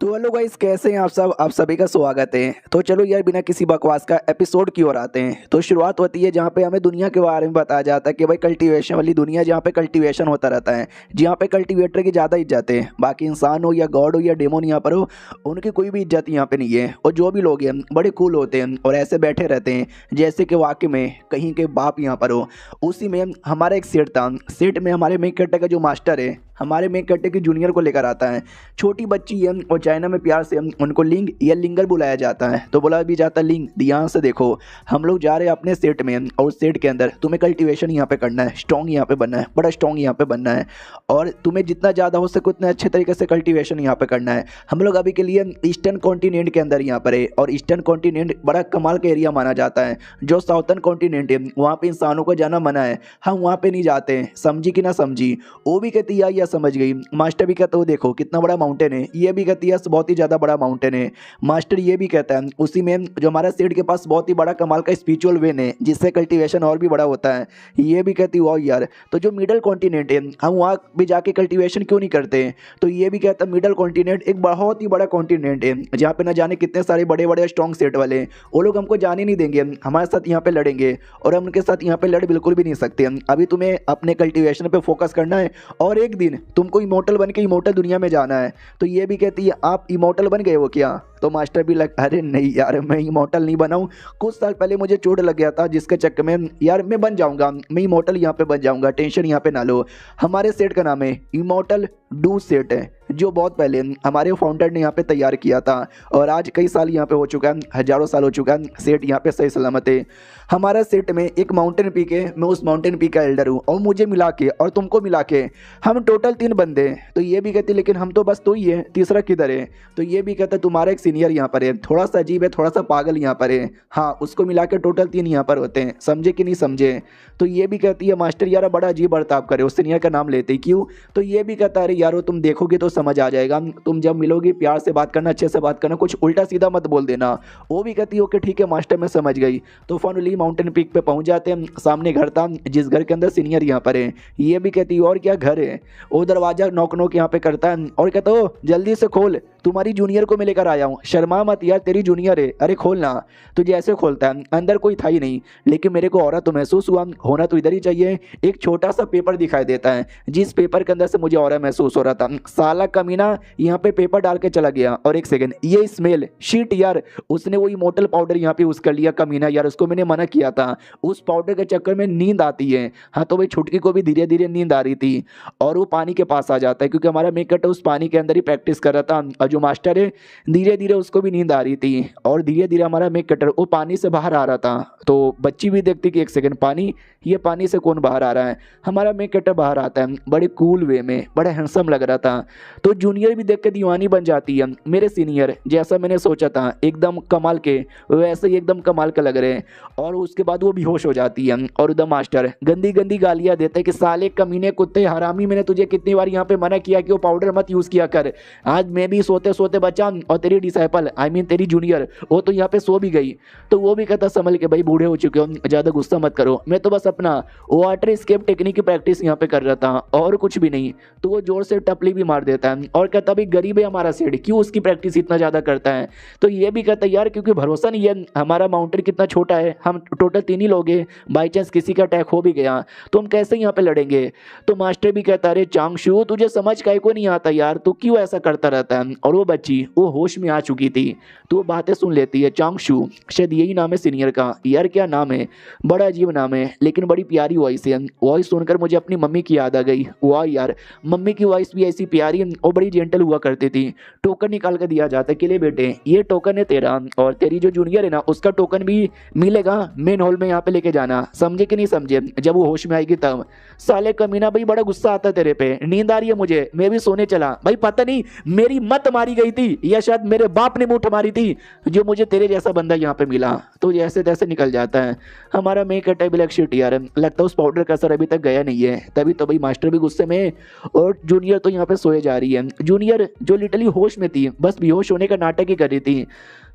तो hello guys, कैसे हैं आप सब। आप सभी का स्वागत है। तो चलो यार, बिना किसी बकवास का एपिसोड की ओर आते हैं। तो शुरुआत होती है जहाँ पे हमें दुनिया के बारे में बताया जाता है कि भाई कल्टीवेशन वाली दुनिया, जहाँ पे कल्टीवेशन होता रहता है, जहाँ पे कल्टीवेटर की ज़्यादा इज्जत है। बाकी इंसान हो या गॉड हो या डेमोन यहाँ पर हो, उनकी कोई भी इज्जत यहाँ पे नहीं है। और जो भी लोग हैं बड़े कूल होते हैं और ऐसे बैठे रहते हैं जैसे कि वाकई में कहीं के बाप यहाँ पर हो। उसी में हमारा एक सेट था। सेट में हमारे मेक कट्टे का जो मास्टर है, हमारे मेक कट्टे की जूनियर को लेकर आता है। छोटी बच्ची है और चाइना में प्यार से उनको लिंग या लिंगर बुलाया जाता है। तो बोला भी जाता लिंग, ध्यान से देखो, हम लोग जा रहे हैं अपने सेट में और उस सेट के अंदर तुम्हें कल्टीवेशन यहाँ पे करना है, स्ट्रॉन्ग यहाँ पे बनना है, बड़ा स्ट्रॉन्ग यहाँ पे बनना है। और तुम्हें जितना ज़्यादा हो सके उतने अच्छे तरीके से कल्टीवेशन यहाँ पे करना है। हम लोग अभी के लिए ईस्टर्न कॉन्टिनेंट के अंदर यहाँ पर है और ईस्टर्न कॉन्टिनेंट बड़ा कमाल का एरिया माना जाता है। जो साउथर्न कॉन्टिनेंट है वहाँ पे इंसानों को जाना मना है, हम वहाँ पे नहीं जाते हैं। समझी कि ना समझी? वो भी कहती है या समझ गई। मास्टर भी कहता है देखो कितना बड़ा माउंटेन है, ये भी कहती है बहुत ही ज़्यादा बड़ा माउंटेन है। मास्टर ये भी कहता है उसी में जो हमारा सेट के पास बहुत ही बड़ा कमाल का स्पिरिचुअल वेन है जिससे कल्टीवेशन और भी बड़ा होता है। ये भी कहती वाह यार, तो जो मिडल कॉन्टिनेंट है हम वहाँ भी जाके कल्टीवेशन क्यों नहीं करते हैं? तो ये भी कहता मिडल कॉन्टिनेंट एक बहुत ही बड़ा कॉन्टिनेंट है जहाँ पे ना जाने कितने सारे बड़े बड़े स्ट्रॉन्ग सेट वाले, वो लोग हमको जाने नहीं देंगे, हमारे साथ यहाँ पे लड़ेंगे और हम उनके साथ यहाँ पे लड़ बिल्कुल भी नहीं सकते। अभी तुम्हें अपने कल्टीवेशन पे फोकस करना है और एक दिन तुमको इमोर्टल बन के इमोर्टल दुनिया में जाना है। तो ये भी कहती है आप इमोर्टल बन गए हो क्या? तो मास्टर भी लग, अरे नहीं यार, मैं इमोर्टल नहीं बना हूँ। कुछ साल पहले मुझे चोट लग गया था जिसके चक्कर में यार मैं बन जाऊंगा, मैं इमोर्टल यहाँ पे बन जाऊंगा, टेंशन यहाँ पे ना लो। हमारे सेट का नाम है इमोर्टल डू सेट है, जो बहुत पहले हमारे फाउंडर ने यहाँ पे तैयार किया था और आज कई साल यहाँ पे हो चुका है, हजारों साल हो चुका है, सेट यहाँ पे सही सलामत है। हमारा सेट में एक माउंटेन पीक है, मैं उस माउंटेन पीक का एल्डर हूँ और मुझे मिला के और तुमको मिला के हम टोटल 3 बंदे हैं। तो ये भी कहती लेकिन हम तो बस 2 ही है, तीसरा किधर है? तो ये भी कहता तुम्हारा एक सीनियर यहाँ पर है, थोड़ा सा अजीब है, थोड़ा सा पागल यहाँ पर है। हाँ, उसको मिला के टोटल 3 यहाँ पर होते हैं, समझे कि नहीं समझे? तो ये भी कहती है मास्टर यार बड़ा अजीब बर्ताव करे, उस सीनियर का नाम लेते क्यों? तो ये भी कहता अरे यारो तुम देखोगे तो समझ आ जाएगा, तुम जब मिलोगे प्यार से बात करना, अच्छे से बात करना, कुछ उल्टा सीधा मत बोल देना। वो भी कहती है ओके ठीक है मास्टर मैं समझ गई। तो फाइनली माउंटेन पीक पे पहुंच जाते हैं। सामने घर था जिस घर के अंदर सीनियर यहाँ पर है। ये भी कहती है और क्या घर है? वो दरवाजा नॉक नॉक यहाँ पे करता है और कहता हो जल्दी से खोल, तुम्हारी जूनियर को मैं लेकर आया हूँ, शर्मा मत यार, तेरी जूनियर है, अरे खोलना। तो जैसे खोलता है अंदर कोई था ही नहीं, लेकिन मेरे को औरा तो महसूस हुआ, होना तो इधर ही चाहिए। एक छोटा सा पेपर दिखाई देता है जिस पेपर के अंदर से मुझे औरा महसूस हो रहा था। साला कमीना यहाँ पे पेपर डाल के चला गया और एक सेकंड ये स्मेल शीट यार, उसने वो इमोर्टल पाउडर यहाँ पे यूज कर लिया कमीना यार, उसको मैंने मना किया था। उस पाउडर के चक्कर में नींद आती है। हाँ तो भाई छुटकी को भी धीरे धीरे नींद आ रही थी और वो पानी के पास आ जाता है क्योंकि हमारा मेकट उस पानी के अंदर ही प्रैक्टिस कर रहा था और जो मास्टर है धीरे धीरे उसको भी नींद आ रही थी और धीरे धीरे हमारा मेक कटर वो पानी से बाहर आ रहा था। तो बच्ची भी देखती कि एक सेकंड पानी, ये पानी से कौन बाहर आ रहा है? हमारा मेक कटर बाहर आता है बड़े कूल वे में, बड़ा हैंडसम लग रहा था। तो जूनियर भी देख के दीवानी बन जाती है। मेरे सीनियर जैसा मैंने सोचा था एकदम कमाल के वैसे ही एकदम कमाल के लग रहे हैं। और उसके बाद वो बेहोश हो जाती है और उधर मास्टर गंदी गंदी गालियां देते कि साले कमीने कुत्ते हरामी, मैंने तुझे कितनी बार यहाँ पे मना किया कि वो पाउडर मत यूज किया कर। आज मैं भी सोते सोते बचा और तेरी डिसाइपल आई मीन तेरी जूनियर वो तो यहाँ पे सो भी गई। तो वो भी कहता संभल के भाई बूढ़े हो चुके हो, ज्यादा गुस्सा मत करो, मैं तो बस अपना वाटर स्केप टेक्निक की प्रैक्टिस यहाँ पे कर रहा था और कुछ भी नहीं। तो वो जोर से टपली भी मार देता है और कहता भाई गरीब है हमारा सेठ, क्यों उसकी प्रैक्टिस इतना ज्यादा करता है? तो ये भी कहता यार क्योंकि भरोसा नहीं है, हमारा माउंटेन कितना छोटा है, हम टोटल 3 ही लोग हैं, बाई चांस किसी का अटैक हो भी गया तो हम कैसे यहाँ पे लड़ेंगे? तो मास्टर भी कहता अरे चांगशू तुझे समझ काहे को नहीं आता यार, तू क्यों ऐसा करता रहता है? और वो बच्ची वो होश में आ चुकी थी तो वो बातें सुन लेती है। चांगशू शायद यही नाम है सीनियर का। यार क्या नाम है, बड़ा अजीब नाम है लेकिन बड़ी प्यारी वॉइस है। वॉइस सुनकर मुझे अपनी मम्मी की याद आ गई। वाह यार, मम्मी की वॉइस भी ऐसी प्यारी और बड़ी जेंटल हुआ करती थी। टोकन निकाल कर दिया जाता है कि ले बेटे ये टोकन है तेरा और तेरी जो जूनियर है ना उसका टोकन भी मिलेगा, मेन हॉल में यहाँ पे लेके जाना, समझे कि नहीं समझे? जब वो होश में आएगी तब। साले कमीना भाई बड़ा गुस्सा आता है तेरे पे, नींद आ रही है मुझे, मैं भी सोने चला। भाई पता नहीं मेरी मत मारी गई थी या शायद मेरे बाप ने मुठ मारी थी जो मुझे तेरे जैसा बंदा यहाँ पे मिला। तो जैसे तैसे निकल जाता है। हमारा मेक ब्लैक शीट यार, लगता है उस पाउडर का असर अभी तक गया नहीं है। तभी तो भाई मास्टर भी गुस्से में और जूनियर तो यहाँ पे सोए जा रही है। जूनियर जो लिटरली होश में थी, बस बेहोश होने का नाटक ही कर रही थी।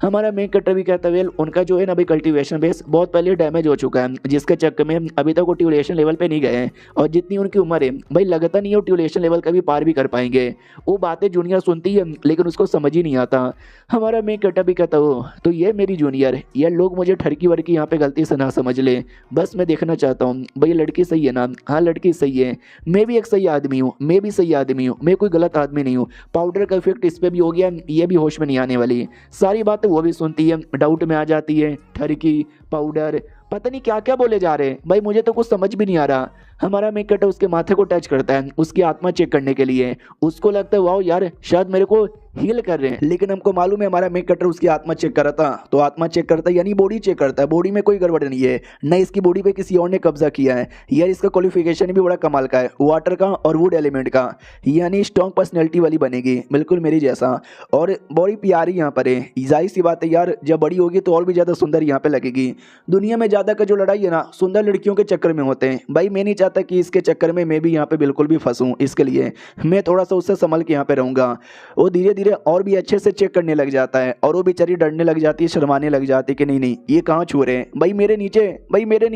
हमारा मेन कटर भी कहता वेल उनका जो है ना भाई कल्टीवेशन बेस बहुत पहले डैमेज हो चुका है जिसके चक्कर में अभी तक वो ट्यूलेशन लेवल पे नहीं गए हैं और जितनी उनकी उम्र है भाई लगता नहीं है वो ट्यूलेशन लेवल का भी पार भी कर पाएंगे। वो बातें जूनियर सुनती है लेकिन उसको समझ ही नहीं आता। हमारा मेन कट्टा भी कहता हो तो ये मेरी जूनियर, ये लोग मुझे ठरकी वर्की यहाँ पे गलती से ना समझ ले, बस मैं देखना चाहता हूँ भाई लड़की सही है ना। हाँ लड़की सही है, मैं भी एक सही आदमी हूँ, मैं भी सही आदमी हूँ, मैं कोई गलत आदमी नहीं हूँ। पाउडर का इफेक्ट इस पर भी हो गया, ये भी होश में नहीं आने वाली। सारी बातें वो भी सुनती है, डाउट में आ जाती है। ठरकी, पाउडर, पता नहीं क्या क्या बोले जा रहे हैं भाई, मुझे तो कुछ समझ भी नहीं आ रहा। हमारा मेक कटर उसके माथे को टच करता है उसकी आत्मा चेक करने के लिए। उसको लगता है वाओ यार शायद मेरे को हील कर रहे हैं, लेकिन हमको मालूम है हमारा मेक कटर उसकी आत्मा चेक कर रहा था। तो आत्मा चेक करता है यानी बॉडी चेक करता है, बॉडी में कोई गड़बड़ नहीं है, न इसकी बॉडी पे किसी और ने कब्जा किया है। यार इसका क्वालिफिकेशन भी बड़ा कमाल का है, वाटर का और वुड एलिमेंट का, यानी स्ट्रॉन्ग पर्सनैलिटी वाली बनेगी बिल्कुल मेरी जैसा। और बड़ी प्यारी यहाँ पर है, जाहिर सी बात है यार जब बड़ी होगी तो और भी ज़्यादा सुंदर यहाँ पे लगेगी। दुनिया में ज़्यादा का जो लड़ाई है ना सुंदर लड़कियों के चक्कर में होते हैं भाई। मैं नहीं चाहता कि इसके चक्कर में मैं भी यहाँ पे बिल्कुल भी फंसूँ, इसके लिए मैं थोड़ा सा उससे संभल के यहाँ पे रहूँगा। वो धीरे धीरे और भी अच्छे से चेक करने लग जाता है और वो बेचारी डरने लग जाती है, शर्माने लग जाती है कि नहीं नहीं ये कहाँ छू रहे हैं भाई मेरे नीचे, भाई मेरे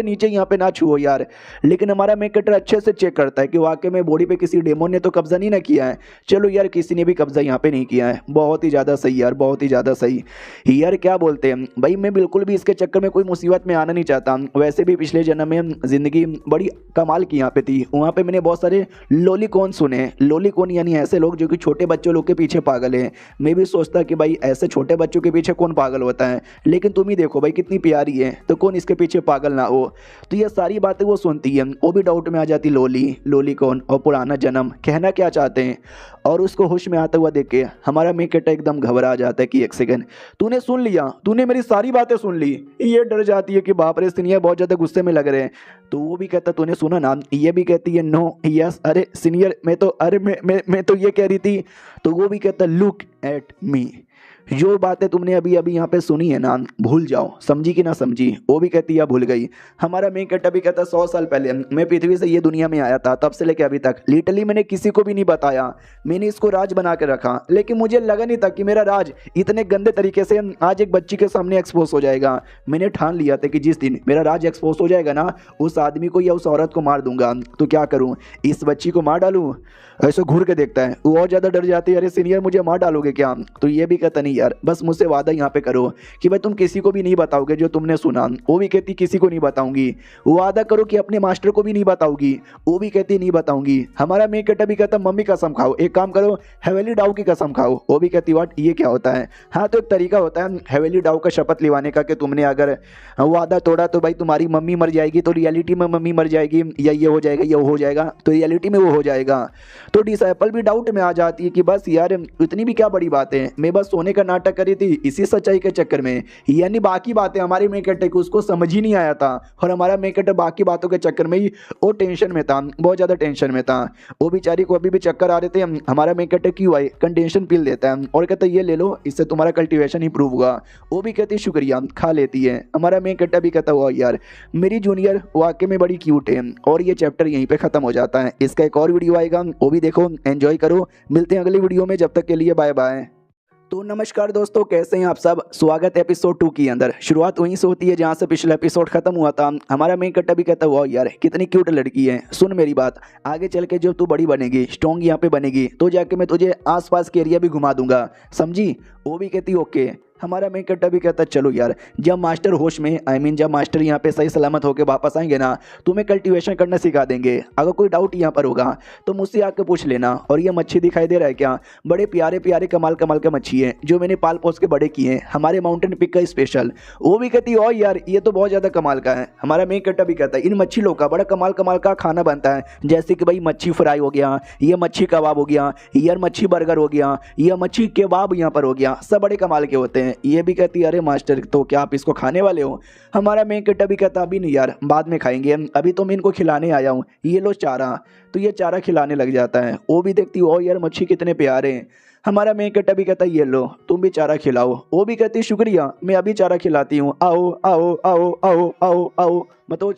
नीचे यहाँ पे ना छुओ यार। लेकिन हमारा मेक कटर अच्छे से चेक करता है कि वाकई में बॉडी पे किसी डेमोन ने तो कब्जा नहीं ना किया है। चलो यार किसी ने भी कब्जा यहाँ पे नहीं किया है, बहुत ही ज़्यादा सही यार, बहुत ही ज़्यादा सही। यार क्या बोलते हैं भाई, मैं बिल्कुल भी इसके चक्कर में कोई मुसीबत में आना नहीं चाहता। वैसे भी पिछले जन्म में ज़िंदगी बड़ी कमाल की यहाँ पे थी, वहाँ पे मैंने बहुत सारे लोलीकॉन सुने। लोलीकॉन यानी ऐसे लोग जो कि छोटे बच्चों लोग के पीछे पागल हैं। मैं भी सोचता कि भाई ऐसे छोटे बच्चों के पीछे कौन पागल होता है, लेकिन तुम ही देखो भाई कितनी प्यारी है तो कौन इसके पीछे पागल ना हो। तो ये सारी बातें वो सुनती है, वो भी डाउट में आ जाती लोलीकॉन और पुराना जन्म कहना क्या चाहते हैं। और उसको होश में आता हुआ देख के हमारा मेक कटर एकदम घबरा जाता है कि एक सेकंड तूने सुन लिया, तूने मेरी सारी बातें सुन ली। ये डर जाती है कि बाप रे सीनियर बहुत ज़्यादा गुस्से में लग रहे हैं। तो वो भी कहता तूने सुना ना, ये भी कहती है नो यस, अरे सीनियर मैं तो अरे मैं तो ये कह रही थी। तो वो भी कहता लुक एट मी, जो बातें तुमने अभी अभी यहाँ पे सुनी है ना भूल जाओ, समझी कि ना समझी। वो भी कहती है भूल गई। हमारा मेक कटर भी कहता 100 साल पहले मैं पृथ्वी से ये दुनिया में आया था, तब से लेकर अभी तक लिटरली मैंने किसी को भी नहीं बताया, मैंने इसको राज बना के रखा। लेकिन मुझे लगा नहीं था कि मेरा राज इतने गंदे तरीके से आज एक बच्ची के सामने एक्सपोज हो जाएगा। मैंने ठान लिया था कि जिस दिन मेरा राज एक्सपोज हो जाएगा ना उस आदमी को या उस औरत को मार दूंगा। तो क्या करूँ, इस बच्ची को मार डालूँ। ऐसे घूर के देखता है, वो और ज़्यादा डर जाती है, अरे सीनियर मुझे मार डालोगे क्या। तो ये भी कहता नहीं यार बस मुझसे वादा यहाँ पे करो कि भाई तुम किसी को भी नहीं बताओगे जो तुमने सुना। वो भी कहती किसी को नहीं बताऊंगी। वादा करो कि अपने मास्टर को भी नहीं बताऊंगी। वो भी कहती नहीं बताऊंगी। हमारा मेक कटर भी कहता मम्मी कसम खाओ, एक काम करो हवेली डाउ की कसम खाओ। वो भी कहती वाट ये क्या होता है। हाँ तो एक तरीका होता है हवेली डाउ का शपथ लिवाने का कि तुमने अगर वादा तोड़ा तो भाई तुम्हारी मम्मी मर जाएगी, तो रियलिटी में मम्मी मर जाएगी, या ये हो जाएगा या वो हो जाएगा, तो रियलिटी में वो हो जाएगा। तो डिसाइपल भी डाउट में आ जाती है कि बस यार इतनी भी क्या बड़ी बात है, मैं बस सोने का नाटक करी थी इसी सच्चाई के चक्कर में। यानी बाकी बातें हमारे मेक कटर को उसको समझ ही नहीं आया था, और हमारा मेक कटर बाकी बातों के चक्कर में ही वो टेंशन में था, बहुत ज़्यादा टेंशन में था। वो बेचारी को अभी भी चक्कर आ रहे थे। हमारा मेक कटर क्यों आए कंटेंशन पिल देता है और कहता है ये ले लो, इससे तुम्हारा कल्टीवेशन इंप्रूव होगा। वो भी कहती शुक्रिया, खा लेती है। हमारा मेक कटर भी कहता हुआ यार मेरी जूनियर वाकई में बड़ी क्यूट है। और ये चैप्टर यहीं पे खत्म हो जाता है। इसका एक और वीडियो आएगा, वो भी देखो, एंजॉय करो। मिलते हैं अगली वीडियो में, जब तक के लिए बाय बाय। तो नमस्कार दोस्तों, कैसे हैं आप सब। स्वागत है एपिसोड 2 के अंदर। शुरुआत वहीं से होती है जहां से पिछला एपिसोड खत्म हुआ था। हमारा मेन कट्टा भी कहता हुआ यार कितनी क्यूट लड़की है, सुन मेरी बात, आगे चल के जब तू बड़ी बनेगी, स्ट्रॉन्ग यहाँ पे बनेगी, तो जाके मैं तुझे आसपास के एरिया भी घुमा दूंगा, समझी। वो भी कहती ओके। हमारा मेन कट्टा भी कहता चलो यार जब मास्टर होश में जब मास्टर यहाँ पे सही सलामत होकर वापस आएंगे ना तुम्हें कल्टीवेशन करना सिखा देंगे। अगर कोई डाउट यहाँ पर होगा तो मुझसे आके पूछ लेना। और ये मच्छी दिखाई दे रहा है क्या, बड़े प्यारे प्यारे कमाल कमाल का मच्छी है जो मैंने पाल पोस के बड़े किए हैं, हमारे माउंटेन पिक का स्पेशल। वो भी कहती है यार ये तो बहुत ज़्यादा कमाल का है। हमारा मेन कट्टा भी कहता है इन मच्छी लोग का बड़ा कमाल कमाल का खाना बनता है, जैसे कि भाई मच्छी फ्राई हो गया, ये मच्छी कबाब हो गया, यार मच्छी बर्गर हो गया, यह मच्छी केबाब यहाँ पर हो गया, सब बड़े कमाल के होते हैं। ये भी कहती है अरे मास्टर तो क्या आप इसको खाने वाले हो। हमारा मेन कट्टा भी कहता अभी नहीं यार बाद में खाएंगे, अभी तो मैं इनको खिलाने आया हूँ, ये लो चारा। तो ये चारा खिलाने लग जाता है। वो भी देखती हो यार मच्छी कितने प्यारे हैं। हमारा मेन कट्टा भी कहता ये लो तुम भी चारा खिलाओ। वो भी कहती शुक्रिया मैं अभी चारा खिलाती हूँ, आओ आओ आओ आओ आओ आओ। मैं तो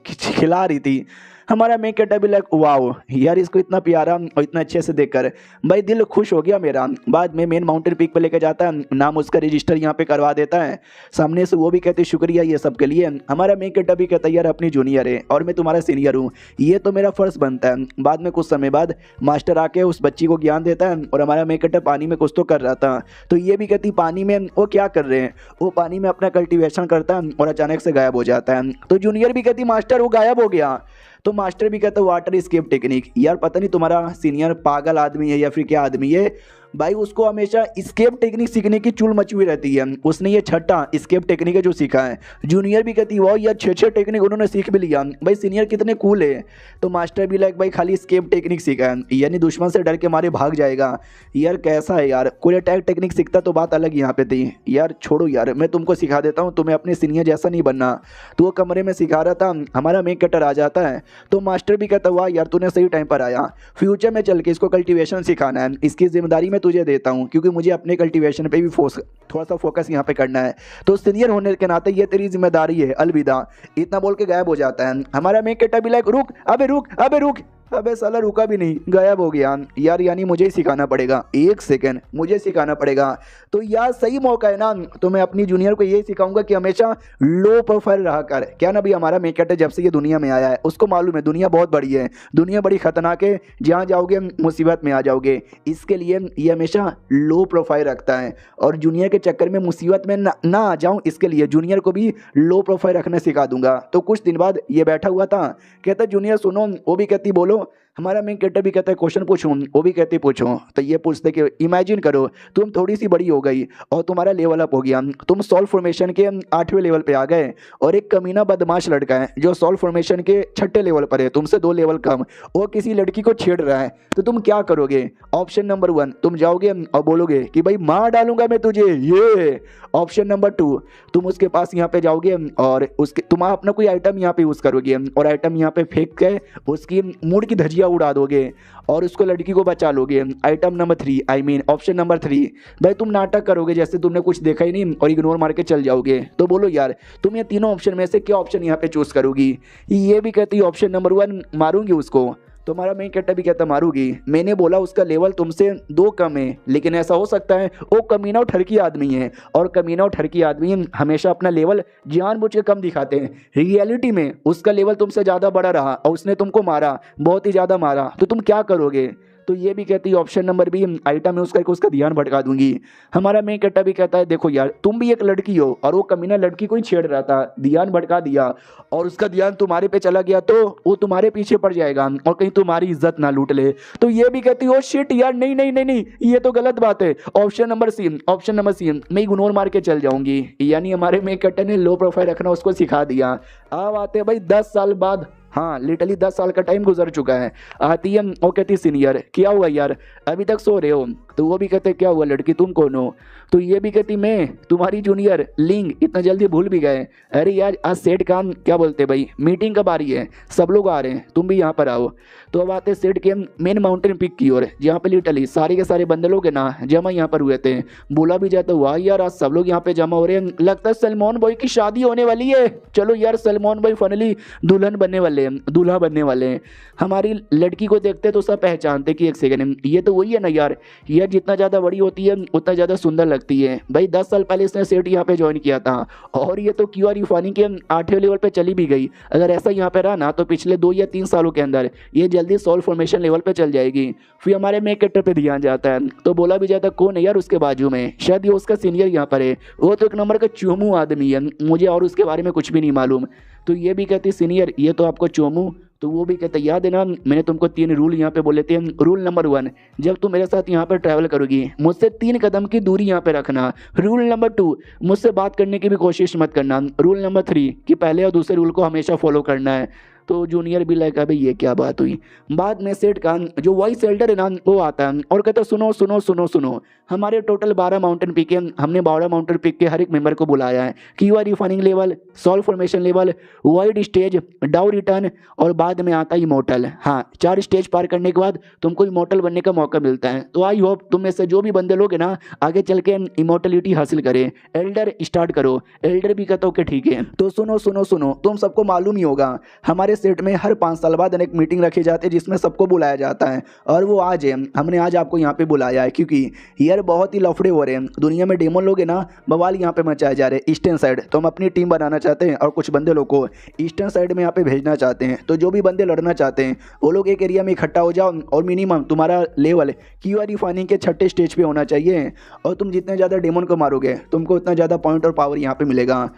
खिला रही थी। हमारा मेन कहता भी लाइक वाओ यार, इसको इतना प्यारा और इतना अच्छे से देखकर भाई दिल खुश हो गया मेरा। बाद में मेन माउंटेन पीक पे लेकर जाता है, नाम उसका रजिस्टर यहाँ पे करवा देता है। सामने से वो भी कहते शुक्रिया ये सब के लिए। हमारा मेन कहता भी कहता यार अपनी जूनियर है और मैं तुम्हारा सीनियर हूँ, ये तो मेरा फर्ज बनता है। बाद में कुछ समय बाद मास्टर आके उस बच्ची को ज्ञान देता है और हमारा मेन कहता पानी में कुछ तो कर रहा था, तो ये भी कहती पानी में वो क्या कर रहे हैं, वो पानी में अपना कल्टीवेशन करता है और अचानक से गायब हो जाता है। तो जूनियर भी कहती मास्टर वो गायब हो गया। तो मास्टर भी कहता वाटर एस्केप टेक्निक। यार पता नहीं तुम्हारा सीनियर पागल आदमी है या फिर क्या आदमी है भाई, उसको हमेशा स्केप टेक्निक सीखने की चूल मची हुई रहती है। उसने ये छठा स्केप टेक्निक है जो सीखा है। जूनियर भी कहती वाह यार 6 टेक्निक उन्होंने सीख भी लिया, भाई सीनियर कितने कूल है। तो मास्टर भी लाइक भाई खाली स्केप टेक्निक सीखा है, यानी दुश्मन से डर के मारे भाग जाएगा। यार कैसा है यार, कोई अटैक टेक्निक सीखता तो बात अलग यहाँ पे थी। यार छोड़ो यार, मैं तुमको सिखा देता हूँ, तुम्हें अपने सीनियर जैसा नहीं बनना। तो वो कमरे में सिखा रहा था, हमारा मेक कटर आ जाता है। तो मास्टर भी कहता वाह यार तूने सही टाइम पर आया, फ्यूचर में चल के इसको कल्टीवेशन सिखाना है, इसकी जिम्मेदारी मैं तुझे देता हूँ क्योंकि मुझे अपने कल्टीवेशन पे भी थोड़ा सा फोकस यहाँ पे करना है। तो सीनियर होने के नाते ये तेरी जिम्मेदारी है, अलविदा। इतना बोल के गायब हो जाता है। हमारा मेक कटर भी लाइक रुक अबे रुक अबे रुक, अबे साला रुका भी नहीं, गायब हो गया। यार यानी मुझे ही सिखाना पड़ेगा, एक सेकंड मुझे सिखाना पड़ेगा। तो यार सही मौका है ना, तो मैं अपनी जूनियर को यही सिखाऊंगा कि हमेशा लो प्रोफाइल रहा कर। क्या ना भी हमारा मेकअप जब से ये दुनिया में आया है उसको मालूम है दुनिया बहुत बड़ी है, दुनिया बड़ी खतरनाक है, जहाँ जाओगे मुसीबत में आ जाओगे। इसके लिए ये हमेशा लो प्रोफाइल रखता है और जूनियर के चक्कर में मुसीबत में ना आ जाऊँ, इसके लिए जूनियर को भी लो प्रोफाइल रखना सिखा दूंगा। तो कुछ दिन बाद ये बैठा हुआ था, कहता जूनियर सुनो, वो भी कहती बोलो। हमारा मेन कैरेक्टर भी कहता है क्वेश्चन पूछूं, वो भी कहती पूछो। तो ये पूछते कि इमेजिन करो तुम थोड़ी सी बड़ी हो गई और तुम्हारा लेवल अप हो गया, तुम सॉल्व फॉर्मेशन के 8वें लेवल पे आ गए और एक कमीना बदमाश लड़का है जो सॉल्व फॉर्मेशन के 6ठे लेवल पर है, तुमसे 2 लेवल कम, वो किसी लड़की को छेड़ रहा है। तो तुम क्या करोगे? ऑप्शन नंबर 1 तुम जाओगे और बोलोगे कि भाई मार डालूंगा मैं तुझे, ये। ऑप्शन नंबर 2 तुम उसके पास यहाँ पे जाओगे और उसके तुम अपना कोई आइटम यहाँ पे यूज़ करोगे और आइटम यहाँ पे फेंक के उसकी मूड की धज्जियाँ उड़ा दोगे और उसको लड़की को बचा लोगे। Item number 3 I mean option number 3 भाई तुम नाटक करोगे जैसे तुमने कुछ देखा ही नहीं और इग्नोर मार के चल जाओगे। तो बोलो यार तुम ये तीनों ऑप्शन में से क्या ऑप्शन यहाँ पे चूज करोगी? ये भी कहती ऑप्शन नंबर 1 मारूंगी उसको। तो हमारा मेन कैरेक्टर भी कहता मारूंगी, मैंने बोला उसका लेवल तुमसे 2 कम है, लेकिन ऐसा हो सकता है वो कमीना और ठरकी आदमी है और कमीना और ठरकी आदमी हमेशा अपना लेवल जानबूझ के कम दिखाते हैं। रियलिटी में उसका लेवल तुमसे ज़्यादा बड़ा रहा और उसने तुमको मारा, बहुत ही ज़्यादा मारा, तो तुम क्या करोगे? तो ये भी कहती है option number B item use करके उसका ध्यान भटका दूंगी। हमारा मेन कैरेक्टर भी कहता है देखो यार तुम भी एक लड़की हो और वो कमीना लड़की को ही छेड़ रहा था, ध्यान भटका दिया और उसका ध्यान तुम्हारे पे चला गया तो वो तुम्हारे पीछे पड़ जाएगा और कहीं तुम्हारी इज्जत ना लूट ले। तो ये भी कहती है ओ शिट यार नहीं नहीं नहीं नहीं, ये तो गलत बात है। ऑप्शन नंबर सी मैं इग्नोर मार के चल जाऊंगी। यानी हमारे मेन कैरेक्टर ने लो प्रोफाइल रखना उसको सिखा दिया। अब आते हैं भाई 10 साल बाद, हाँ लिटरली 10 साल का टाइम गुजर चुका है। आती है वो कहती सीनियर क्या हुआ यार अभी तक सो रहे हो? तो वो भी कहते क्या हुआ लड़की तुम कौन हो? तो ये भी कहती मैं तुम्हारी जूनियर लिंग, इतना जल्दी भूल भी गए? अरे यार आज सेट काम क्या बोलते भाई, मीटिंग कब आ रही है, सब लोग आ रहे हैं तुम भी यहाँ पर आओ। तो अब आते सेट के मेन माउंटेन पिक की ओर जहाँ पे लिटरली सारे के सारे बंदे लोग ना जमा यहाँ पर हुए थे। बोला भी जाता हुआ यार आज सब लोग यहाँ पे जमा हो रहे हैं, लगता है सलमान बॉय की शादी होने वाली है। चलो यार सलमान बॉय फाइनली दुल्हन बनने वाले हैं, दूल्हा बनने वाले हैं। हमारी लड़की को देखते तो सब पहचानते कि एक सेकंड ये तो वही है ना यार, ये जितना ज़्यादा बड़ी होती है उतना ज़्यादा सुंदर लगती है। भाई 10 साल पहले इसने सेट यहाँ पे ज्वाइन किया था और ये तो QR रिफाइनिंग के 8वें लेवल पे चली भी गई। अगर ऐसा यहाँ पे रहा ना तो पिछले 2 या 3 सालों के अंदर ये जल्दी सॉल्व फॉर्मेशन लेवल पे चल जाएगी। फिर हमारे मेन कैरेक्टर पे ध्यान जाता है तो बोला भी जाता कौन है यार उसके बाजू में, शायद ये उसका सीनियर यहाँ पर है, वो तो एक नंबर का चोमू आदमी है, मुझे और उसके बारे में कुछ भी नहीं मालूम। तो ये भी कहती सीनियर ये तो आपको चोमू। तो वो भी कहता याद है ना मैंने तुमको 3 रूल यहाँ पे बोले थे। रूल नंबर 1 जब तुम मेरे साथ यहाँ पे ट्रैवल करोगी मुझसे 3 कदम की दूरी यहाँ पे रखना। रूल नंबर 2 मुझसे बात करने की भी कोशिश मत करना। रूल नंबर 3 कि पहले और दूसरे रूल को हमेशा फॉलो करना है। तो जूनियर भी लाइक अभी ये क्या बात हुई। बाद में सेठ का जो वॉइस एल्डर है ना वो आता है और कहता सुनो सुनो सुनो सुनो, हमारे टोटल 12 माउंटेन पीक है, हमने 12 माउंटेन पीक के हर एक मेंबर को बुलाया है कि QR refining level, solve formation level, wide stage, डाउ रिटर्न और बाद में आता है इमोर्टल। हाँ 4 स्टेज पार करने के बाद तुमको इमोर्टल बनने का मौका मिलता है। तो आई होप तुम में से जो भी बंदे लोग हैं ना आगे चल के इमोर्टलिटी हासिल करें। एल्डर स्टार्ट करो। एल्डर भी कहता हो कि ठीक है। तो सुनो सुनो सुनो, तुम सबको मालूम ही होगा हमारे सेट में हर 5 साल बाद एक मीटिंग रखी जाती है जिसमें सबको बुलाया जाता है, और वो आज है। हमने आज आपको यहाँ पे बुलाया है क्योंकि यार बहुत ही लफड़े हो रहे हैं दुनिया में। डेमन लोग है ना, बवाल यहाँ पे मचाए जा रहे हैं ईस्टर्न साइड। तो हम अपनी टीम बनाना चाहते हैं और कुछ बंदे लोग को ईस्टर्न साइड में यहाँ पे भेजना चाहते हैं। तो जो भी बंदे लड़ना चाहते हैं वो लोग एक एरिया में इकट्ठा हो जाओ, और मिनिमम तुम्हारा लेवल क्यूआर रिफाइनिंग के 6ठे स्टेज पे होना चाहिए। और तुम जितने ज़्यादा डेमन को मारोगे तुमको उतना ज़्यादा पॉइंट और पावर यहाँ पे मिलेगा।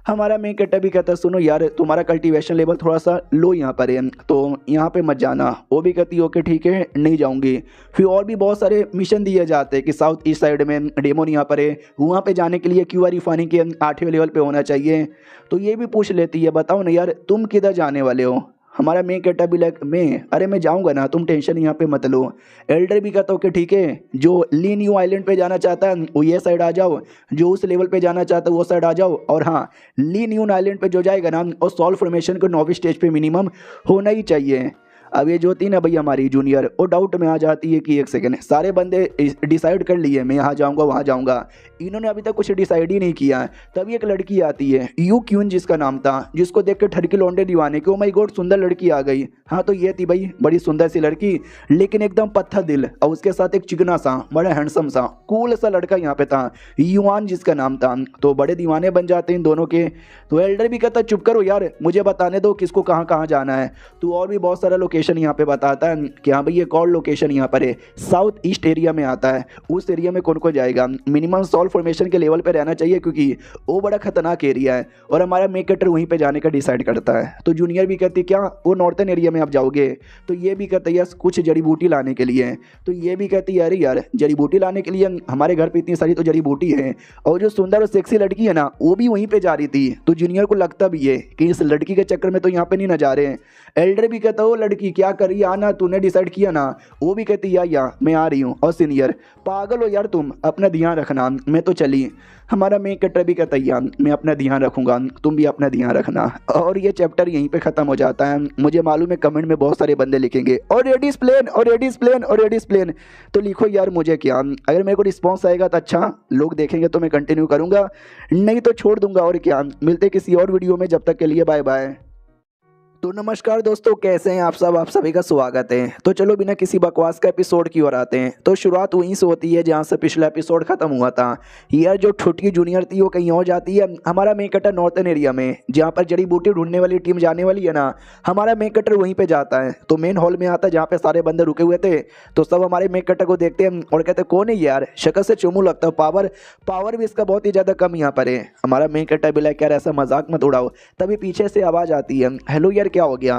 हमारा मेन कैरेक्टर भी कहता है सुनो यार तुम्हारा कल्टीवेशन लेवल थोड़ा सा लो यहाँ पर है, तो यहाँ पे मत जाना। वो भी कहती है ओके ठीक है नहीं जाऊँगी। फिर और भी बहुत सारे मिशन दिए जाते हैं कि साउथ ईस्ट साइड में डेमन यहाँ पर है, वहाँ पे जाने के लिए क्यूआर रिफाइनिंग के 8वें लेवल पे होना चाहिए। तो ये भी पूछ लेती है बताओ ना यार तुम किधर जाने वाले हो। हमारा मेन कैरेक्टर भी लाइक मैं जाऊँगा ना, तुम टेंशन यहाँ पे मत लो। एल्डर भी कहता ओके ठीक है, जो ली न्यू आइलैंड पे जाना चाहता है वो ये साइड आ जाओ, जो उस लेवल पे जाना चाहता है वो साइड आ जाओ। और हाँ, ली न्यू आइलैंड पे जो जाएगा ना, और सॉल्व फॉर्मेशन को 9वीं स्टेज पे मिनिमम होना ही चाहिए। अब ये जो थी ना भाई हमारी जूनियर, वो डाउट में आ जाती है कि एक सेकंड, सारे बंदे डिसाइड कर लिए मैं यहाँ जाऊँगा वहाँ जाऊँगा, इन्होंने अभी तक कुछ डिसाइड ही नहीं किया। तभी एक लड़की आती है यू क्यून जिसका नाम था, जिसको देख के ठरकी लौंडे दीवाने कि ओ माय गॉड सुंदर लड़की आ गई। हाँ तो ये थी भाई बड़ी सुंदर सी लड़की, लेकिन एकदम पत्थर दिल, और उसके साथ एक चिकना सा बड़ा हैंडसम सा कूल सा लड़का यहाँ पे था, युआन जिसका नाम था। तो बड़े दीवाने बन जाते हैं इन दोनों के। तो एल्डर भी कहता चुप करो यार, मुझे बताने दो किसको कहाँ कहाँ जाना है। तो और भी बहुत सारा लोकेशन यहाँ पे बताता है कि हाँ भाई ये कौन लोकेशन यहाँ पर है, साउथ ईस्ट एरिया में आता है। उस एरिया में कौन को जाएगा, मिनिमम सॉल्व फॉर्मेशन के लेवल पे रहना चाहिए क्योंकि वो बड़ा खतरनाक एरिया है। और हमारा मेक कैरेक्टर वहीं पे जाने का डिसाइड करता है। तो जूनियर भी कहती क्या वो नॉर्थन एरिया में आप जाओगे, तो ये भी कहता है यस कुछ जड़ी बूटी लाने के लिए। तो ये भी कहती है अरे यार जड़ी बूटी लाने के लिए हमारे घर पे इतनी सारी तो जड़ी बूटी है, और जो सुंदर और सेक्सी लड़की है ना वो भी वहीं पे जा रही थी। तो जूनियर को लगता भी है कि इस लड़की के चक्कर में तो यहाँ पे नहीं ना जा रहे हैं। एल्डर भी कहता वो लड़की क्या कर रही है, आना तूने डिसाइड किया ना। वो भी कहती या मैं आ रही हूँ। और सीनियर पागल हो यार तुम, अपना ध्यान रखना, मैं तो चली। हमारा मेन कैरेक्टर भी कहता है मैं अपना ध्यान रखूंगा, तुम भी अपना ध्यान रखना। और ये चैप्टर यहीं पे खत्म हो जाता है। मुझे मालूम है कमेंट में बहुत सारे बंदे लिखेंगे और रेडी प्लेन और रेडी प्लेन और रेडी प्लेन, तो लिखो यार मुझे क्या, अगर मेरे को रिस्पॉन्स आएगा तो अच्छा, लोग देखेंगे तो मैं कंटिन्यू करूंगा, नहीं तो छोड़ दूंगा। और क्या, मिलते किसी और वीडियो में, जब तक के लिए बाय बाय। तो नमस्कार दोस्तों, कैसे हैं आप सब, आप सभी का स्वागत है। तो चलो बिना किसी बकवास का एपिसोड की ओर आते हैं। तो शुरुआत वहीं से होती है जहां से पिछला एपिसोड खत्म हुआ था। यार जो छुटकी जूनियर थी वो कहीं और जाती है, हमारा मेन कैरेक्टर नॉर्थन एरिया में जहां पर जड़ी बूटी ढूंढने वाली टीम जाने वाली है ना, हमारा मेन कैरेक्टर वहीं पे जाता है। तो मेन हॉल में आता है जहाँ पे सारे बंदे रुके हुए थे। तो सब हमारे मेन कैरेक्टर को देखते हैं और कहते कौन है यार, शक्ल से चुमू लगता है, पावर भी इसका बहुत ही ज्यादा कम यहाँ पर है। हमारा मेन कैरेक्टर भी लाइक यार ऐसा मजाक मत उड़ाओ। तभी पीछे से आवाज आती है हेलो यार क्या हो गया,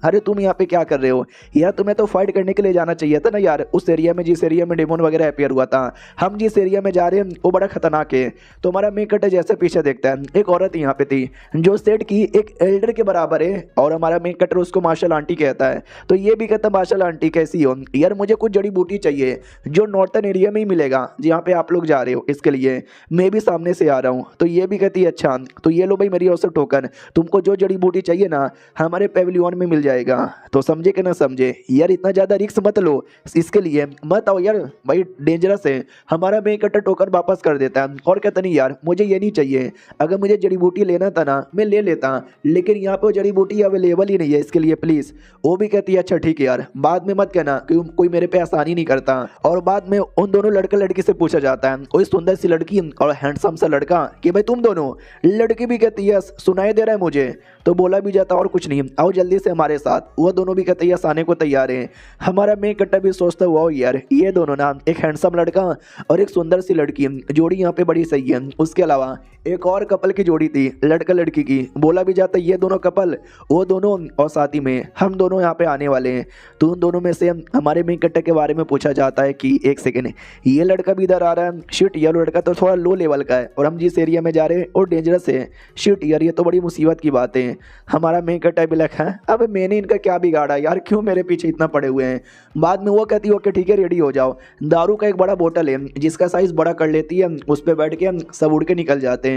अरे तुम यहाँ पे क्या कर रहे हो यार, तुम्हें तो फाइट करने के लिए जाना चाहिए था ना यार, उस एरिया में जिस एरिया में डेमन वगैरह अपीयर हुआ था। हम जिस एरिया में जा रहे हैं वो बड़ा खतरनाक है। तो हमारा मेन कैरेक्टर जैसे पीछे देखता है, एक औरत यहाँ पे थी जो सेट की एक एल्डर के बराबर है, और हमारा मेन कैरेक्टर उसको मार्शल आंटी कहता है। तो ये भी कहता है मार्शल आंटी कैसी हो यार, मुझे कुछ जड़ी बूटी चाहिए जो नॉर्थन एरिया में ही मिलेगा जहाँ पे आप लोग जा रहे हो, इसके लिए मैं भी सामने से आ रहा हूँ। तो ये भी कहती है अच्छा, तो ये लो भाई मेरी ओर से टोकन, तुमको जो जड़ी बूटी चाहिए ना हमारे पेविलियन में मिल जाएगा। तो समझे कि ना समझे यार, इतना ज्यादा रिस्क मत लो, इसके लिए मत आओ यार भाई, डेंजरस है। हमारा मेन कैरेक्टर टोकन वापस कर देता है और कहता नहीं यार मुझे ये नहीं चाहिए, अगर मुझे जड़ी बूटी लेना था ना मैं ले लेता, लेकिन यहाँ पे जड़ी बूटी अवेलेबल ही नहीं है, इसके लिए प्लीज। वो भी कहती है अच्छा ठीक है यार, बाद में मत कहना कि कोई मेरे पे आसानी नहीं करता। और बाद में उन दोनों लड़के लड़की से पूछा जाता है, कोई सुंदर सी लड़की और हैंडसम सा लड़का, कि भाई तुम दोनों। लड़की भी कहती है सुनाई दे रहा है मुझे। तो बोला भी जाता और कुछ नहीं, आओ जल्दी से हमारे साथ। वो दोनों भी कहते हैं आने को तैयार हैं। हमारा मेन कैरेक्टर भी सोचता हुआ यार ये दोनों ना, एक हैंडसम लड़का और एक सुंदर सी लड़की, जोड़ी यहाँ पे बड़ी सही है। उसके अलावा एक और कपल की जोड़ी थी लड़का लड़की की, बोला भी जाता ये दोनों कपल, वो दोनों और साथ ही में हम दोनों यहाँ पे आने वाले हैं। तो उन दोनों में से हमारे मेन कैरेक्टर के बारे में पूछा जाता है कि एक सेकेंड, ये लड़का भी इधर आ रहा है, शिट ये लड़का तो थोड़ा लो लेवल का है, और हम जिस एरिया में जा रहे हैं और डेंजरस है, शिट यार ये तो बड़ी मुसीबत की बात है। हमारा मेन कैरेक्टर भी लिखा है अब मैंने इनका क्या बिगाड़ा यार, क्यों मेरे पीछे इतना पड़े हुए हैं। बाद में वो कहती है ओके ठीक है रेडी हो जाओ। दारू का एक बड़ा बोतल है जिसका साइज बड़ा कर लेती है, उस पर बैठ के सब उड़ के निकल जाते हैं।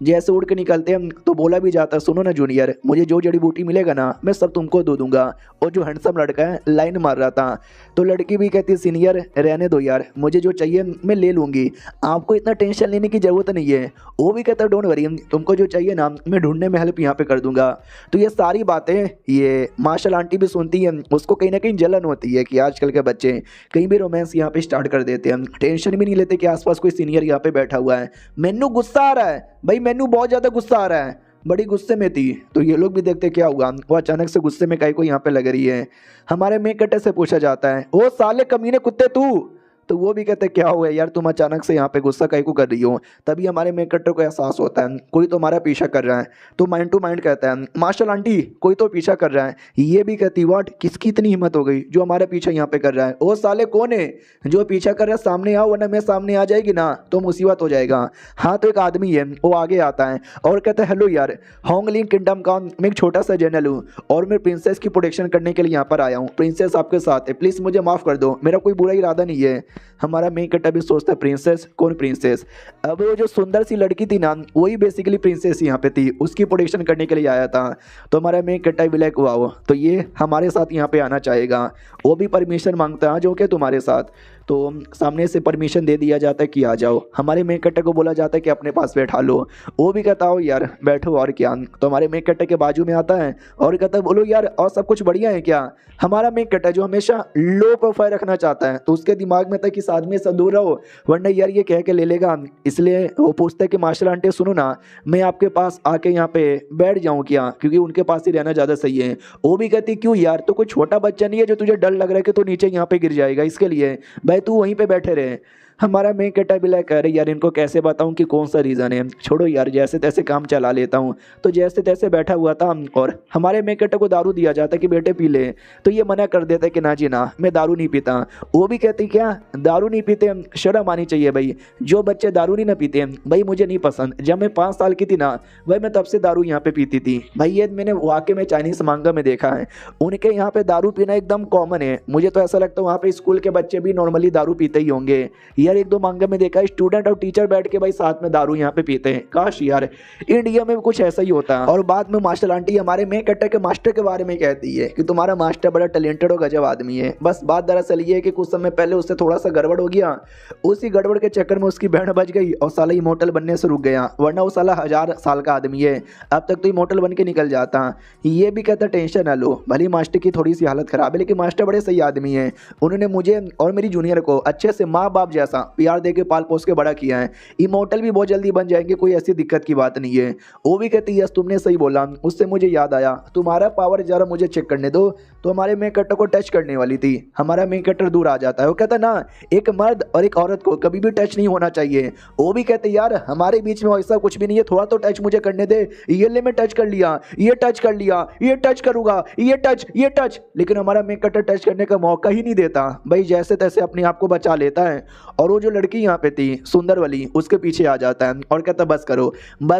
जैसे उड़ के निकलते हैं तो बोला भी जाता है सुनो ना जूनियर, मुझे जो जड़ी बूटी मिलेगा ना मैं सब तुमको दे दूंगा। और जो हैंडसम लड़का है लाइन मार रहा था। तो लड़की भी कहती है सीनियर रहने दो यार, मुझे जो चाहिए मैं ले लूंगी, आपको इतना टेंशन लेने की जरूरत नहीं है। वो भी कहता है डोंट वरी, तुमको जो चाहिए ना मैं ढूंढने में हेल्प यहाँ पे कर दूंगा। तो ये सारी बातें ये मार्शल आंटी भी सुनती हैं, उसको कहीं ना कहीं जलन होती है कि आजकल के बच्चे कहीं भी रोमांस यहाँ पे स्टार्ट कर देते हैं, टेंशन भी नहीं लेते कि आसपास कोई सीनियर यहाँ पे बैठा हुआ है। मैनू गुस्सा आ रहा है भाई, मैनू बहुत ज़्यादा गुस्सा आ रहा है, बड़ी गुस्से में थी। तो ये लोग भी देखते क्या हुआ, वो अचानक से गुस्से में कहीं को यहाँ पे लग रही है। हमारे मेन कट्टे से पूछा जाता है, ओ साले कमीने कुत्ते तू, तो वो भी कहते क्या हुआ यार, तुम अचानक से यहाँ पे गुस्सा काहे को कर रही हो। तभी हमारे मेन कट्टर को एहसास होता है कोई तो हमारा पीछा कर रहा है। तो माइंड टू माइंड कहता है, मार्शल आंटी कोई तो पीछा कर रहा है। ये भी कहती व्हाट, किसकी इतनी हिम्मत हो गई जो हमारा पीछा यहाँ पे कर रहा है। ओ साले कौन है जो पीछा कर रहा है, सामने आओ वरना मैं सामने आ जाएगी ना तो मुसीबत हो जाएगा। हाँ तो एक आदमी है वो आगे आता है और कहता है, हेलो यार, होंगलिंग किंगडम का मैं एक छोटा सा जनरल हूँ और मैं प्रिंसेस की प्रोटेक्शन करने के लिए यहाँ पर आया हूँ। प्रिंसेस आपके साथ है, प्लीज़ मुझे माफ़ कर दो, मेरा कोई बुरा इरादा नहीं है। हमारा मेन कट्टा भी सोचता है प्रिंसेस, कौन प्रिंसेस। अब वो जो सुंदर सी लड़की थी ना वही बेसिकली प्रिंसेस यहाँ पे थी, उसकी प्रोटेक्शन करने के लिए आया था। तो हमारा मेन कट्टा भी लाइक वाओ, तो ये हमारे साथ यहाँ पे आना चाहेगा। वो भी परमिशन मांगता है जो कि तुम्हारे साथ। तो सामने से परमिशन दे दिया जाता है कि आ जाओ। हमारे मेन कट्टे को बोला जाता है कि अपने पास बैठा लो। वो भी कहता हो यार बैठो और क्या। तो हमारे मेन कट्टे के बाजू में आता है और कहता है बोलो यार और सब कुछ बढ़िया है क्या। हमारा मेन कट्टा जो हमेशा लो प्रोफाइल रखना चाहता है तो उसके दिमाग में था कि इस आदमी से दूर रहो वरना यार ये कह के ले लेगा। इसलिए वो पूछता है कि मार्शल आंटी सुनो ना, मैं आपके पास आके यहाँ पे बैठ जाऊँ क्या, क्योंकि उनके पास ही रहना ज़्यादा सही है। वो भी कहती क्यों यार, तो कोई छोटा बच्चा नहीं है जो तुझे डर लग रहा है कि तू नीचे यहाँ पे गिर जाएगा, इसके लिए भाई तू वहीं पे बैठे रहे। हमारा मेन कट्टा भी लाइक करे यार इनको कैसे बताऊं कि कौन सा रीज़न है, छोड़ो यार जैसे तैसे काम चला लेता हूं। तो जैसे तैसे बैठा हुआ था और हमारे मेन कट्टे को दारू दिया जाता कि बेटे पी ले। तो ये मना कर देता है कि ना जी ना, मैं दारू नहीं पीता। वो भी कहती क्या दारू नहीं पीते, शर्म आनी चाहिए भाई, जो बच्चे दारू नहीं ना पीते भाई मुझे नहीं पसंद। जब मैं 5 साल की थी ना भाई मैं तब से दारू यहाँ पे पीती थी भाई। ये मैंने वाकई में चाइनीज मांगा में देखा है, उनके यहाँ पे दारू पीना एकदम कॉमन है। मुझे तो ऐसा लगता है वहाँ पे स्कूल के बच्चे भी नॉर्मली दारू पीते ही होंगे यार। 1-2 मांगे में देखा है स्टूडेंट और टीचर बैठ के भाई साथ में दारू यहाँ पे पीते हैं। काश यार इंडिया में भी कुछ ऐसा ही होता है। और बाद में मार्शल आंटी हमारे मेन कट्टे के मास्टर के बारे में कहती है कि तुम्हारा मास्टर बड़ा टैलेंटेड और गजब आदमी है। बस बात दरअसल ये है कि कुछ समय पहले उससे थोड़ा सा गड़बड़ हो गया, उसी गड़बड़ के चक्कर में उसकी बहन बच गई और साला इमोर्टल बनने से रुक गया, वरना वो साला 1000 साल का आदमी है, अब तक तो इमोर्टल बन के निकल जाता। ये भी कहता टेंशन ना लो, भले मास्टर की थोड़ी सी हालत खराब है लेकिन मास्टर बड़े सही आदमी है। उन्होंने मुझे और मेरी जूनियर को अच्छे से माँ बाप जैसा प्यार दे के पाल पोस के बड़ा किया है। इमोर्टल भी बहुत जल्दी बन जाएंगे, कोई ऐसी दिक्कत की बात नहीं है। वो भी कहती है यस तुमने सही बोला। उससे मुझे याद आया तुम्हारा पावर जरा मुझे चेक करने दो। तो हमारे मेन कट्टर को टच करने वाली थी, हमारा मेन कट्टर दूर आ जाता है। वो कहता ना एक मर्द और एक औरत को कभी भी टच नहीं होना चाहिए। वो भी कहते यार हमारे बीच में ऐसा कुछ भी नहीं है, थोड़ा तो टच मुझे करने दे। ये ले मैं टच कर लिया, ये टच कर लिया, ये टच करूंगा, ये टच। लेकिन हमारा मेन कट्टर टच करने का मौका ही नहीं देता भाई, जैसे तैसे अपने आप को बचा लेता है। और वो जो लड़की यहाँ पे थी सुंदर वाली उसके पीछे आ जाता है और कहता बस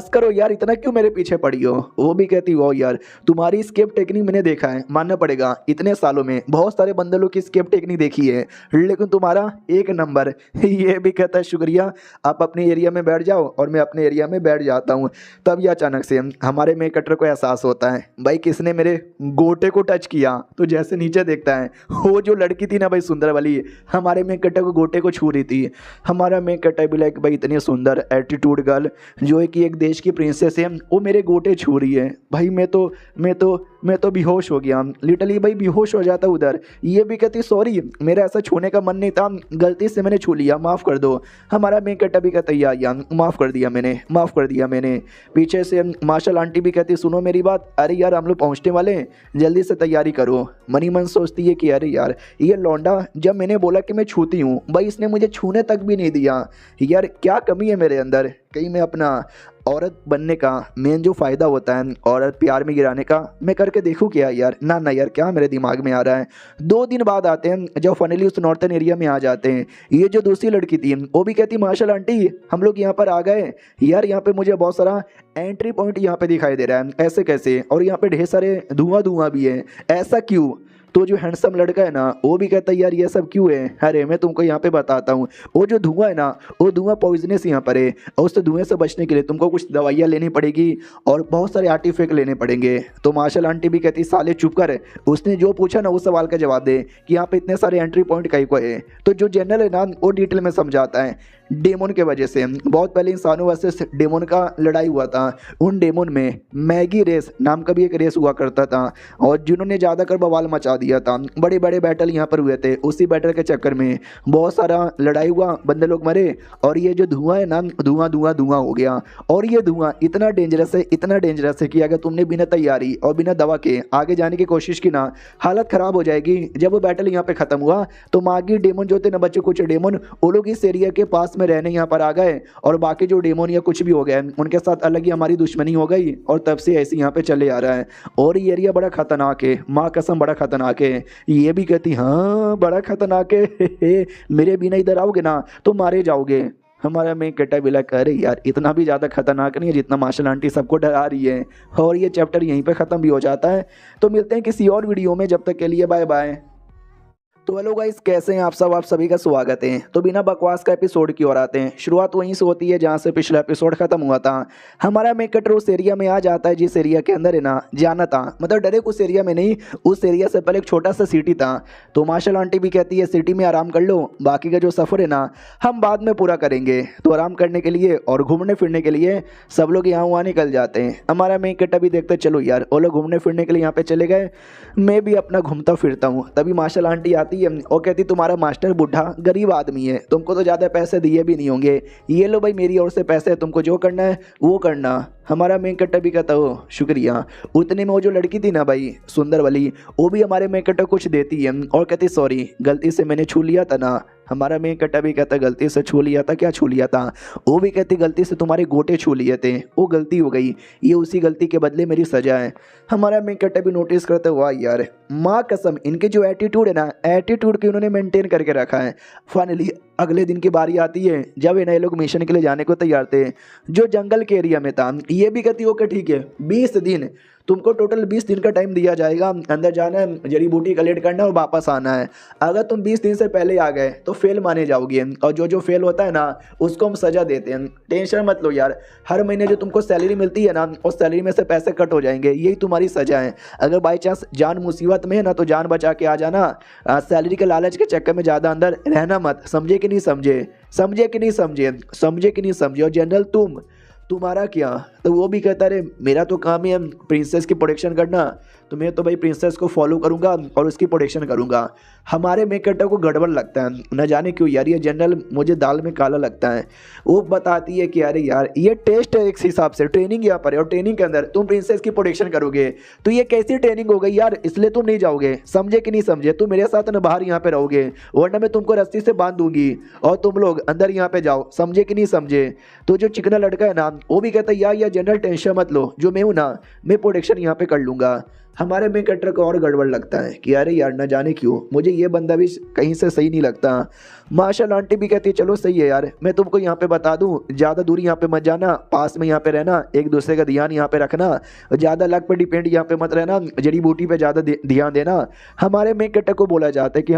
करो यार, इतना क्यों मेरे पीछे पड़ी हो। वो भी कहती वो यार तुम्हारी स्केप टेक्निक मैंने देखा है, मानना पड़ेगा इतने सालों में बहुत सारे बंदरों की स्केप टेक्निक देखी है लेकिन तुम्हारा एक नंबर। ये भी कहता है शुक्रिया, आप अपने एरिया में बैठ जाओ और मैं अपने एरिया में बैठ जाता हूँ। तब ये अचानक से हमारे मेन कट्टर को एहसास होता है भाई किसने मेरे गोटे को टच किया। तो जैसे नीचे देखता है वो जो लड़की थी ना भाई सुंदर वाली, हमारे मेन कट्टर को गोटे को छू रही थी। हमारा मेन कट्टर भी लाइक भाई इतनी सुंदर एटीट्यूड गर्ल जो है कि एक देश की प्रिंसेस है, वो मेरे गोटे छू रही है भाई। मैं तो बेहोश हो गया, लिटरली भाई बेहोश हो जाता उधर। ये भी कहती सॉरी मेरा ऐसा छूने का मन नहीं था, गलती से मैंने छू लिया, माफ़ कर दो। हमारा मेन कट्टा भी कहता यार माफ़ कर दिया मैंने। पीछे से मार्शल आंटी भी कहती सुनो मेरी बात, अरे यार हम लोग पहुँचने वाले, जल्दी से तैयारी करो। मनी मन सोचती है कि अरे यार ये लौंडा जब मैंने बोला कि मैं छूती हूँ भाई इसने मुझे छूने तक भी नहीं दिया। यार क्या कमी है मेरे अंदर, कहीं मैं अपना औरत बनने का मेन जो फ़ायदा होता है औरत प्यार में गिराने का मैं करके देखूँ क्या यार। ना यार क्या मेरे दिमाग में आ रहा है। 2 दिन बाद आते हैं जब फाइनली उस नॉर्थन एरिया में आ जाते हैं। ये जो दूसरी लड़की थी वो भी कहती मार्शल आंटी हम लोग यहाँ पर आ गए यार, यहाँ पे मुझे बहुत सारा एंट्री पॉइंट यहाँ पे दिखाई दे रहा है, ऐसे कैसे, और यहाँ पे ढेर सारे धुआं भी है, ऐसा क्यों। तो जो हैंडसम लड़का है ना वो भी कहता है यार ये सब क्यों है। अरे मैं तुमको यहाँ पे बताता हूँ, वो जो धुआं है ना वो धुआं पॉइजनस यहाँ पर है और उस धुएं से बचने के लिए तुमको कुछ दवाइयाँ लेनी पड़ेगी और बहुत सारे आर्टिफैक्ट लेने पड़ेंगे। तो मार्शल आंटी भी कहती साले चुप कर, उसने जो पूछा ना उस सवाल का जवाब दे कि यहाँ पे इतने सारे एंट्री पॉइंट कहीं को है। तो जो जनरल है ना वो डिटेल में समझाता है। डेमन के वजह से। बहुत पहले इंसानों वर्सेस डेमन का लड़ाई हुआ था। उन डेमन में मैगी रेस नाम का भी एक रेस हुआ करता था और जिन्होंने ज़्यादा कर बवाल मचा दिया था। बड़े बड़े बैटल यहाँ पर हुए थे। उसी बैटल के चक्कर में बहुत सारा लड़ाई हुआ, बंदे लोग मरे और ये जो धुआं है ना, धुआं धुआं धुआं हो गया। और ये धुआं इतना डेंजरस है, इतना डेंजरस है कि अगर तुमने बिना तैयारी और बिना दवा के आगे जाने की कोशिश की ना, हालत ख़राब हो जाएगी। जब वो बैटल यहाँ पे ख़त्म हुआ तो मागी डेमन जो थे ना, बच्चे कुछ डेमन, वो लोग इस एरिया के पास में रहने यहाँ पर आ गए और बाकी जो डेमन या कुछ भी हो गए उनके साथ अलग ही हमारी दुश्मनी हो गई और तब से ऐसे यहाँ पे चले आ रहा है। और ये एरिया बड़ा खतरनाक है, माँ कसम बड़ा खतरनाक है। ये भी कहती हाँ बड़ा खतरनाक है मेरे बिना इधर आओगे ना तो मारे जाओगे। हमारा मैं कटा बिला कर यार इतना भी ज़्यादा खतरनाक नहीं है जितना मार्शल आंटी सबको डरा रही है। और ये चैप्टर यहीं पे ख़त्म भी हो जाता है। तो मिलते हैं किसी और वीडियो में, जब तक के लिए बाय बाय। तो हेलो गाइस, कैसे हैं आप सब? आप सभी का स्वागत है। तो बिना बकवास का एपिसोड की ओर आते हैं। शुरुआत वहीं से होती है जहां से पिछला एपिसोड खत्म हुआ था। हमारा मेन कैरेक्टर उस एरिया में आ जाता है जिस एरिया के अंदर है ना जाना था, मतलब डायरेक्ट उस एरिया में नहीं, उस एरिया से पहले एक छोटा सा सिटी था। तो मार्शल आंटी भी कहती है सिटी में आराम कर लो, बाकी का जो सफ़र है ना हम बाद में पूरा करेंगे। तो आराम करने के लिए और घूमने फिरने के लिए सब लोग यहाँ वहाँ निकल जाते हैं। हमारा मेन कैरेक्टर भी देखते चलो यार वो लोग घूमने फिरने के लिए यहाँ पे चले गए, मैं भी अपना घूमता फिरता हूँ। तभी मार्शल आंटी आती है और कहती तुम्हारा मास्टर बूढ़ा गरीब आदमी है, तुमको तो ज़्यादा पैसे दिए भी नहीं होंगे, ये लो भाई मेरी ओर से पैसे, तुमको जो करना है वो करना। हमारा मेन कैरेक्टर भी कहता हो शुक्रिया। उतने में वो जो लड़की थी ना भाई सुंदर वाली, वो भी हमारे मेन कैरेक्टर कुछ देती है और कहती सॉरी गलती से मैंने छू लिया था ना। हमारा मेन कैरेक्टर भी कहता गलती से छू लिया था, क्या छू लिया था? वो भी कहती गलती से तुम्हारे गोटे छू लिए थे, वो गलती हो गई, ये उसी गलती के बदले मेरी सजा है। हमारा मेन कैरेक्टर भी नोटिस करते वाह यार माँ कसम इनके जो एटीट्यूड है ना, एटीट्यूड की उन्होंने मेंटेन करके रखा है। फाइनली अगले दिन की बारी आती है जब ये नए लोग मिशन के लिए जाने को तैयार थे, जो जंगल के एरिया में था। ये भी कहती ओके ठीक है 20 दिन तुमको टोटल 20 दिन का टाइम दिया जाएगा, अंदर जाना है, जड़ी बूटी कलेक्ट करना है और वापस आना है। अगर तुम 20 दिन से पहले आ गए तो फेल माने जाओगे और जो जो फेल होता है ना उसको हम सज़ा देते हैं। टेंशन मत लो यार, हर महीने जो तुमको सैलरी मिलती है ना उस सैलरी में से पैसे कट हो जाएंगे, यही तुम्हारी सज़ा है। अगर बाई चांस जान मुसीबत में है ना तो जान बचा के आ जाना, सैलरी के लालच के चक्कर में ज़्यादा अंदर रहना मत। समझे कि नहीं समझे? समझे कि नहीं समझे? समझे कि नहीं समझे? और जनरल तुम्हारा क्या? तो वो भी कहता रहे मेरा तो काम है प्रिंसेस की प्रोटेक्शन करना, तो मैं तो भाई प्रिंसेस को फॉलो करूंगा और उसकी प्रोटेक्शन करूंगा। हमारे मेन कैरेक्टर को गड़बड़ लगता है, न जाने क्यों यार ये जनरल मुझे दाल में काला लगता है। वो बताती है कि अरे यार ये टेस्ट है एक हिसाब से, ट्रेनिंग यहाँ पर है और ट्रेनिंग के अंदर तुम प्रिंसेस की प्रोटेक्शन करोगे तो ये कैसी ट्रेनिंग हो गई यार, इसलिए तुम नहीं जाओगे। समझे कि नहीं समझे? तुम मेरे साथ न बाहर यहाँ पे रहोगे वरना मैं तुमको रस्सी से बांध दूंगी और तुम लोग अंदर यहाँ पे जाओ। समझे कि नहीं समझे? तो जो चिकना लड़का है ना वो भी कहता है यार जनरल टेंशन मत लो, जो मैं हूँ ना मैं प्रोटेक्शन यहाँ पे कर लूँगा। हमारे मेन कैरेक्टर को और गड़बड़ लगता है कि अरे यार न जाने क्यों मुझे ये बंदा भी कहीं से सही नहीं लगता। मार्शल आंटी भी कहती है चलो सही है यार, मैं तुमको यहाँ पे बता दूँ ज़्यादा दूरी यहाँ पे मत जाना, पास में यहाँ पे रहना, एक दूसरे का ध्यान यहाँ पे रखना, ज़्यादा लक पे डिपेंड यहाँ पे मत रहना, जड़ी बूटी पे ज़्यादा ध्यान देना। हमारे मेन कैरेक्टर को बोला जाता है कि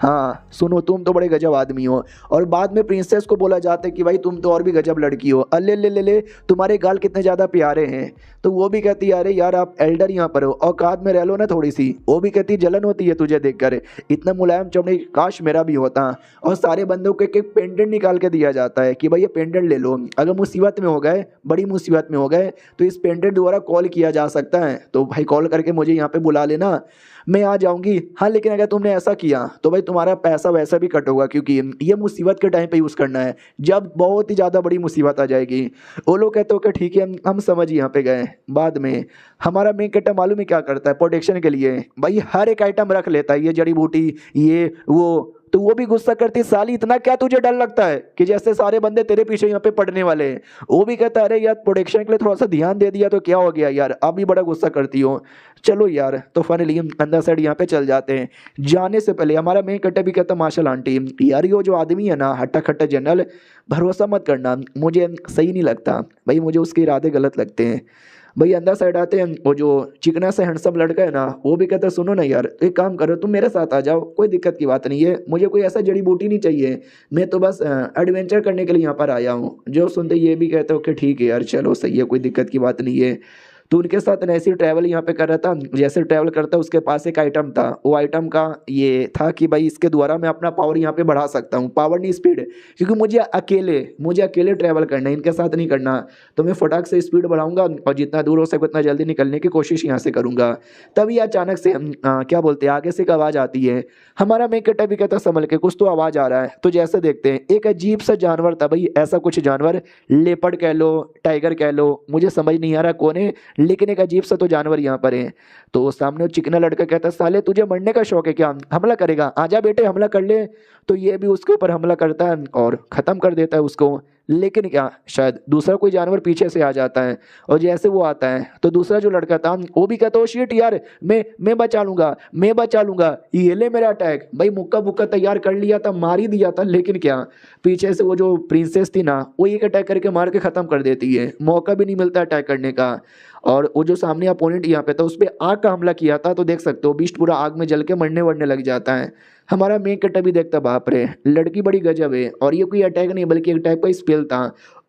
हाँ सुनो तुम तो बड़े गजब आदमी हो। और बाद में प्रिंसेस को बोला जाता है कि भाई तुम तो और भी गजब लड़की हो, अल्ले ले ले ले तुम्हारे गाल कितने ज़्यादा प्यारे हैं। तो वो भी कहती है अरे यार आप एल्डर यहाँ पर हो, औकात में रह लो ना थोड़ी सी। वो भी कहती जलन होती है तुझे देखकर, इतना मुलायम चमड़ी काश मेरा भी होता। और सारे बंदों को एक पेंडेंट निकाल के दिया जाता है कि भाई ये पेंडेंट ले लो, अगर मुसीबत में हो गए, बड़ी मुसीबत में हो गए तो इस पेंडेंट द्वारा कॉल किया जा सकता है, तो भाई कॉल करके मुझे यहाँ पे बुला लेना, मैं आ जाऊंगी। हाँ लेकिन अगर तुमने ऐसा किया तो भाई तुम्हारा पैसा वैसा भी कट होगा, क्योंकि ये मुसीबत के टाइम पे यूज़ करना है, जब बहुत ही ज़्यादा बड़ी मुसीबत आ जाएगी। वो लोग कहते हो कि ठीक है हम समझ यहाँ पे गए। बाद में हमारा मेन कैरेक्टर मालूम है क्या करता है प्रोटेक्शन के लिए? भाई हर एक आइटम रख लेता है, ये जड़ी बूटी ये वो। तो वो भी गुस्सा करती साली इतना क्या तुझे डर लगता है कि जैसे सारे बंदे तेरे पीछे यहाँ पे पड़ने वाले हैं। वो भी कहता है अरे यार प्रोटेक्शन के लिए थोड़ा सा ध्यान दे दिया तो क्या हो गया यार, आप भी बड़ा गुस्सा करती हो। चलो यार तो फाइनली हम अंदर साइड यहाँ पे चल जाते हैं। जाने से पहले हमारा मेन कैरेक्टर भी कहता मार्शल आंटी यार ये जो आदमी है ना हट्टा खट्टा जनरल, भरोसा मत करना, मुझे सही नहीं लगता भाई, मुझे उसके इरादे गलत लगते हैं। भाई अंदर साइड आते हैं, वो जो चिकना से हैंडसम लड़का है ना वो भी कहता है सुनो ना यार एक काम करो तुम मेरे साथ आ जाओ, कोई दिक्कत की बात नहीं है, मुझे कोई ऐसा जड़ी बूटी नहीं चाहिए, मैं तो बस एडवेंचर करने के लिए यहाँ पर आया हूँ। जो सुनते ये भी कहते हो कि ठीक है यार चलो सही है कोई दिक्कत की बात नहीं है। तो उनके साथ ऐसी ट्रैवल यहाँ पे कर रहा था। जैसे ट्रैवल करता उसके पास एक आइटम था, वो आइटम का ये था कि भाई इसके द्वारा मैं अपना पावर यहाँ पे बढ़ा सकता हूँ, पावर नहीं स्पीड, क्योंकि मुझे अकेले ट्रैवल करना है, इनके साथ नहीं करना। तो मैं फटाक से स्पीड बढ़ाऊंगा और जितना दूर हो सके उतना जल्दी निकलने की कोशिश यहाँ से करूंगा। तभी अचानक से क्या बोलते हैं, आगे से एक आवाज़ आती है। हमारा मेन कैरेक्टर भी कहता संभल के, कुछ तो आवाज़ आ रहा है। तो जैसे देखते हैं एक अजीब सा जानवर था भाई, ऐसा कुछ जानवर, लेपर्ड कह लो, टाइगर कह लो, मुझे समझ नहीं आ रहा कौन है, लेकिन एक अजीब सा तो जानवर यहाँ पर है। तो सामने वो चिकना लड़का कहता साले तुझे मरने का शौक है क्या, हमला करेगा, आजा बेटे हमला कर ले। तो ये भी उसके ऊपर हमला करता है और ख़त्म कर देता है उसको। लेकिन क्या, शायद दूसरा कोई जानवर पीछे से आ जाता है, और जैसे वो आता है तो दूसरा जो लड़का था वो भी कहता है ओ शिट यार, मैं बचा लूंगा, मैं बचा लूंगा, ये ले मेरा अटैक। भाई मुक्का बुक्का तैयार कर लिया था, मार ही दिया था, लेकिन क्या, पीछे से वो जो प्रिंसेस थी ना, वो एक अटैक करके मार के ख़त्म कर देती है, मौका भी नहीं मिलता अटैक करने का। और वो जो सामने अपोनेंट यहाँ पे था उस पर आग का हमला किया था, तो देख सकते हो बीस्ट पूरा आग में जल के मरने वरने लग जाता है। हमारा मेन कैरेक्टर भी देखता बाप रे, लड़की बड़ी गजब है, और ये कोई अटैक नहीं बल्कि एक टाइप का स्पेल था।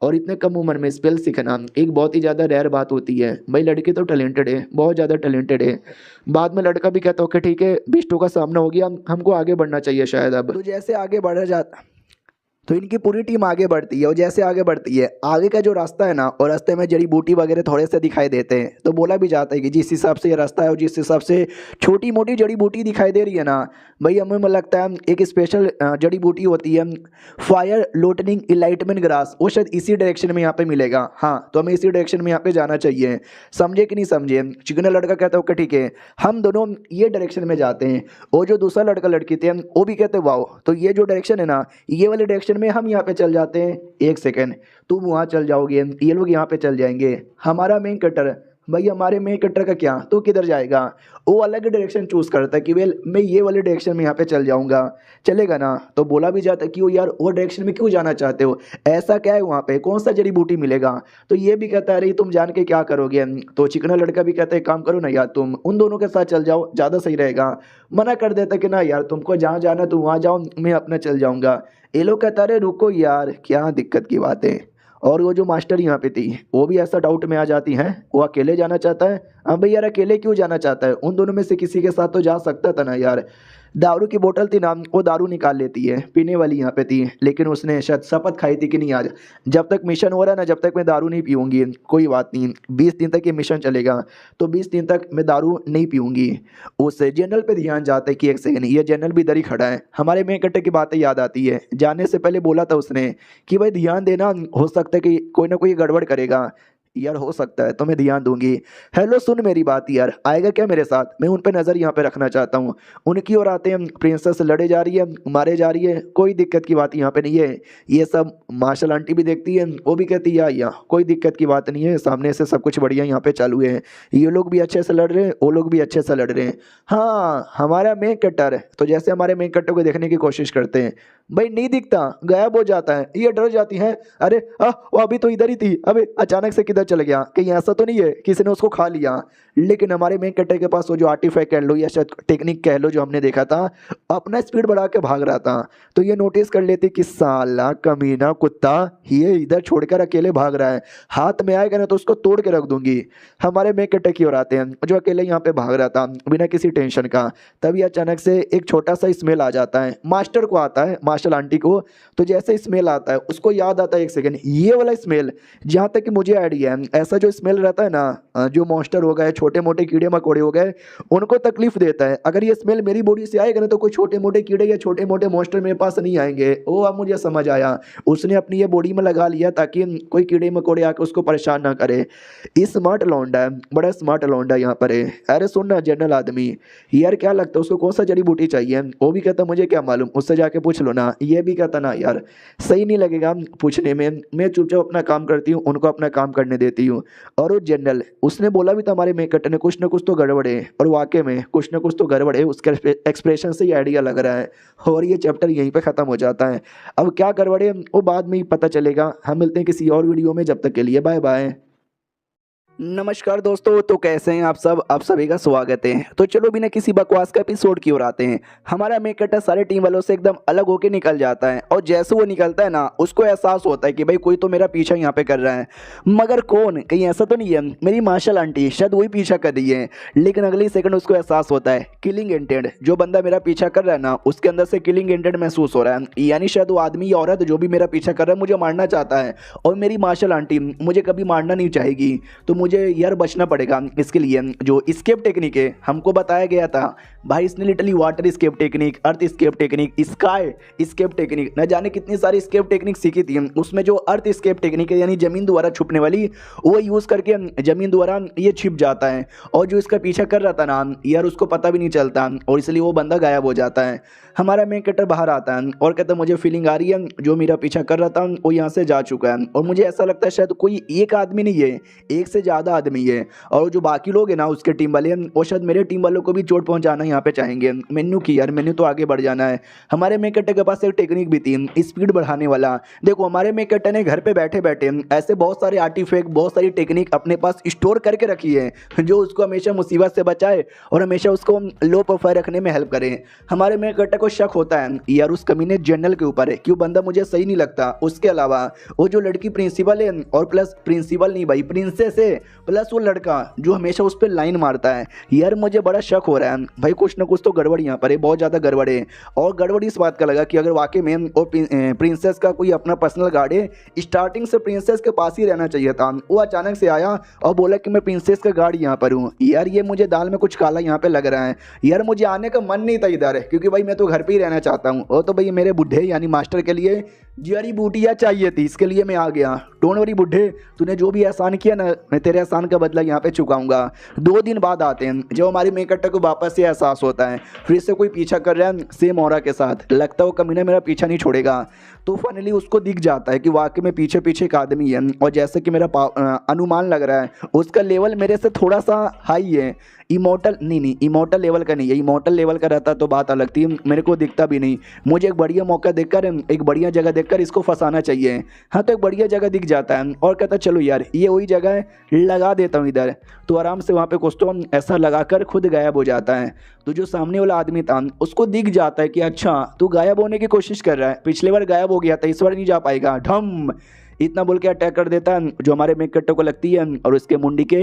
और इतने कम उम्र में स्पेल सीखना एक बहुत ही ज़्यादा रेयर बात होती है। भाई लड़की तो टैलेंटेड है, बहुत ज़्यादा टैलेंटेड है। बाद में लड़का भी कहता ओके ठीक है, बिस्टो का सामना हो गया, हमको आगे बढ़ना चाहिए शायद अब। तो जैसे आगे बढ़ा जाता, तो इनकी पूरी टीम आगे बढ़ती है, और जैसे आगे बढ़ती है, आगे का जो रास्ता है ना, और रास्ते में जड़ी बूटी वगैरह थोड़े से दिखाई देते हैं। तो बोला भी जाता है कि जिस हिसाब से ये रास्ता है और जिस हिसाब से छोटी मोटी जड़ी बूटी दिखाई दे रही है ना भाई, हमें लगता है एक स्पेशल जड़ी बूटी होती है फायर लोटनिंग इलाइटमेंट ग्रास, वो शायद इसी डायरेक्शन में यहाँ पे मिलेगा। हाँ, तो हमें इसी डायरेक्शन में यहाँ पे जाना चाहिए, समझे कि नहीं समझे। चिकना लड़का कहता है ओके ठीक है, हम दोनों ये डायरेक्शन में जाते हैं। और जो दूसरा लड़का लड़की थे वो भी कहते वाओ, तो ये जो डायरेक्शन है ना, ये वाले डायरेक्शन में हम यहाँ पे चल जाते हैं। एक सेकेंड, तुम वहाँ चल जाओगे, ये लोग यहाँ पे चल जाएंगे। हमारा मेन कटर, भाई हमारे मेन कटर का क्या, तो किधर जाएगा, वो अलग डायरेक्शन चूज करता है कि वेल मैं ये वाले डायरेक्शन में यहाँ पे चल जाऊँगा, चलेगा ना। तो बोला भी जाता है कि वो यार वो डायरेक्शन में क्यों जाना चाहते हो, ऐसा क्या है वहाँ पे, कौन सा जड़ी बूटी मिलेगा। तो ये भी कहता है अरे तुम जान के क्या करोगे। तो चिकना लड़का भी कहता है काम करो ना यार, तुम उन दोनों के साथ चल जाओ, ज़्यादा सही रहेगा। मना कर देता कि ना यार तुमको जहाँ जाना तुम वहाँ जाओ, मैं अपना चल जाऊँगा। ये लोग कहता अरे रुको यार, क्या दिक्कत की बात है। और वो जो मास्टर यहाँ पे थी वो भी ऐसा डाउट में आ जाती हैं, वो अकेले जाना चाहता है। हाँ भाई यार अकेले क्यों जाना चाहता है, उन दोनों में से किसी के साथ तो जा सकता था ना यार। दारू की बोतल थी ना, वो दारू निकाल लेती है, पीने वाली यहाँ पे थी, लेकिन उसने शायद शपथ खाई थी कि नहीं आज जब तक मिशन हो रहा है ना, जब तक मैं दारू नहीं पीऊँगी। कोई बात नहीं, 20 दिन तक ये मिशन चलेगा, तो 20 दिन तक मैं दारू नहीं पीऊँगी। उस जनरल पे ध्यान जाता है कि एक सेकंड, ये जनरल भी इधर ही खड़ा है। हमारे मेन कट्टे की बातें याद आती है, जाने से पहले बोला था उसने कि भाई ध्यान देना, हो सकता है कि कोई ना कोई गड़बड़ करेगा। यार हो सकता है तो मैं ध्यान दूंगी। हेलो सुन मेरी बात यार, आएगा क्या मेरे साथ, मैं उन पे नज़र यहाँ पे रखना चाहता हूँ। उनकी ओर आते हैं, प्रिंसेस लड़े जा रही है, मारे जा रही है, कोई दिक्कत की बात यहाँ पे नहीं है। ये सब मार्शल आंटी भी देखती है, वो भी कहती है या कोई दिक्कत की बात नहीं है, सामने से सब कुछ बढ़िया यहाँ पे चालू है, ये लोग भी अच्छे से लड़ रहे हैं, वो लोग भी अच्छे से लड़ रहे हैं। हाँ हमारा मेन कट्टर है, तो जैसे हमारे मेन कट्टर को देखने की कोशिश करते हैं, भाई नहीं दिखता, गायब हो जाता है, ये डर जाती है। अरे वो अभी तो इधर ही थी, अबे अचानक से किधर चल गया, कहीं ऐसा तो नहीं है किसी ने उसको खा लिया। लेकिन हमारे मेन कैरेक्टर के पास वो जो आर्टिफैक्ट कह लो या शायद टेक्निक कह लो जो हमने देखा था, अपना स्पीड बढ़ा के भाग रहा था। तो ये नोटिस कर लेती कि साला कमीना कुत्ता ये इधर छोड़कर अकेले भाग रहा है, हाथ में आएगा ना तो उसको तोड़ के रख दूंगी। हमारे मेन कैरेक्टर की ओर आते हैं, जो अकेले यहाँ पे भाग रहा था बिना किसी टेंशन का। तभी अचानक से एक छोटा सा स्मेल आ जाता है, मास्टर को आता है, मास्टर आंटी को। तो जैसे स्मेल आता है उसको याद आता है एक सेकंड, ये वाला स्मेल, जहाँ तक कि मुझे आइडिया है, ऐसा जो स्मेल रहता है ना, जो मॉन्स्टर हो गए, छोटे मोटे कीड़े मकोड़े हो गए, उनको तकलीफ देता है। अगर ये स्मेल मेरी बॉडी से आएगा ना तो कोई छोटे मोटे कीड़े या छोटे मोटे मॉन्स्टर मेरे पास नहीं आएंगे। वो अब मुझे समझ आया, उसने अपनी ये बॉडी में लगा लिया ताकि कोई कीड़े मकोड़े आकर उसको परेशान ना करे। स्मार्ट लौंडा है, बड़ा स्मार्ट लौंडा यहाँ पर है। अरे सुन ना जनरल आदमी, यार क्या लगता है उसको कौन सा जड़ी बूटी चाहिए, वो भी कहता मुझे क्या मालूम, उससे जाके पूछ लो ना। ये भी कहता ना यार सही नहीं लगेगा पूछने में, मैं चुपचाप अपना काम करती हूँ, उनको अपना काम करने देती हूँ। और वो जनरल उसने बोला भी था हमारे मेकट ने कुछ ना कुछ तो गड़बड़ है, और वाकई में कुछ ना कुछ तो गड़बड़ है, उसके एक्सप्रेशन से ही आइडिया लग रहा है। और ये चैप्टर यहीं पे ख़त्म हो जाता है। अब क्या गड़बड़ है वो बाद में ही पता चलेगा। हम मिलते हैं किसी और वीडियो में, जब तक के लिए बाय बाय। नमस्कार दोस्तों, तो कैसे हैं आप सब? आप सभी का स्वागत है। तो चलो बिना किसी बकवास का एपिसोड की ओर आते हैं। हमारा मेन कैरेक्टर सारे टीम वालों से एकदम अलग होकर निकल जाता है और जैसे वो निकलता है ना, उसको एहसास होता है कि भाई कोई तो मेरा पीछा यहाँ पे कर रहा है। मगर कौन? कहीं ऐसा तो नहीं है मेरी मार्शल आंटी शायद वही पीछा कर रही है। लेकिन अगले सेकंड उसको एहसास होता है किलिंग इंटेंट, जो बंदा मेरा पीछा कर रहा है ना, उसके अंदर से किलिंग इंटेंट महसूस हो रहा है। यानी शायद वो आदमी या औरत जो भी मेरा पीछा कर रहा है मुझे मारना चाहता है और मेरी मार्शल आंटी मुझे कभी मारना नहीं चाहेगी। तो मुझे यार बचना पड़ेगा। इसके लिए जो स्केप टेक्निक है हमको बताया गया था भाई, इसने literally waterscape technique, earthscape technique, skyscape technique, न जाने कितनी सारी स्केप टेक्निक सीखी थी। उसमें जो अर्थ स्केप टेक्निक है यानी जमीन द्वारा छुपने वाली, वो यूज़ करके जमीन द्वारा ये छिप जाता है और जो इसका पीछा कर रहा था ना यार, उसको पता भी नहीं चलता और इसलिए वो बंदा गायब हो जाता है। हमारा मेन कैरेक्टर बाहर आता है और कहता है मुझे फीलिंग आ रही है जो मेरा पीछा कर रहा था वो यहाँ से जा चुका है और मुझे ऐसा लगता है शायद कोई एक आदमी नहीं है, एक से ज़्यादा आदमी है और जो बाकी लोग हैं ना उसके टीम वाले वो शायद मेरे टीम वालों को भी चोट पहुंचाना यहाँ पे चाहेंगे। मेन्यू की यार, मेन्यू तो आगे बढ़ जाना है। हमारे मेन कैरेक्टर के पास एक टेक्निक भी थी स्पीड बढ़ाने वाला। देखो हमारे मेन कैरेक्टर ने घर पे बैठे बैठे ऐसे बहुत सारे आर्टिफैक्ट, बहुत सारी टेक्निक अपने पास स्टोर करके रखी है जो उसको हमेशा मुसीबत से बचाए और हमेशा उसको लो प्रोफाइल रखने में हेल्प करे। हमारे मेन कैरेक्टर को शक होता है यार उस कमीने जनरल के ऊपर है, क्यों बंदा मुझे सही नहीं लगता। उसके अलावा वो जो लड़की प्रिंसिपल है और प्लस प्रिंसिपल नहीं भाई प्रिंसेस है, प्लस वो लड़का जो हमेशा उस पर लाइन मारता है, यार मुझे बड़ा शक हो रहा है भाई कुछ ना कुछ तो गड़बड़ यहाँ पर है, बहुत ज़्यादा गड़बड़ है। और गड़बड़ इस बात का लगा कि अगर वाकई में वो प्रिंसेस का कोई अपना पर्सनल गार्ड है, स्टार्टिंग से प्रिंसेस के पास ही रहना चाहिए था। वो अचानक से आया और बोला कि मैं प्रिंसेस का गार्ड यहाँ पर हूँ। यार ये मुझे दाल में कुछ काला यहाँ पे लग रहा है। यार मुझे आने का मन नहीं था इधर, क्योंकि भाई मैं तो घर पे ही रहना चाहता हूँ। वो तो भाई मेरे बुढ़े यानी मास्टर के लिए जड़ी बूटियाँ चाहिए थी, इसके लिए मैं आ गया। डोंट वरी बुढ़े, तूने जो भी एहसान किया ना, मैं तेरे एहसान का बदला यहाँ पे चुकाऊंगा। 2 दिन बाद आते हैं जब हमारी मेन कैरेक्टर को वापस से एहसास होता है फिर से कोई पीछा कर रहा है सेम ऑरा के साथ। लगता है वो कमीना मेरा पीछा नहीं छोड़ेगा। तो फाइनली उसको दिख जाता है कि वाकई में पीछे पीछे एक आदमी है और जैसे कि मेरा अनुमान लग रहा है उसका लेवल मेरे से थोड़ा सा हाई है। इमोर्टल नहीं, इमोर्टल लेवल का नहीं है। इमोर्टल लेवल का रहता तो बात अलग थी, मेरे को दिखता भी नहीं। मुझे एक बढ़िया मौका देखकर, एक बढ़िया जगह देखकर इसको फंसाना चाहिए। हाँ तो एक बढ़िया जगह दिख जाता है और कहता चलो यार ये वही जगह है, लगा देता हूँ इधर। तो आराम से वहाँ पे कुछ तो ऐसा लगाकर खुद गायब हो जाता है। तो जो सामने वाला आदमी था उसको दिख जाता है कि अच्छा तू गायब होने की कोशिश कर रहा है, पिछले बार गायब हो गया था, इस बार नहीं जा पाएगा। ढम इतना बोल के अटैक कर देता है जो हमारे मेन कैरेक्टर को लगती है और उसके मुंडी के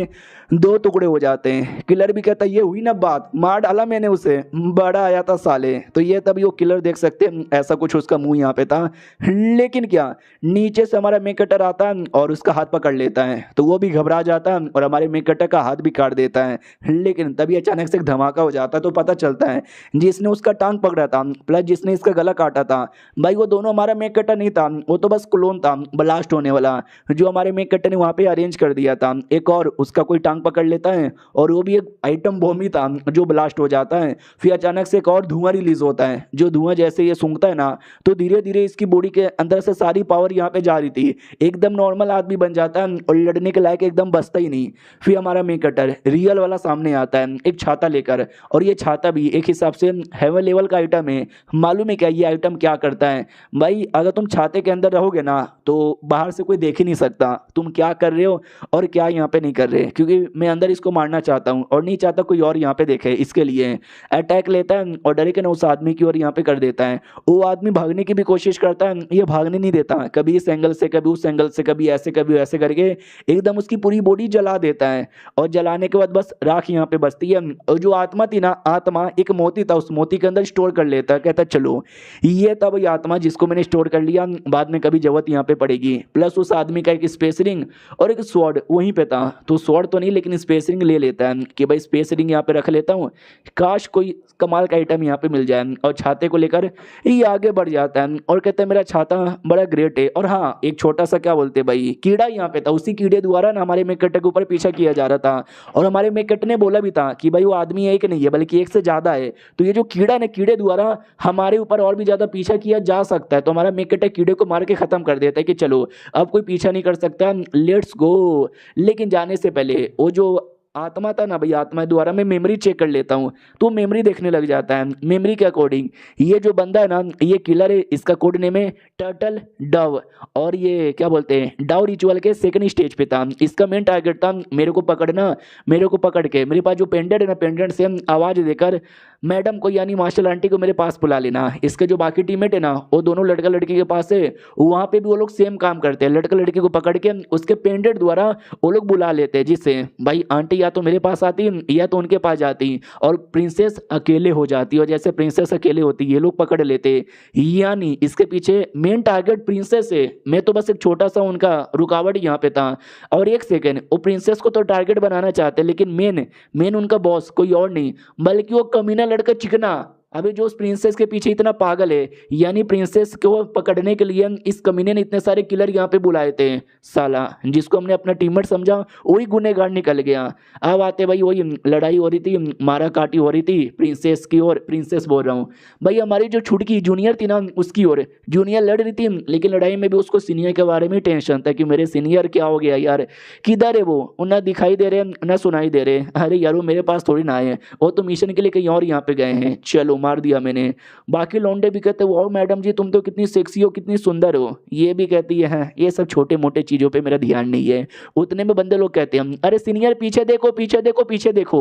2 टुकड़े हो जाते हैं। किलर भी कहता है ये हुई ना बात, मार डाला मैंने उसे, बड़ा आया था साले। तो ये तभी वो किलर देख सकते हैं, ऐसा कुछ उसका मुंह यहाँ पे था। लेकिन क्या नीचे से हमारा मेन कैरेक्टर आता है और उसका हाथ पकड़ लेता है, तो वो भी घबरा जाता है और हमारे मेन कैरेक्टर का हाथ भी काट देता है। लेकिन तभी अचानक से एक धमाका हो जाता है तो पता चलता है जिसने उसका टांग पकड़ा था प्लस जिसने इसका गला काटा था भाई वो दोनों हमारा मेन कैरेक्टर नहीं था, वो तो बस क्लोन था ब्लास्ट होने वाला, जो हमारे मेन कैरेक्टर ने वहां पे अरेंज कर दिया था। एक और उसका कोई टांग पकड़ लेता है और वो भी एक आइटम बॉम्ब ही था जो ब्लास्ट हो जाता है। फिर अचानक से एक और धुआं रिलीज होता है, जो धुआं जैसे ये सूंघता है ना तो धीरे धीरे इसकी बॉडी के अंदर से सारी पावर यहाँ पे जा रही थी, एकदम नॉर्मल आदमी बन जाता है और लड़ने के लायक एकदम बचता ही नहीं। फिर हमारा मेन कैरेक्टर रियल वाला सामने आता है एक छाता लेकर, और ये छाता भी एक हिसाब से हेवन लेवल का आइटम है। मालूम है क्या ये आइटम क्या करता है भाई? अगर तुम छाते के अंदर रहोगे ना तो बाहर से कोई देख ही नहीं सकता तुम क्या कर रहे हो और क्या यहाँ पे नहीं कर रहे, क्योंकि मैं अंदर इसको मारना चाहता हूँ और नहीं चाहता कोई और यहाँ पे देखे। इसके लिए अटैक लेता है और डरे के ना उस आदमी की ओर यहाँ पे कर देता है। वो आदमी भागने की भी कोशिश करता है, ये भागने नहीं देता, कभी इस एंगल से कभी उस एंगल से, कभी ऐसे कभी वैसे करके एकदम उसकी पूरी बॉडी जला देता है। और जलाने के बाद बस राख यहाँ पे बचती है और जो आत्मा थी ना, आत्मा एक मोती था, उस मोती के अंदर स्टोर कर लेता है। कहता है चलो ये तब ये आत्मा जिसको मैंने स्टोर कर लिया, बाद में कभी जरूरत यहाँ पे पड़ेगी। प्लस उस आदमी का एक स्पेस रिंग और एक स्वॉर्ड वहीं पे था, तो स्वॉर्ड तो नहीं लेकिन स्पेस रिंग ले लेता है कि भाई स्पेस रिंग यहाँ पे रख लेता हूँ, काश कोई कमाल का आइटम यहाँ पे मिल जाए। और छाते को लेकर ये आगे बढ़ जाता है और कहता है मेरा छाता बड़ा ग्रेट है। और हाँ एक छोटा सा क्या बोलते भाई कीड़ा यहाँ पे था, उसी कीड़े द्वारा ना हमारे मेकट के ऊपर पीछा किया जा रहा था और हमारे मेकट ने बोला भी था कि भाई वो आदमी एक नहीं है बल्कि एक से ज्यादा है। तो ये जो कीड़ा ना, कीड़े द्वारा हमारे ऊपर और भी ज्यादा पीछा किया जा सकता है। तो हमारा मेकट कीड़े को मार के खत्म कर देता है कि चलो अब कोई पीछा नहीं कर सकता, लेट्स गो। लेकिन जाने से पहले वो जो आत्मा था ना भाई, आत्मा द्वारा मैं मेमोरी चेक कर लेता हूँ, तो मेमोरी देखने लग जाता है। मेमोरी के अकॉर्डिंग ये जो बंदा है ना, ये किलर है, इसका कोड नेम है टर्टल डव, और ये क्या बोलते हैं डाउ रिचुअल के सेकंड स्टेज पे था। इसका मेन टारगेट था मेरे को पकड़ना, मेरे को पकड़ के मेरे पास जो पेंडेंट है ना, पेंडेंट से आवाज देकर मैडम को यानी मार्शल आंटी को मेरे पास बुला लेना। इसके जो बाकी टीममेट है ना, वो दोनों लड़का लड़की के पास है, वहाँ पे भी वो लोग सेम काम करते हैं। लड़का लड़की को पकड़ के उसके पेंडेंट द्वारा वो लोग बुला लेते हैं, जिससे भाई आंटी या तो मेरे पास आती या तो उनके पास जाती, और प्रिंसेस अकेले हो जाती, और जैसे प्रिंसेस अकेले होती ये लोग पकड़ लेते। यानी इसके पीछे मेन टारगेट प्रिंसेस है, मैं तो बस एक छोटा सा उनका रुकावट यहाँ पे था। और एक सेकेंड, वो प्रिंसेस को तो टारगेट बनाना चाहते, लेकिन मेन उनका बॉस कोई और नहीं बल्कि वो कमीना लड़का चिकना, अभी जो उस प्रिंसेस के पीछे इतना पागल है। यानी प्रिंसेस को पकड़ने के लिए इस कमीने ने इतने सारे किलर यहाँ पे बुलाए थे। साला जिसको हमने अपना टीममेट समझा वही गुनहगार निकल गया। अब आते भाई, वही लड़ाई हो रही थी, मारा काटी हो रही थी प्रिंसेस की, और प्रिंसेस बोल रहा हूँ भाई, हमारी जो छुटकी जूनियर थी ना उसकी ओर, जूनियर लड़ रही थी, लेकिन लड़ाई में भी उसको सीनियर के बारे में टेंशन था कि मेरे सीनियर क्या हो गया यार, किधर है वो, ना दिखाई दे रहे ना सुनाई दे रहे। अरे यार वो मेरे पास थोड़ी ना आए, वो तो मिशन के लिए कहीं और यहाँ पे गए हैं। चलो मार दिया मैंने। बाकी लौंडे भी कहते वाओ मैडम जी तुम तो कितनी सेक्सी हो, कितनी सुंदर हो। ये भी कहती है हाँ, ये सब छोटे मोटे चीजों पे मेरा ध्यान नहीं है। उतने में बंदे लोग कहते हैं अरे सीनियर पीछे देखो पीछे देखो पीछे देखो।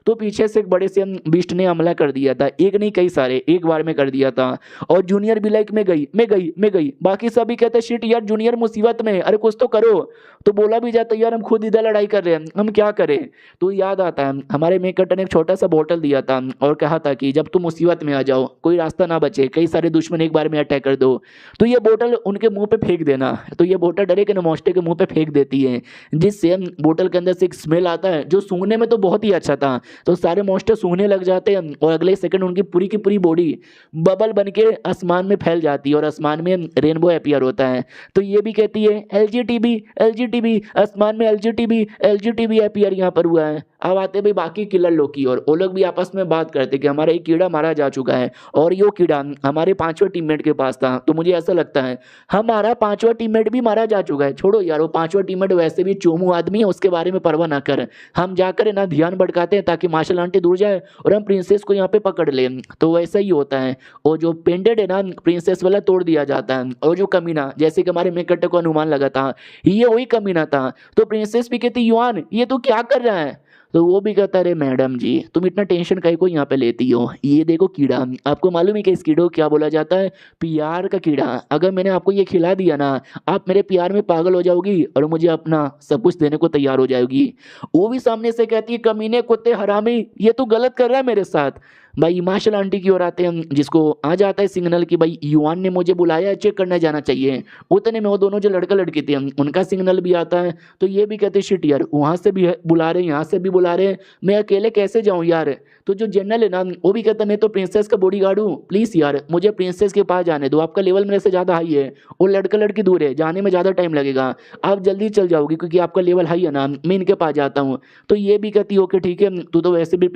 तो पीछे से एक बड़े से बिस्ट ने हमला कर दिया था, एक नहीं कई सारे एक बार में कर दिया था। और जूनियर भी लाइक मैं गई। बाकी सभी कहते शिट यार जूनियर मुसीबत में, अरे कुछ तो करो। तो बोला भी जाता यार हम खुद इधर लड़ाई कर रहे हैं, हम क्या करें। तो याद आता है हमारे मेकट ने एक छोटा सा बोतल दिया था और कहा था कि जब तुम मुसीबत में आ जाओ, कोई रास्ता ना बचे, कई सारे दुश्मन एक बार में अटैक कर दो, तो ये बोतल उनके मुंह पे फेंक देना। तो ये बोतल डरे के नमोस्टे के मुंह पे फेंक देती है, जिससे बोतल के अंदर से एक स्मेल आता है जो सूंघने में तो बहुत ही अच्छा था। तो सारे मोस्टे सूंघने लग जाते हैं और अगले सेकंड उनकी पूरी की पूरी बॉडी बबल बन के आसमान में फैल जाती है और आसमान में रेनबो अपीयर होता है। तो ये भी कहती है एलजीटीबी आसमान में एलजीटीबी अपीयर यहाँ पर हुआ है। अब आते भाई बाकी किलर लोग की, और वो लोग भी आपस में बात करते कि हमारा एक कीड़ा मारा जा चुका है और यो कीड़ा हमारे पांचवें टीममेट के पास था। तो मुझे ऐसा लगता है हमारा पांचवा टीममेट भी मारा जा चुका है। छोड़ो यार, वो पांचवा टीममेट वैसे भी चोमू आदमी है, उसके बारे में परवाह ना कर। हम जाकर ना ध्यान भटकाते हैं ताकि मार्शल आंटी दूर जाए और हम प्रिंसेस को यहाँ पे पकड़ ले। तो वैसा ही होता है, और जो पेंडेंट है ना प्रिंसेस वाला तोड़ दिया जाता है। और जो कमीना, जैसे कि हमारे मेकट को अनुमान लगा था ये वही कमीना था। तो प्रिंसेस भी कहती युआन ये तू क्या कर रहा है। तो वो भी कहता अरे मैडम जी तुम इतना टेंशन काहे को यहाँ पे लेती हो, ये देखो कीड़ा, आपको मालूम है कि इस कीड़े को क्या बोला जाता है, प्यार का कीड़ा। अगर मैंने आपको ये खिला दिया ना, आप मेरे प्यार में पागल हो जाओगी और मुझे अपना सब कुछ देने को तैयार हो जाएगी। वो भी सामने से कहती है कमीने कुत्ते हरामी ये तू गलत कर रहा है मेरे साथ। भाई मार्शल आंटी की ओर आते हैं, जिसको आ जाता है सिग्नल कि भाई युआन ने मुझे बुलाया है, चेक करने जाना चाहिए। उतने में वो दोनों जो लड़का लड़की थे उनका सिग्नल भी आता है। तो ये भी कहते शिट यार वहाँ से भी बुला रहे हैं यहाँ से भी बुला रहे हैं, मैं अकेले कैसे जाऊँ यार। तो जो जनरल है ना वो भी कहता मैं तो प्रिंसेस का बॉडीगार्ड हूँ, प्लीज़ यार मुझे प्रिंसेस के पास जाने दो, आपका लेवल मेरे से ज़्यादा हाई है और लड़का लड़की दूर है, जाने में ज़्यादा टाइम लगेगा, आप जल्दी चल जाओगी क्योंकि आपका लेवल हाई है ना, मैं इनके पास जाता हूँ। तो ये भी कहती ओके ठीक है, तू तो वैसे भी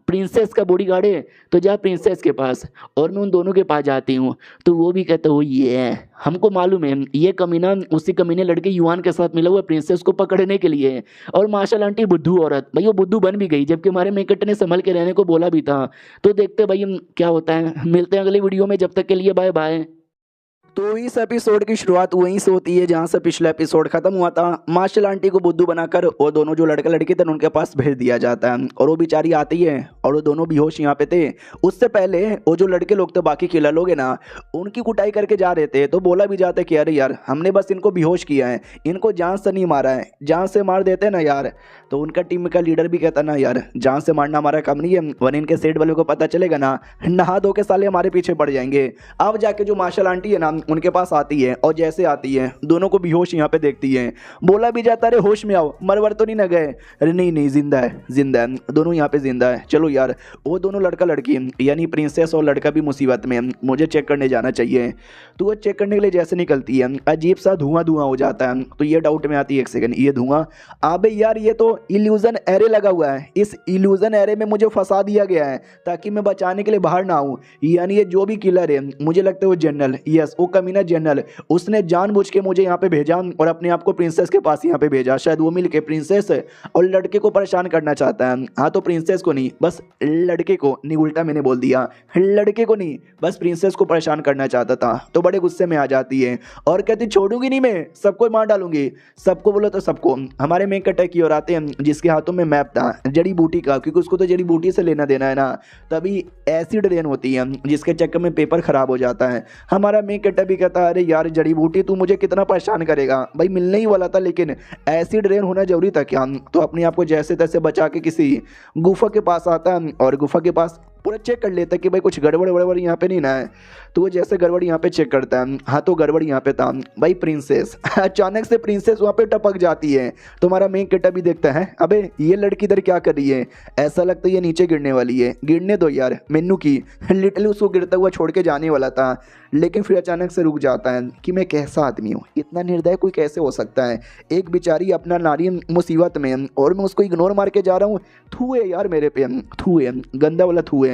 प्रिंसेस का बॉडीगार्ड है तो जा प्रिंसेस के पास, और मैं उन दोनों के पास जाती हूँ। तो वो भी कहता वो ये हमको मालूम है ये कमीना उसी कमीने लड़के युआन के साथ मिला हुआ प्रिंसेस को पकड़ने के लिए। और मार्शल आंटी बुद्धू औरत, भाई वो बुद्धू बन भी गई, जबकि हमारे मेकट ने संभल के रहने को बोला भी था। तो देखते भाई हम क्या होता है, मिलते हैं अगले वीडियो में, जब तक के लिए बाय बाय। तो इस एपिसोड की शुरुआत वहीं से होती है जहां से पिछला एपिसोड खत्म हुआ था। मार्शल आंटी को बुद्धू बनाकर और दोनों जो लड़का लड़की थे उनके पास भेज दिया जाता है, और वो बेचारी आती है और वो दोनों बेहोश यहाँ पे थे। उससे पहले वो जो लड़के लोग थे बाकी किलर लोग है ना, उनकी कुटाई करके जा रहे थे। तो बोला भी जाता है कि अरे यार हमने बस इनको बेहोश किया है, इनको जान से नहीं मारा है, जान से मार देते ना यार। तो उनका टीम का लीडर भी कहता ना यार जान से मारना हमारा काम नहीं है, वरना इनके सेट वाले को पता चलेगा ना, नहा धो के साले हमारे पीछे पड़ जाएंगे। अब जाके जो मार्शल आंटी है ना उनके पास आती है, और जैसे आती है दोनों को बेहोश यहाँ पे देखती है। बोला भी जाता अरे होश में आओ, मरवर तो नहीं न गए। अरे नहीं जिंदा है दोनों यहाँ पे जिंदा है। चलो यार वो दोनों लड़का लड़की यानी प्रिंसेस और लड़का भी मुसीबत में, मुझे चेक करने जाना चाहिए। तो वो चेक करने के लिए जैसे निकलती है अजीब सा धुआं हो जाता है। तो ये डाउट में आती है एक सेकंड, ये धुआं अबे यार ये तो इल्यूजन एरे लगा हुआ है, इस इल्यूजन एरे में मुझे फंसा दिया गया है ताकि मैं बचाने के लिए बाहर ना आऊँ। यानी ये जो भी किलर है मुझे लगता है वो जनरल, यस वो कमीना जनरल, उसने जानबूझ के मुझे यहाँ पे भेजा और अपने आप को प्रिंसेस के पास यहाँ पे भेजा। शायद वो मिल के प्रिंसेस और लड़के को परेशान करना चाहता है। हाँ, तो प्रिंसेस को नहीं, बस लड़के को, नहीं उल्टा मैंने बोल दिया, लड़के को नहीं बस प्रिंसेस को परेशान करना चाहता था। तो बड़े गुस्से में आ जाती है और कहती छोड़ूंगी नहीं, मैं सबको मार डालूंगी। सबको बोलो तो सबको। हमारे मेन अटैक की ओर आते हैं जिसके हाथों में मैप था जड़ी बूटी का, क्योंकि उसको तो जड़ी बूटी से लेना देना है ना। तभी एसिड रेन होती है जिसके चक्कर में पेपर खराब हो जाता है। हमारा मेन अटैक भी कहता है अरे यार जड़ी बूटी तू मुझे कितना परेशान करेगा, भाई मिलने ही वाला था लेकिन एसिड रेन होना जरूरी था क्या। तो अपने आप को जैसे तैसे बचा के किसी गुफा के पास आता है और गुफा के पास पूरा चेक कर लेता है कि भाई कुछ गड़बड़ वड़बड़ यहाँ पे नहीं ना है। तो वो जैसे गड़बड़ यहाँ पे चेक करता है, हाँ तो गड़बड़ यहाँ पे था भाई प्रिंसेस। अचानक से प्रिंसेस वहाँ पे टपक जाती है। तुम्हारा मेन किटा भी देखता है अबे ये लड़की इधर क्या कर रही है, ऐसा लगता है ये नीचे गिरने वाली है। गिरने दो यार, मेनू की लिटरली उसको गिरता हुआ छोड़ के जाने वाला था, लेकिन फिर अचानक से रुक जाता है कि मैं कैसा आदमी हूँ, इतना निर्दय कोई कैसे हो सकता है। एक बेचारी अपना नारी मुसीबत में और मैं उसको इग्नोर मार के जा रहा हूँ। थू है यार मेरे पे, थू है, गंदा वाला थू है।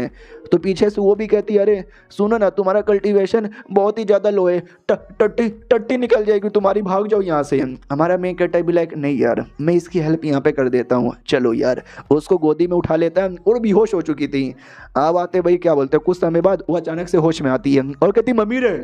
तो पीछे से वो भी कहती है अरे सुनो ना तुम्हारा कल्टीवेशन बहुत ही ज़्यादा लो है, टट्टी टट्टी निकल जाएगी तुम्हारी, भाग जाओ यहाँ से। हमारा मेन कहता है भी लाइक नहीं यार मैं इसकी हेल्प यहाँ पे कर देता हूँ, चलो यार। उसको गोदी में उठा लेता है और बेहोश हो चुकी थी। अब आते भाई क्या बोलते हैं, कुछ समय बाद वो अचानक से होश में आती है और कहती मम्मी रे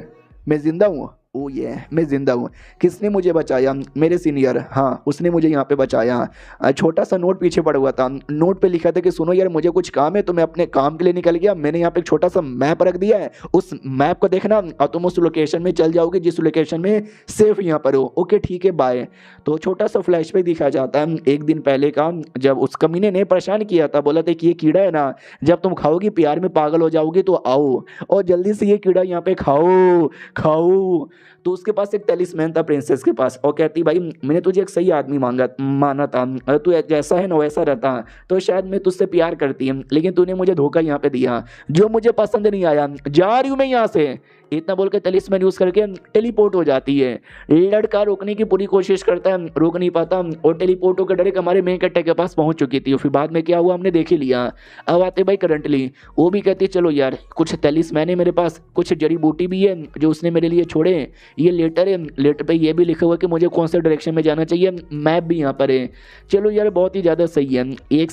मैं जिंदा हूँ। ओ ये मैं जिंदा हूँ, किसने मुझे बचाया, मेरे सीनियर, हाँ उसने मुझे यहाँ पे बचाया। छोटा सा नोट पीछे पड़ा हुआ था, नोट पे लिखा था कि सुनो यार मुझे कुछ काम है, तो मैं अपने काम के लिए निकल गया। मैंने यहाँ पे एक छोटा सा मैप रख दिया है, उस मैप को देखना और तुम उस लोकेशन में चल जाओगे जिस लोकेशन में सेफ यहाँ पर हो। ओके ठीक है बाय। तो छोटा सा फ्लैशबैक दिखाया जाता है एक दिन पहले का, जब उस कमीने ने परेशान किया था, बोला था कि ये कीड़ा है ना जब तुम खाओगी प्यार में पागल हो जाओगी तो आओ और जल्दी से ये कीड़ा यहाँ पे खाओ खाओ। तो उसके पास एक टेलिस्मैन था प्रिंसेस के पास, और कहती भाई मैंने तुझे एक सही आदमी माना था, अगर तू जैसा है ना वैसा रहता तो शायद मैं तुझसे प्यार करती, लेकिन तूने मुझे धोखा यहाँ पे दिया जो मुझे पसंद नहीं आया, जा रही हूँ मैं यहाँ से। इतना बोल के टेलिस्मैन यूज करके टेलीपोर्ट हो जाती है। लड़का रोकने की पूरी कोशिश करता है, रोक नहीं पाता और टेलीपोर्ट होकर डायरेक्ट हमारे मेन कट्टे के पास पहुंच चुकी थी। फिर बाद में क्या हुआ हमने देख ही लिया। अब आते भाई करंटली, वो भी कहती चलो यार कुछ टेलिस्मैन है मेरे पास, कुछ जड़ी बूटी भी है जो उसने मेरे लिए छोड़े, ये लेटर है, लेटर पे ये भी लिखा हुआ है कि मुझे कौन से डायरेक्शन में जाना चाहिए, मैप भी यहाँ पर है। चलो यार बहुत ही ज़्यादा सही है। एक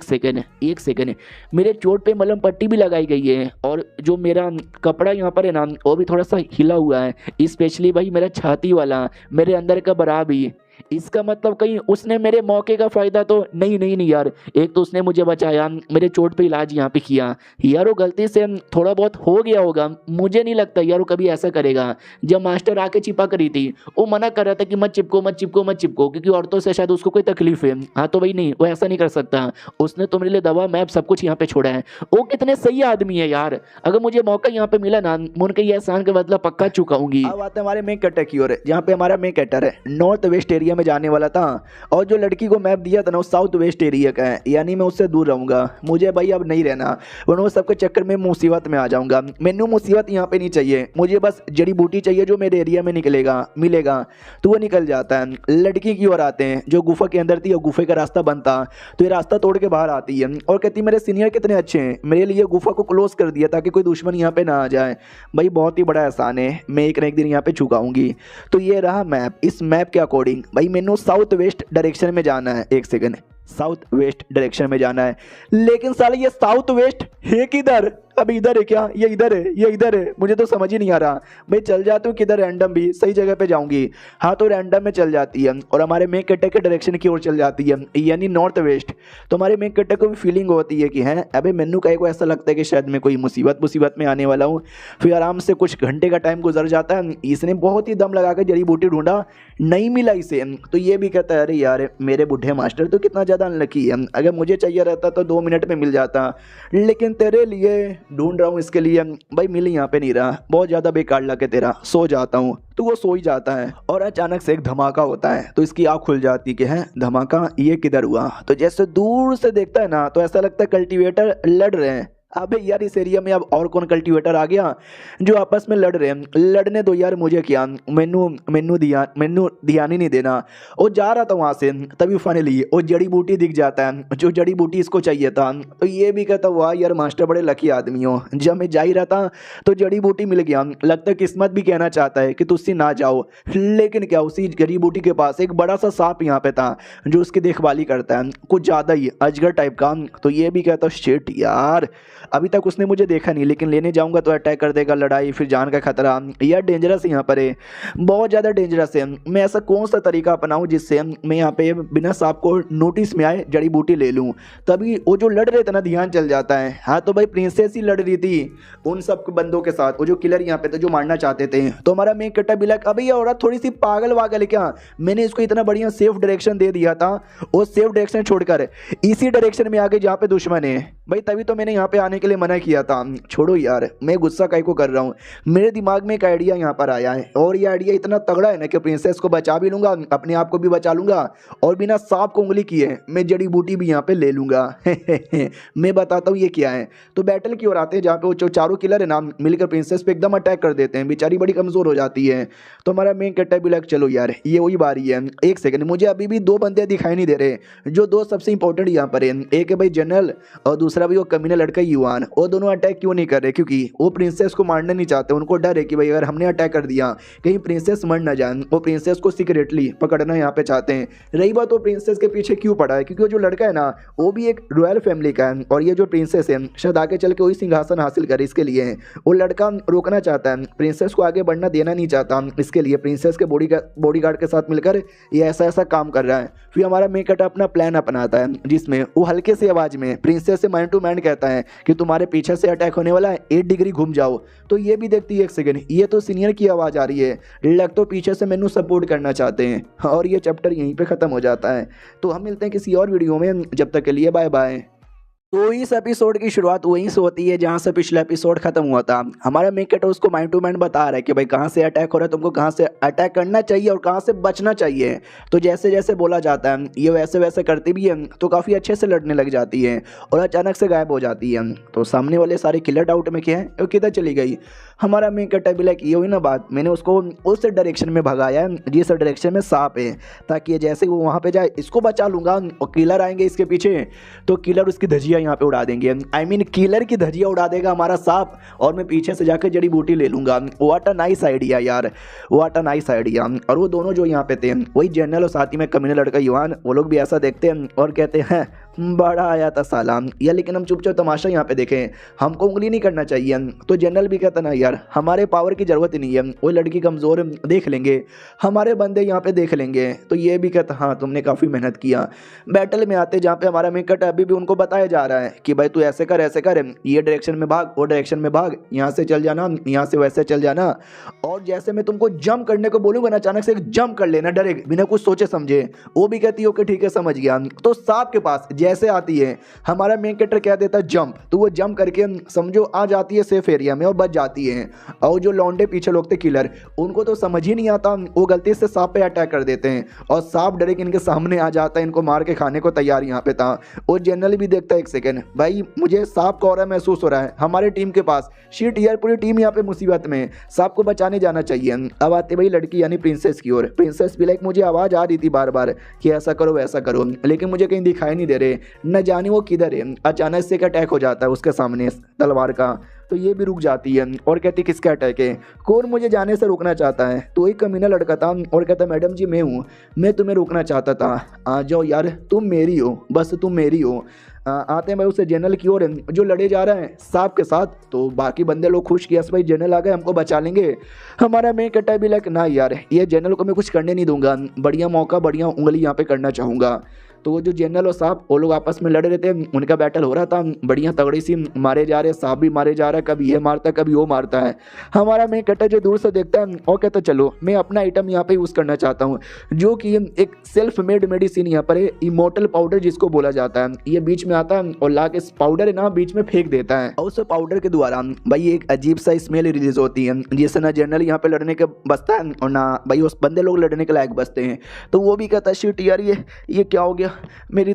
सेकेंड मेरे चोट पे मलहम पट्टी भी लगाई गई है और जो मेरा कपड़ा यहाँ पर है ना वो भी थोड़ा सा हिला हुआ है, स्पेशली भाई मेरा छाती वाला, मेरे अंदर का बरा भी। इसका मतलब कहीं उसने मेरे मौके का फायदा तो नहीं यार। एक तो उसने मुझे बचाया, मेरे चोट पे इलाज यहाँ पे किया यार, वो गलती से थोड़ा बहुत हो गया होगा, मुझे नहीं लगता यार वो कभी ऐसा करेगा। जब मास्टर आके चिपा करी थी वो मना कर रहा था कि मत चिपको क्योंकि औरतों से शायद उसको कोई तकलीफ है। हाँ तो भाई नहीं, वो ऐसा नहीं कर सकता, उसने तो मेरे लिए दवा मैप सब कुछ यहाँ पे छोड़ा है। वो कितने सही आदमी है यार, अगर मुझे मौका यहाँ पे मिला ना मैं उनके ये एहसान का बदला पक्का चुकाऊंगी। अब आते हमारे मेन कैरेक्टर की ओर, जहाँ पे हमारा मेन कैरेक्टर है नॉर्थ वेस्ट एरिया में जाने वाला था और जो लड़की को मैप दिया था ना वो साउथ वेस्ट एरिया का है, यानी मैं उससे दूर रहूंगा। मुझे भाई अब नहीं रहना, वरना वो सबके चक्कर में मुसीबत में आ जाऊंगा। मैनू मुसीबत यहाँ पे नहीं चाहिए, मुझे बस जड़ी बूटी चाहिए जो मेरे एरिया में मिलेगा। तो वो निकल जाता है। लड़की की ओर आते हैं जो गुफा के अंदर थी और गुफे का रास्ता बनता, तो ये रास्ता तोड़ के बाहर आती है और कहती मेरे सीनियर कितने अच्छे हैं, मेरे लिए गुफा को क्लोज कर दिया ताकि कोई दुश्मन यहाँ पे ना आ जाए। भाई बहुत ही बड़ा एहसान है, मैं एक ना एक दिन यहाँ पे चुकाऊंगी। तो ये रहा मैप, इस मैप के अकॉर्डिंग भाई मैनू साउथ वेस्ट डायरेक्शन में जाना है। एक सेकंड, साउथ वेस्ट डायरेक्शन में जाना है, लेकिन साले ये साउथ वेस्ट है किधर? अब इधर है क्या? ये इधर है, ये इधर है, मुझे तो समझ ही नहीं आ रहा। भाई चल जाती हूँ किधर, रैंडम भी सही जगह पे जाऊंगी। हाँ तो रैंडम में चल जाती है और हमारे मेन कैरेक्टर के डायरेक्शन की ओर चल जाती है, यानी नॉर्थ वेस्ट। तो हमारे मेन कैरेक्टर को भी फीलिंग होती है कि है अबे मैनू कहीं को ऐसा लगता है कि शायद मैं कोई मुसीबत में आने वाला हूँ। फिर आराम से कुछ घंटे का टाइम गुजर जाता है, इसने बहुत ही दम लगा कर जड़ी बूटी ढूंढा, नहीं मिला इसे। तो ये भी कहता है अरे यार मेरे बुढ़े मास्टर तो कितना ज़्यादा अनलकी है, अगर मुझे चाहिए रहता तो 2 मिनट में मिल जाता, लेकिन तेरे लिए ढूंढ रहा हूँ, इसके लिए भाई मिल यहाँ पे नहीं रहा, बहुत ज़्यादा बेकार लगे तेरा, सो जाता हूँ। तो वो सो ही जाता है और अचानक से एक धमाका होता है, तो इसकी आँख खुल जाती कि है धमाका, ये किधर हुआ? तो जैसे दूर से देखता है ना तो ऐसा लगता है कल्टीवेटर लड़ रहे हैं, अबे यार इस एरिया में अब और कौन कल्टीवेटर आ गया जो आपस में लड़ रहे हैं। लड़ने दो यार, मुझे क्या, मैनू ध्यान ही नहीं देना। वो जा रहा था वहां से, तभी फाइनली वो जड़ी बूटी दिख जाता है, जो जड़ी बूटी इसको चाहिए था। तो ये भी कहता वाह यार मास्टर बड़े लकी आदमी हो, जब मैं जा ही रहा था तो जड़ी बूटी मिल गया। लगता है किस्मत भी कहना चाहता है कि तुझसे ना जाओ, लेकिन क्या उसी जड़ी बूटी के पास एक बड़ा सा सांप यहाँ पे था जो उसकी देखभाली करता है, कुछ ज़्यादा ही अजगर टाइप का। तो ये भी कहता शिट यार, अभी तक उसने मुझे देखा नहीं, लेकिन लेने जाऊंगा तो अटैक कर देगा, लड़ाई, फिर जान का खतरा। यार डेंजरस यहाँ पर है, बहुत ज़्यादा डेंजरस है। मैं ऐसा कौन सा तरीका अपनाऊं जिससे मैं यहाँ पे बिना सांप को नोटिस में आए जड़ी बूटी ले लूँ। तभी वो जो लड़ रहे थे ना ध्यान चल जाता है। हाँ तो भाई प्रिंसेस ही लड़ रही थी उन सब बंदों के साथ, वो जो किलर यहाँ पे थे जो मारना चाहते थे। तो हमारा मेन कट्टा भी लग, अभी ये औरत थोड़ी सी पागल वागल है क्या, मैंने इसको इतना बढ़िया सेफ डायरेक्शन दे दिया था, वो सेफ डायरेक्शन छोड़कर इसी डायरेक्शन में आगे जहाँ पे दुश्मन है भाई, तभी तो मैंने यहाँ पे आने के लिए मना किया था। छोड़ो यार, मैं गुस्सा काहे को कर रहा हूँ, मेरे दिमाग में एक आइडिया यहाँ पर आया है, और ये आइडिया इतना तगड़ा है ना कि प्रिंसेस को बचा भी लूंगा, अपने आप को भी बचा लूंगा, और बिना सांप को उंगली किए मैं जड़ी बूटी भी यहाँ पे ले लूंगा। मैं बताता हूँ ये क्या है। तो बैटल की ओर आते हैं जहाँ पे वो जो चारों किलर है ना मिलकर प्रिंसेस पे एकदम अटैक कर देते हैं, बेचारी बड़ी कमजोर हो जाती है। तो हमारा मेन कैरेक्टर भी लग, चलो यार ये वही बारी है। एक सेकंड, मुझे अभी भी दो बंदे दिखाई नहीं दे रहे जो दो सबसे इंपॉर्टेंट यहाँ पर है, एक है भाई जनरल और दूसरा भी वो कमीना लड़का युवान। वो दोनों अटैक क्यों नहीं कर रहे, क्योंकि वो प्रिंसेस को मारना नहीं चाहते, उनको डर है कि भाई अगर हमने अटैक कर दिया कहीं प्रिंसेस मर ना जाए। वो प्रिंसेस को सीक्रेटली पकड़ना यहाँ पे चाहते हैं। रही बात वो प्रिंसेस के पीछे क्यों पड़ा है, क्योंकि वो जो लड़का है ना वो भी एक रॉयल फैमिली का है, और ये जो प्रिंसेस है शायद आगे चल के वही सिंहासन हासिल करे, इसके लिए वो लड़का रोकना चाहता है, प्रिंसेस को आगे बढ़ना देना नहीं चाहता, इसके लिए प्रिंसेस के बॉडीगार्ड के साथ मिलकर ये ऐसा ऐसा काम कर रहा है। फिर हमारा मेकअप अपना प्लान अपनाता है जिसमें वो हल्के से आवाज में प्रिंसेस से मैन टू मैन कहता है कि तुम्हारे पीछे से अटैक होने वाला है, 8 डिग्री घूम जाओ। तो ये भी देखती है, एक सेकंड, ये तो सीनियर की आवाज़ आ रही है, लग तो पीछे से मैनू सपोर्ट करना चाहते हैं। और ये चैप्टर यहीं पे ख़त्म हो जाता है। तो हम मिलते हैं किसी और वीडियो में, जब तक के लिए बाय बाय। तो इस एपिसोड की शुरुआत वहीं से होती है जहां से पिछला एपिसोड खत्म हुआ था। हमारा मेन कैरेक्टर उसको माइंड टू माइंड बता रहा है कि भाई कहां से अटैक हो रहा है, तुमको कहां से अटैक करना चाहिए और कहां से बचना चाहिए। तो जैसे जैसे बोला जाता है ये वैसे वैसे करती भी है, तो काफ़ी अच्छे से लड़ने लग जाती है और अचानक से गायब हो जाती है। तो सामने वाले सारे किलर डाउट में क्या है, वो किधर चली गई। हमारा मेन कैरेक्टर भी लाइक ये हुई ना बात, मैंने उसको उस डायरेक्शन में भगाया है जिस डायरेक्शन में सांप है, ताकि ये जैसे वो वहाँ पे जाए इसको बचा लूँगा, और किलर आएंगे इसके पीछे तो किलर उसकी धजिया यहाँ पे उड़ा देंगे। आई मीन किलर की धजिया उड़ा देगा हमारा सांप, और मैं पीछे से जाकर जड़ी बूटी ले लूँगा। व्हाट अ नाइस आइडिया यार, व्हाट अ नाइस आइडिया। और वो दोनों जो यहाँ पे थे वही जनरल और साथ ही में कमीना लड़का युवान, वो लोग भी ऐसा देखते हैं और कहते हैं बड़ा आया था साला या, लेकिन हम चुपचाप तमाशा यहाँ पे देखें, हमको उंगली नहीं करना चाहिए। तो जनरल भी कहता ना यार हमारे पावर की ज़रूरत ही नहीं है, वो लड़की कमज़ोर देख लेंगे, हमारे बंदे यहाँ पे देख लेंगे। तो ये भी कहता हाँ तुमने काफ़ी मेहनत किया। बैटल में आते जहाँ पे हमारा मेकट अभी भी उनको बताया जा रहा है कि भाई तू ऐसे कर ये डायरेक्शन में भाग, वो डायरेक्शन में भाग, यहाँ से चल जाना, यहाँ से वैसे चल जाना, और जैसे मैं तुमको जंप करने को बोलूँगा ना अचानक से जंप कर लेना डायरेक्ट बिना कुछ सोचे समझे। वो भी कहती है ओके ठीक है समझ गया। तो सांप के पास जैसे आती है हमारा मेन कैरेक्टर कह देता है जंप, तो वो जंप करके समझो आ जाती है सेफ एरिया में और बच जाती है। और जो लौंडे पीछे लोग थे किलर, उनको तो समझ ही नहीं आता, वो गलती से सांप पे अटैक कर देते हैं और सांप डायरेक्ट इनके सामने आ जाता है, इनको मार के खाने को तैयार यहाँ पे था। और जनरल भी देखता है एक सेकंड भाई मुझे सांप का और महसूस हो रहा है, हमारे टीम के पास शीट यार, पूरी टीम यहाँ पे मुसीबत में, सांप को बचाने जाना चाहिए। अब आते भाई लड़की यानी प्रिंसेस की ओर। प्रिंसेस भी लाइक मुझे आवाज़ आ रही थी बार बार कि ऐसा करो वैसा करो, लेकिन मुझे कहीं दिखाई नहीं दे रहे, न जाने वो किधर है। अचानक से अटैक हो जाता है उसके सामने तलवार का, तो ये भी रुक जाती है और कहती किसका अटैक है, कौन मुझे जाने से रोकना चाहता है। तो एक कमीना लड़का था और कहता मैडम जी मैं हूँ, मैं तुम्हें रोकना चाहता था, आ जाओ यार तुम मेरी हो, बस तुम मेरी हो। आते हैं भाई उसे जनरल की ओर जो लड़े जा रहा है सांप के साथ। तो बाकी बंदे लोग खुश किया भाई जनरल आ गए हमको बचा लेंगे। हमारा मैं कटा भी लाइक ना यार ये जनरल को मैं कुछ करने नहीं दूंगा, बढ़िया मौका बढ़िया उंगली यहाँ पे करना चाहूँगा। तो वो जो जनरल और सांप वो लोग आपस में लड़ रहे थे, उनका बैटल हो रहा था, बढ़िया तगड़ी सी मारे जा रहे, सांप भी मारे जा रहा है, कभी ये मारता है कभी वो मारता है। हमारा मैं कटा जो दूर से देखता है और कहता चलो मैं अपना आइटम यहाँ पे यूज़ करना चाहता हूँ, जो कि एक सेल्फ मेड मेडिसिन यहाँ पर है, इमोर्टल पाउडर जिसको बोला जाता है। ये बीच में आता है और ला के पाउडर है ना बीच में फेंक देता है, और उस पाउडर के द्वारा भाई एक अजीब सा स्मेल रिलीज होती है, जिससे ना जनरल यहाँ पे लड़ने के बचता है और ना भाई उस बंदे लोग लड़ने के लायक बचते हैं। तो वो भी कहता है शिट यार ये क्या हो गया, मेरी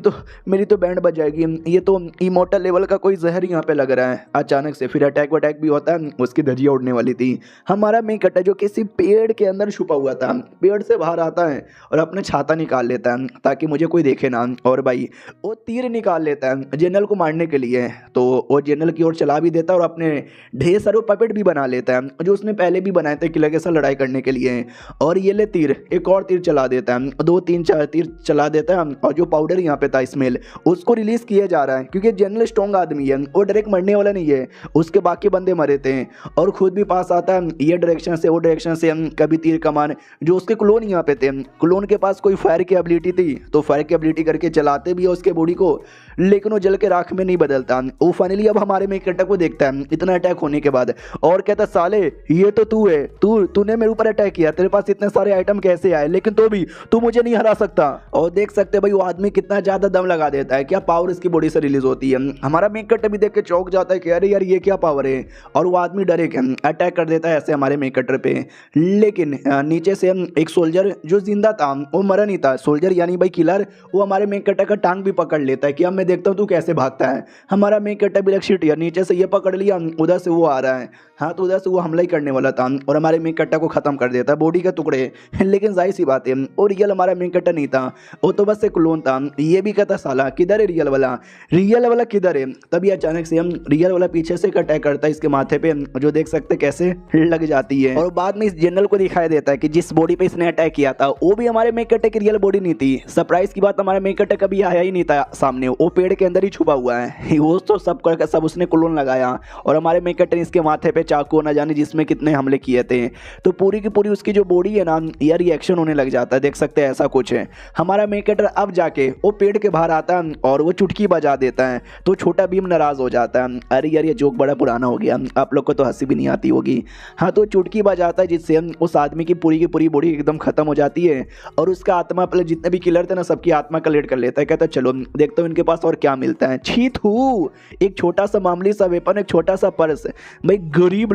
तो बैंड बज जाएगी, ये तो इमोर्टल लेवल का कोई जहर यहाँ पे लग रहा है। अचानक से फिर अटैक वटैक भी होता है, उसकी धज्जियाँ उड़ने वाली थी। हमारा मेन कट्टा जो किसी पेड़ के अंदर छुपा हुआ था, पेड़ से बाहर आता है और अपना छाता निकाल लेता है ताकि मुझे कोई देखे ना। और भाई वो तीर निकाल लेता है जनरल को मारने के लिए, तो वो जनरल की ओर चला भी देता है और अपने ढेर सारे पपेट भी बना लेता है जो उसने पहले भी बनाए थे किलर के साथ लड़ाई करने के लिए। और ये ले तीर, एक और तीर चला देता है, 2 3 4 तीर चला देता है। और जो पाउडर यहाँ पे था स्मेल, उसको रिलीज किया जा रहा है क्योंकि जनरल स्ट्रॉन्ग आदमी है, वो डायरेक्ट मरने वाला नहीं है, उसके बाकी बंदे मरे थे। और खुद भी पास आता है ये डायरेक्शन से वो डायरेक्शन से, कभी तीर कमान। जो उसके क्लोन यहाँ पे थे, क्लोन के पास कोई फायर की एबिलिटी थी तो फायर की एबिलिटी करके चलाते भी है उसके बॉडी को, लेकिन वो जल के राख में नहीं बदलता। वो फाइनली अब हमारे में कट्टा को देखता है इतना अटैक होने के बाद और कहता साले ये तो तू है, तूने मेरे ऊपर अटैक किया, तेरे पास इतने सारे आइटम कैसे आए, लेकिन तो भी तू मुझे नहीं हरा सकता। और देख सकते भाई वो आदमी कितना ज्यादा दम लगा देता है, क्या पावर इसकी बॉडी से रिलीज होती है। हमारा मेन कट्टा भी देख के चौंक जाता है कि अरे यार ये क्या पावर है, और वो आदमी डरे के अटैक कर देता है ऐसे हमारे मेन कट्टर पे। लेकिन नीचे से एक सोल्जर जो जिंदा था वो मरा नहीं था, सोल्जर यानी भाई किलर, वो हमारे मेन कट्टर का टांग भी पकड़ लेता है कि अब मैं देखता हूँ तू कैसे भागता है। हमारा मेन कट्टा भी शिट यार, नीचे से ये पकड़ लिया, उधर से वो आ रहा है, हाँ तो उधर से वो हमला ही करने वाला था और हमारे मेन कट्टा को खत्म कर देता है बॉडी के टुकड़े। लेकिन जाहिर सी बात है और रियल हमारा मेन कट्टा नहीं था, वो तो बस एक क्लोन था। ये भी कहता साला किधर है रियल वाला किधर है। तभी अचानक से हम रियल वाला पीछे से अटैक करता है इसके माथे पे, जो देख सकते कैसे लग जाती है। और बाद में इस जनरल को दिखाई देता है कि जिस बॉडी पे इसने अटैक किया था वो भी हमारे मेन कट्टे की रियल बॉडी नहीं थी। सरप्राइज की बात, हमारा मेन कट्टा कभी आया ही नहीं था सामने, वो पेड़ के अंदर ही छुपा हुआ है। वो तो सब करके सब उसने क्लोन लगाया और हमारे मेन कट्टे ने इसके माथे पे चाकू न जाने जिसमें कितने हमले किए थे, तो पूरी की पूरी उसकी जो बॉडी है ना यार रिएक्शन होने लग जाता है। देख सकते हैं ऐसा कुछ है। हमारा मेन कट्टर अब जाके वो पेड़ के बाहर आता है और वो चुटकी बजा देता है, तो छोटा भीम नाराज हो जाता है। अरे यार ये जोक बड़ा पुराना हो गया, आप लोग को तो हंसी भी नहीं आती होगी। हाँ तो चुटकी बजाता है जिससे उस आदमी की पूरी बॉडी एकदम खत्म हो जाती है और उसका आत्मा, पहले जितने भी किलर थे ना सबकी आत्मा कलेक्ट कर लेता है। कहता है चलो देखता हूँ इनके पास और क्या मिलता है। छी थू, एक छोटा सा मामूली सा वेपन, एक छोटा सा पर्स, भाई गरीब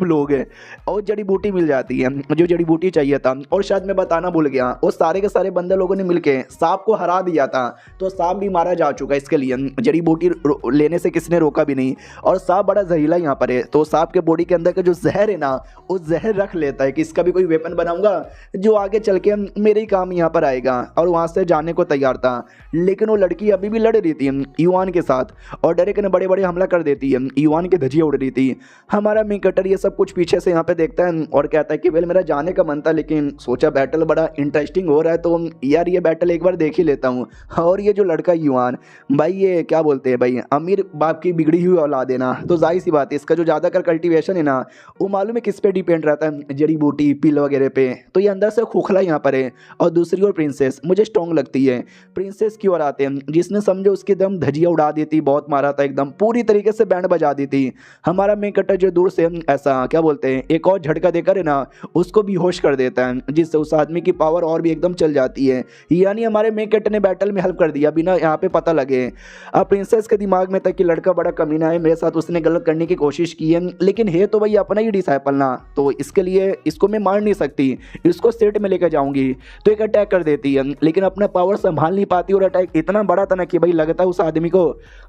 लोग हैं और जड़ी बूटी मिल जाती है जो जड़ी बूटी चाहिए था। और शायद मैं बताना भूल गया, वो सारे के सारे बंदे लोगों ने मिलके सांप को हरा दिया था, तो सांप भी मारा जा चुका है। इसके लिए जड़ी बूटी लेने से किसने रोका भी नहीं, और सांप बड़ा जहरीला यहाँ पर है, तो सांप के बॉडी के अंदर का जो जहर है ना वो जहर रख लेता है कि इसका भी कोई वेपन बनाऊंगा जो आगे चल के मेरे ही काम यहाँ पर आएगा। और वहाँ से जाने को तैयार था, लेकिन वो लड़की अभी भी लड़ रही थी युवान के साथ और डायरेक्ट ने बड़े हमला कर देती है, युवान की धज्जियाँ उड़ रही थी। हमारा मेन कट्टर ये सब कुछ पीछे से यहाँ पे देखता है और कहता है कि वेल मेरा जाने का मन था, लेकिन सोचा बैटल बड़ा इंटरेस्टिंग हो रहा है तो यार ये बैटल एक बार देख ही लेता हूँ। और ये जो लड़का युवान भाई, ये क्या बोलते हैं भाई, अमीर बाप की बिगड़ी हुई औलाद है ना, तो जाहिर सी बात है इसका जो ज़्यादातर कल्टीवेशन है ना वो मालूम है किस पे डिपेंड रहता है, जड़ी बूटी पील वगैरह पे। तो ये अंदर से खोखला यहाँ पर है। और दूसरी ओर प्रिंसेस मुझे स्ट्रॉन्ग लगती है। प्रिंसेस की ओर आते हैं, जिसने समझो उसकी दम धजिया उड़ा दी थी, बहुत मारा था एकदम पूरी तरीके से बैंड बजा दी थी। हमारा मेन कट्टर जो दूर से ऐसा क्या बोलते हैं एक और झटका देकर है ना उसको बेहोश कर देता है, जिससे उस आदमी की पावर और भी एकदम चल जाती है। यानी हमारे मेन कट्टर ने बैटल में हेल्प कर दिया बिना यहाँ पे पता लगे। अब प्रिंसेस के दिमाग में था कि लड़का बड़ा कमीना है, मेरे साथ उसने गलत करने की कोशिश की है, लेकिन है तो भाई अपना ही डिसाइपल ना, तो इसके लिए इसको मैं मार नहीं सकती, इसको सेट में लेकर जाऊंगी। तो एक अटैक कर देती है, लेकिन अपना पावर संभाल नहीं पाती और अटैक इतना बड़ा था ना कि भाई लगता है उस आदमी को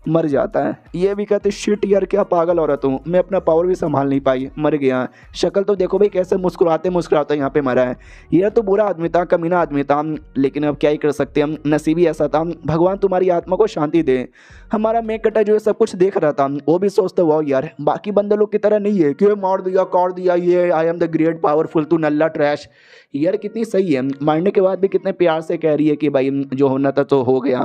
मर जाता है। ये भी कहते शिट यार क्या पागल औरत हूँ, मैं अपना पावर भी संभाल नहीं पाई, मर गया। शक्ल तो देखो भाई कैसे मुस्कुराते मुस्कुराते यहाँ पे मरा है। ये तो बुरा आदमी था, कमीना आदमी था, लेकिन अब क्या ही कर सकते हम, नसीब ही ऐसा था। भगवान तुम्हारी आत्मा को शांति दे। हमारा मेन कट्टर जो है सब कुछ देख रहा था, वो भी सोचता हुआ यार बाकी बंदे लोग की तरह नहीं है कि मार दिया काट दिया, ये I am the great powerful, तू नल्ला ट्रैश। यार कितनी सही है, मारने के बाद भी कितने प्यार से कह रही है कि भाई जो होना था तो हो गया।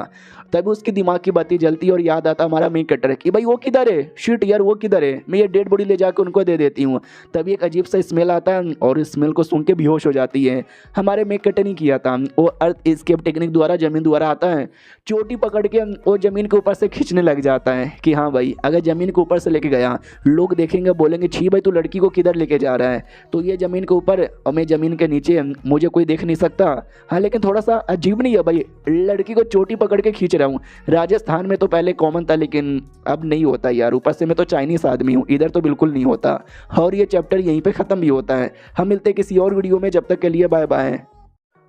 तभी उसकी दिमाग की बत्ती जलती और याद आता हमारा मेन कट्टर कि भाई वो किधर है, शिट यार वो किधर है, मैं ये डेड बॉडी ले जाकर उनको दे देती हूँ। तभी एक अजीब सा स्मेल आता है और इस स्मेल को सुन के बेहोश हो जाती है। हमारे मेन कट्टर नहीं किया था, वो अर्थ एस्केप टेक्निक द्वारा जमीन द्वारा आता है, चोटी पकड़ के वो जमीन के ऊपर से खींचने लग जाता है कि हाँ भाई अगर जमीन के ऊपर से लेके गया लोग देखेंगे बोलेंगे छी भाई तू लड़की को किधर लेके जा रहा है, तो ये जमीन के ऊपर और मैं जमीन के नीचे, मुझे कोई देख नहीं सकता। हाँ लेकिन थोड़ा सा अजीब नहीं है भाई, लड़की को चोटी पकड़ के खींच रहा हूँ। राजस्थान में तो पहले कॉमन था लेकिन अब नहीं होता यार, ऊपर से मैं तो चाइनीस आदमी हूँ, इधर तो बिल्कुल नहीं होता। और ये चैप्टर यहीं पे ख़त्म भी होता है। हम मिलते हैं किसी और वीडियो में, जब तक के लिए बाय बाय।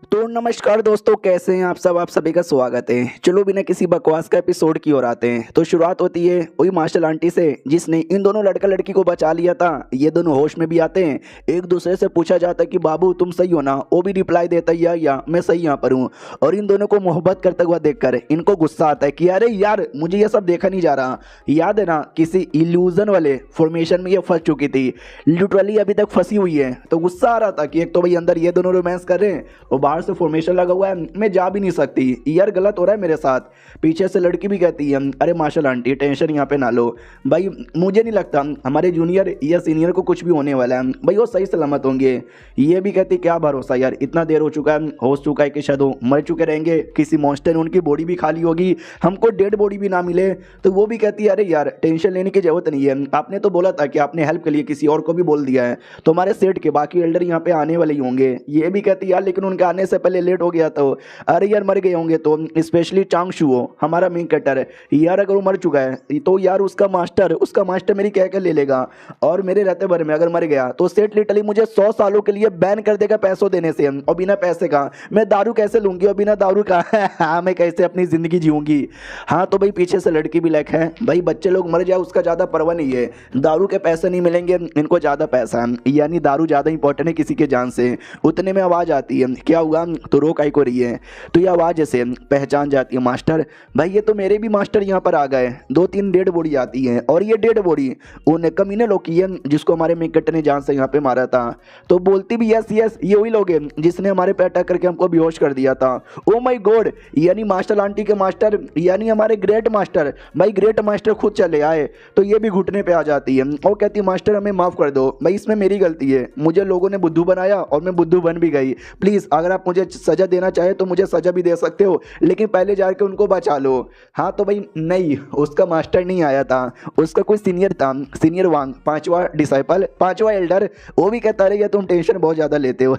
तो नमस्कार दोस्तों, कैसे हैं आप सब। आप सभी का स्वागत है। चलो बिना किसी बकवास का एपिसोड की ओर आते हैं। तो शुरुआत होती है वही मार्शल आंटी से जिसने इन दोनों लड़का लड़की को बचा लिया था। ये दोनों होश में भी आते हैं। एक दूसरे से पूछा जाता है कि बाबू तुम सही हो ना। वो भी रिप्लाई देता है या मैं सही यहाँ पर हूँ। और इन दोनों को मोहब्बत करते हुआ देखकर इनको गुस्सा आता है कि अरे यार मुझे ये सब देखा नहीं जा रहा। याद है ना किसी इल्यूजन वाले फॉर्मेशन में ये फंस चुकी थी, लिटरली अभी तक फंसी हुई है। तो गुस्सा आ रहा था कि एक तो भाई अंदर ये दोनों रोमांस कर रहे हैं और बाहर से फॉर्मेशन लगा हुआ है, मैं जा भी नहीं सकती, यार गलत हो रहा है मेरे साथ। पीछे से लड़की भी कहती है अरे मार्शल आंटी टेंशन यहाँ पे ना लो भाई, मुझे नहीं लगता हमारे जूनियर या सीनियर को कुछ भी होने वाला है भाई, वो सही सलामत होंगे। ये भी कहती क्या भरोसा यार, इतना देर हो चुका है, हो चुका है कि शायद वो मर चुके रहेंगे, किसी मॉन्स्टर ने उनकी बॉडी भी खाली होगी, हमको डेड बॉडी भी ना मिले। तो वो भी कहती है अरे यार टेंशन लेने की जरूरत नहीं है, आपने तो बोला था कि आपने हेल्प के लिए किसी और को भी बोल दिया है, तो हमारे सेट के बाकी एल्डर यहाँ पे आने वाले ही होंगे। ये भी कहती यार लेकिन उनके आने से पहले लेट हो गया तो अरे यार मर गए होंगे तो, स्पेशली चांग शुओ हमारा मेन कटर है यार, अगर वो मर चुका है तो यार उसका मास्टर मेरी कह कर ले लेगा, और मेरे रहते भर में अगर मर गया तो सेट लिटरली मुझे 100 सालों के लिए बैन कर देगा पैसों देने से। और बिना पैसे का मैं दारू कैसे लूंगी, और बिना दारू का हाँ मैं कैसे अपनी जिंदगी जीऊंगी। हाँ तो भाई पीछे से लड़की भी लाइक है भाई, बच्चे लोग मर जाए उसका ज्यादा परवाह नहीं है, दारू के पैसे नहीं मिलेंगे इनको ज्यादा पैसा है, यानी दारू ज्यादा इंपॉर्टेंट है किसी के जान से। उतने में आवाज आती है क्या हुआ, तो रोक आई को रही है। तो ये आवाज से पहचान जाती है मास्टर भाई, ये तो मेरे भी मास्टर यहाँ पर आ गए। 2-3 डेड बॉडी आती है और ये डेड बॉडी उन कमीने लोग की है जिसको हमारे मेकट ने जान से यहाँ पे मारा था। तो बोलती भी यस यस ये वही लोग हैं जिसने हमारे पे अटैक करके हमको बेहोश कर दिया था। ओ माय गॉड, यानी मास्टर आंटी के मास्टर यानी हमारे ग्रेट मास्टर भाई, ग्रेट मास्टर खुद चले आए। तो ये भी घुटने पे आ जाती है और कहती है मास्टर हमें माफ कर दो भाई, इसमें मेरी गलती है, मुझे लोगों ने बुद्धू बनाया और मैं बुद्धू बन भी गई, प्लीज अगर आप मुझे सजा देना चाहे तो मुझे सजा भी दे सकते हो, लेकिन पहले जाके उनको बचा लो। हाँ तो भाई नहीं, उसका मास्टर नहीं आया था, उसका कोई सीनियर था, सीनियर वांग, 5वां डिसाइपल, 5वां एल्डर। वो भी कहता रहे तुम टेंशन बहुत ज़्यादा लेते हो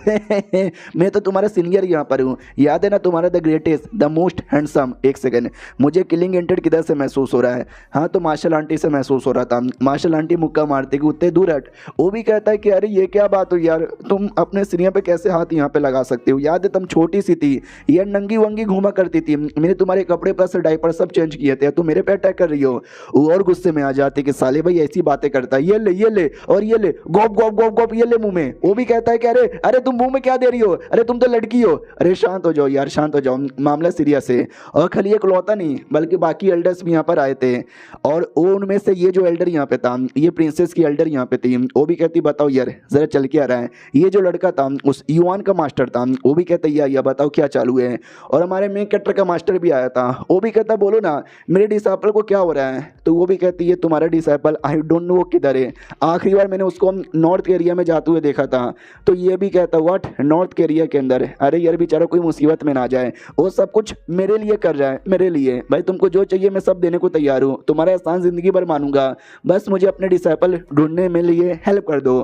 मैं तो तुम्हारा सीनियर यहाँ पर हूँ, याद है ना तुम्हारा the greatest the most handsome. एक सेकंड, मुझे किलिंग एंटेड किधर से महसूस हो रहा है, हाँ तो मार्शल आंटी से महसूस हो रहा था। मार्शल आंटी मुक्का मारते कि उतने दूर हट। वो भी कहता है कि अरे ये क्या बात हो यार, तुम अपने सीनियर पे कैसे हाथ यहाँ पे लगा सकते हो, याद है तुम छोटी सी थी यार, नंगी वंगी घूमा करती थी, मैंने तुम्हारे कपड़े प्लस डायपर सब चेंज किए थे, तुम मेरे पे अटैक कर रही हो। वो और गुस्से में आ जाती कि साले भाई ऐसी बातें करता है, ये ले और ये ले, गोप गोप गोप गोप ये ले मुंह में। वो भी कहता है कि अरे अरे तुम मुंह में क्या दे रही हो, अरे तुम तो लड़की हो, अरे शांत हो जाओ यार शांत हो जाओ, मामला सीरियस है। और खाली एक लौता नहीं बल्कि बाकी एल्डर्स भी यहाँ पर आए थे, और वो उनमें से ये जो एल्डर यहाँ पे था, ये प्रिंसेस की एल्डर यहाँ पे थी, वो भी कहती बताओ यार जरा चल के आ रहा है। ये जो लड़का था उस युआन का मास्टर था, वो भी कहता या बताओ क्या चालू है। और हमारे मेन कैरेक्टर का मास्टर भी आया था, वो भी कहता बोलो ना मेरे डिसाइपल को क्या हो रहा है। तो वो भी कहती है तुम्हारा डिसाइपल आई डोंट नो किधर है, आखिरी बार मैंने उसको नॉर्थ एरिया में जाते हुए देखा था। तो ये भी कहता व्हाट नॉर्थ एरिया के अंदर, अरे यार बेचारा कोई मुसीबत में ना जाए, वो सब कुछ मेरे लिए कर रहा है, मेरे लिए भाई तुमको जो चाहिए मैं सब देने को तैयार हूँ, तुम्हारा एहसान जिंदगी भर मानूंगा, बस मुझे अपने डिसाइपल ढूंढने में लिए हेल्प कर दो।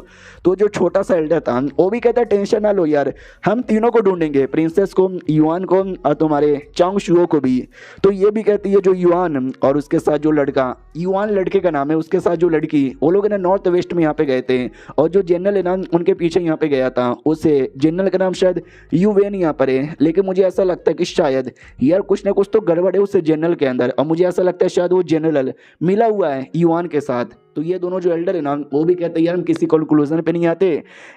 तो जो छोटा सा एल्डर था वो भी कहता टेंशन ना लो यार, हम तीनों को ढूंढेंगे, प्रिंसेस को, युआन को और तुम्हारे चांग शुओ को भी। तो ये भी कहती है जो युआन और उसके साथ जो लड़का, युआन लड़के का नाम है, उसके साथ जो लड़की, वो लोग ना नॉर्थ वेस्ट में यहाँ पे गए थे, और जो जनरल है ना उनके पीछे यहाँ पे गया था, उसे जनरल का नाम शायद यूवेन यहाँ पर है, लेकिन मुझे ऐसा लगता है कि शायद यार कुछ ना कुछ तो गड़बड़ है उस जनरल के अंदर, और मुझे ऐसा लगता है शायद वो जनरल मिला हुआ है युआन के साथ। तो ये दोनों जो एल्डर है ना वो भी कहते हैं यार हम किसी कंक्लूजन पे नहीं आते,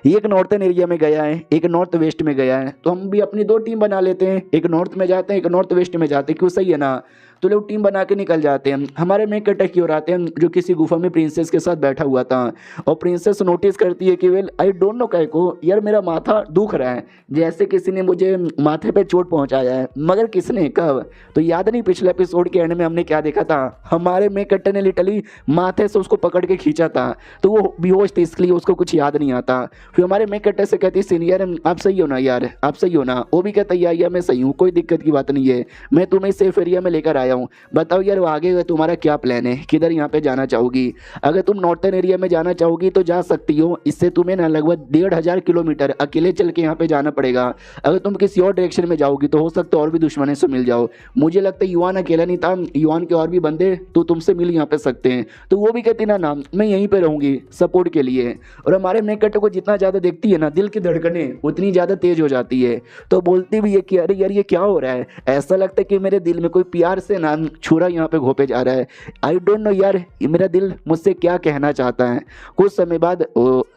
एक नॉर्थन एरिया में गया है एक नॉर्थ वेस्ट में गया है, तो हम भी अपनी 2 टीम बना लेते हैं, एक नॉर्थ में जाते हैं एक नॉर्थ वेस्ट में जाते हैं, क्यों सही है ना। तो लोग टीम बना के निकल जाते हैं। हमारे में कटक की ओर आते हैं जो किसी गुफा में प्रिंसेस के साथ बैठा हुआ था, और प्रिंसेस नोटिस करती है कि वेल आई डोंट नो कह को यार मेरा माथा दुख रहा है, जैसे किसी ने मुझे माथे पे चोट पहुंचाया है, मगर किसने कब। तो याद नहीं पिछले एपिसोड के एंड में हमने क्या देखा था, हमारे में कट्टे ने लिटरली माथे से उसको पकड़ के खींचा था, तो वो बेहोश थी इसलिए उसको कुछ याद नहीं आता। फिर हमारे में कट्टे से कहती सीनियर आप सही हो ना यार, आप सही हो ना। वो भी कहता यार मैं सही हूँ, कोई दिक्कत की बात नहीं है, मैं तुम्हें सेफ एरिया में लेकर आया हूँ। बताओ यार आगे तुम्हारा क्या प्लान है, किधर यहाँ पे जाना चाहोगी? अगर तुम नॉर्थन एरिया में जाना चाहोगी तो जा सकती हो, इससे तुम्हें ना लगभग 1500 किलोमीटर अकेले चल के यहाँ पे जाना पड़ेगा। अगर तुम किसी और डायरेक्शन में जाओगी तो हो सकता है और भी दुश्मनों से मिल जाओ। मुझे लगता है युवान अकेला नहीं था, युवान के और भी बंदे तो तुमसे मिल यहाँ पे सकते हैं। तो वो भी कहती ना मैं यहीं पे रहूंगी सपोर्ट के लिए। और हमारे मेन कैरेक्टर को जितना ज़्यादा देखती है ना, दिल की धड़कनें उतनी ज़्यादा तेज हो जाती है। तो बोलती भी है कि अरे यार ये क्या हो रहा है, ऐसा लगता है कि मेरे दिल में कोई प्यार से ना छुरा यहाँ पे घोपे जा रहा है। आई डोंट नो यार ये मेरा दिल मुझसे क्या कहना चाहता है। कुछ समय बाद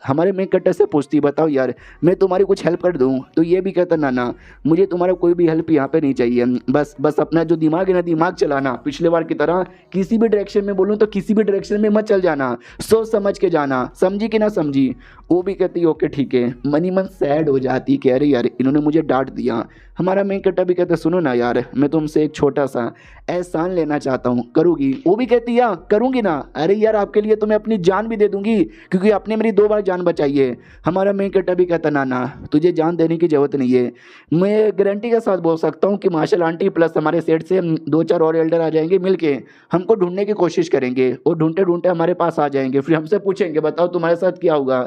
हमारे मेन कैरेक्टर से पूछती बताओ यार मैं तुम्हारी कुछ हेल्प कर दूँ? तो ये भी कहता ना मुझे तुम्हारा कोई भी हेल्प यहाँ पे नहीं चाहिए, बस अपना जो दिमाग है ना दिमाग चलाना पिछले बार की तरह। किसी भी डायरेक्शन में बोलूँ तो किसी भी डायरेक्शन में मत चल जाना, सोच समझ के जाना, समझी कि ना समझी? वो भी कहती ओके ठीक है। मनी मन सैड हो जाती, कह रही यार इन्होंने मुझे डांट दिया। हमारा मेन कैरेक्टर भी कहता सुनो ना यार मैं तुमसे एक छोटा सा एहसान लेना चाहता हूँ, करूँगी? वो भी कहती या करूँगी ना, अरे यार आपके लिए तो मैं अपनी जान भी दे दूंगी क्योंकि आपने मेरी 2 बार जान बचाई है। हमारा मेन कैरेक्टर भी कहता ना तुझे जान देने की जरूरत नहीं है, मैं गारंटी के साथ बोल सकता हूँ कि मार्शल आंटी प्लस हमारे सेट से 2-4 और एल्डर आ जाएंगे, मिलके हमको ढूंढने की कोशिश करेंगे और ढूंढते ढूंढते हमारे पास आ जाएंगे। फिर हमसे पूछेंगे बताओ तुम्हारे साथ क्या होगा?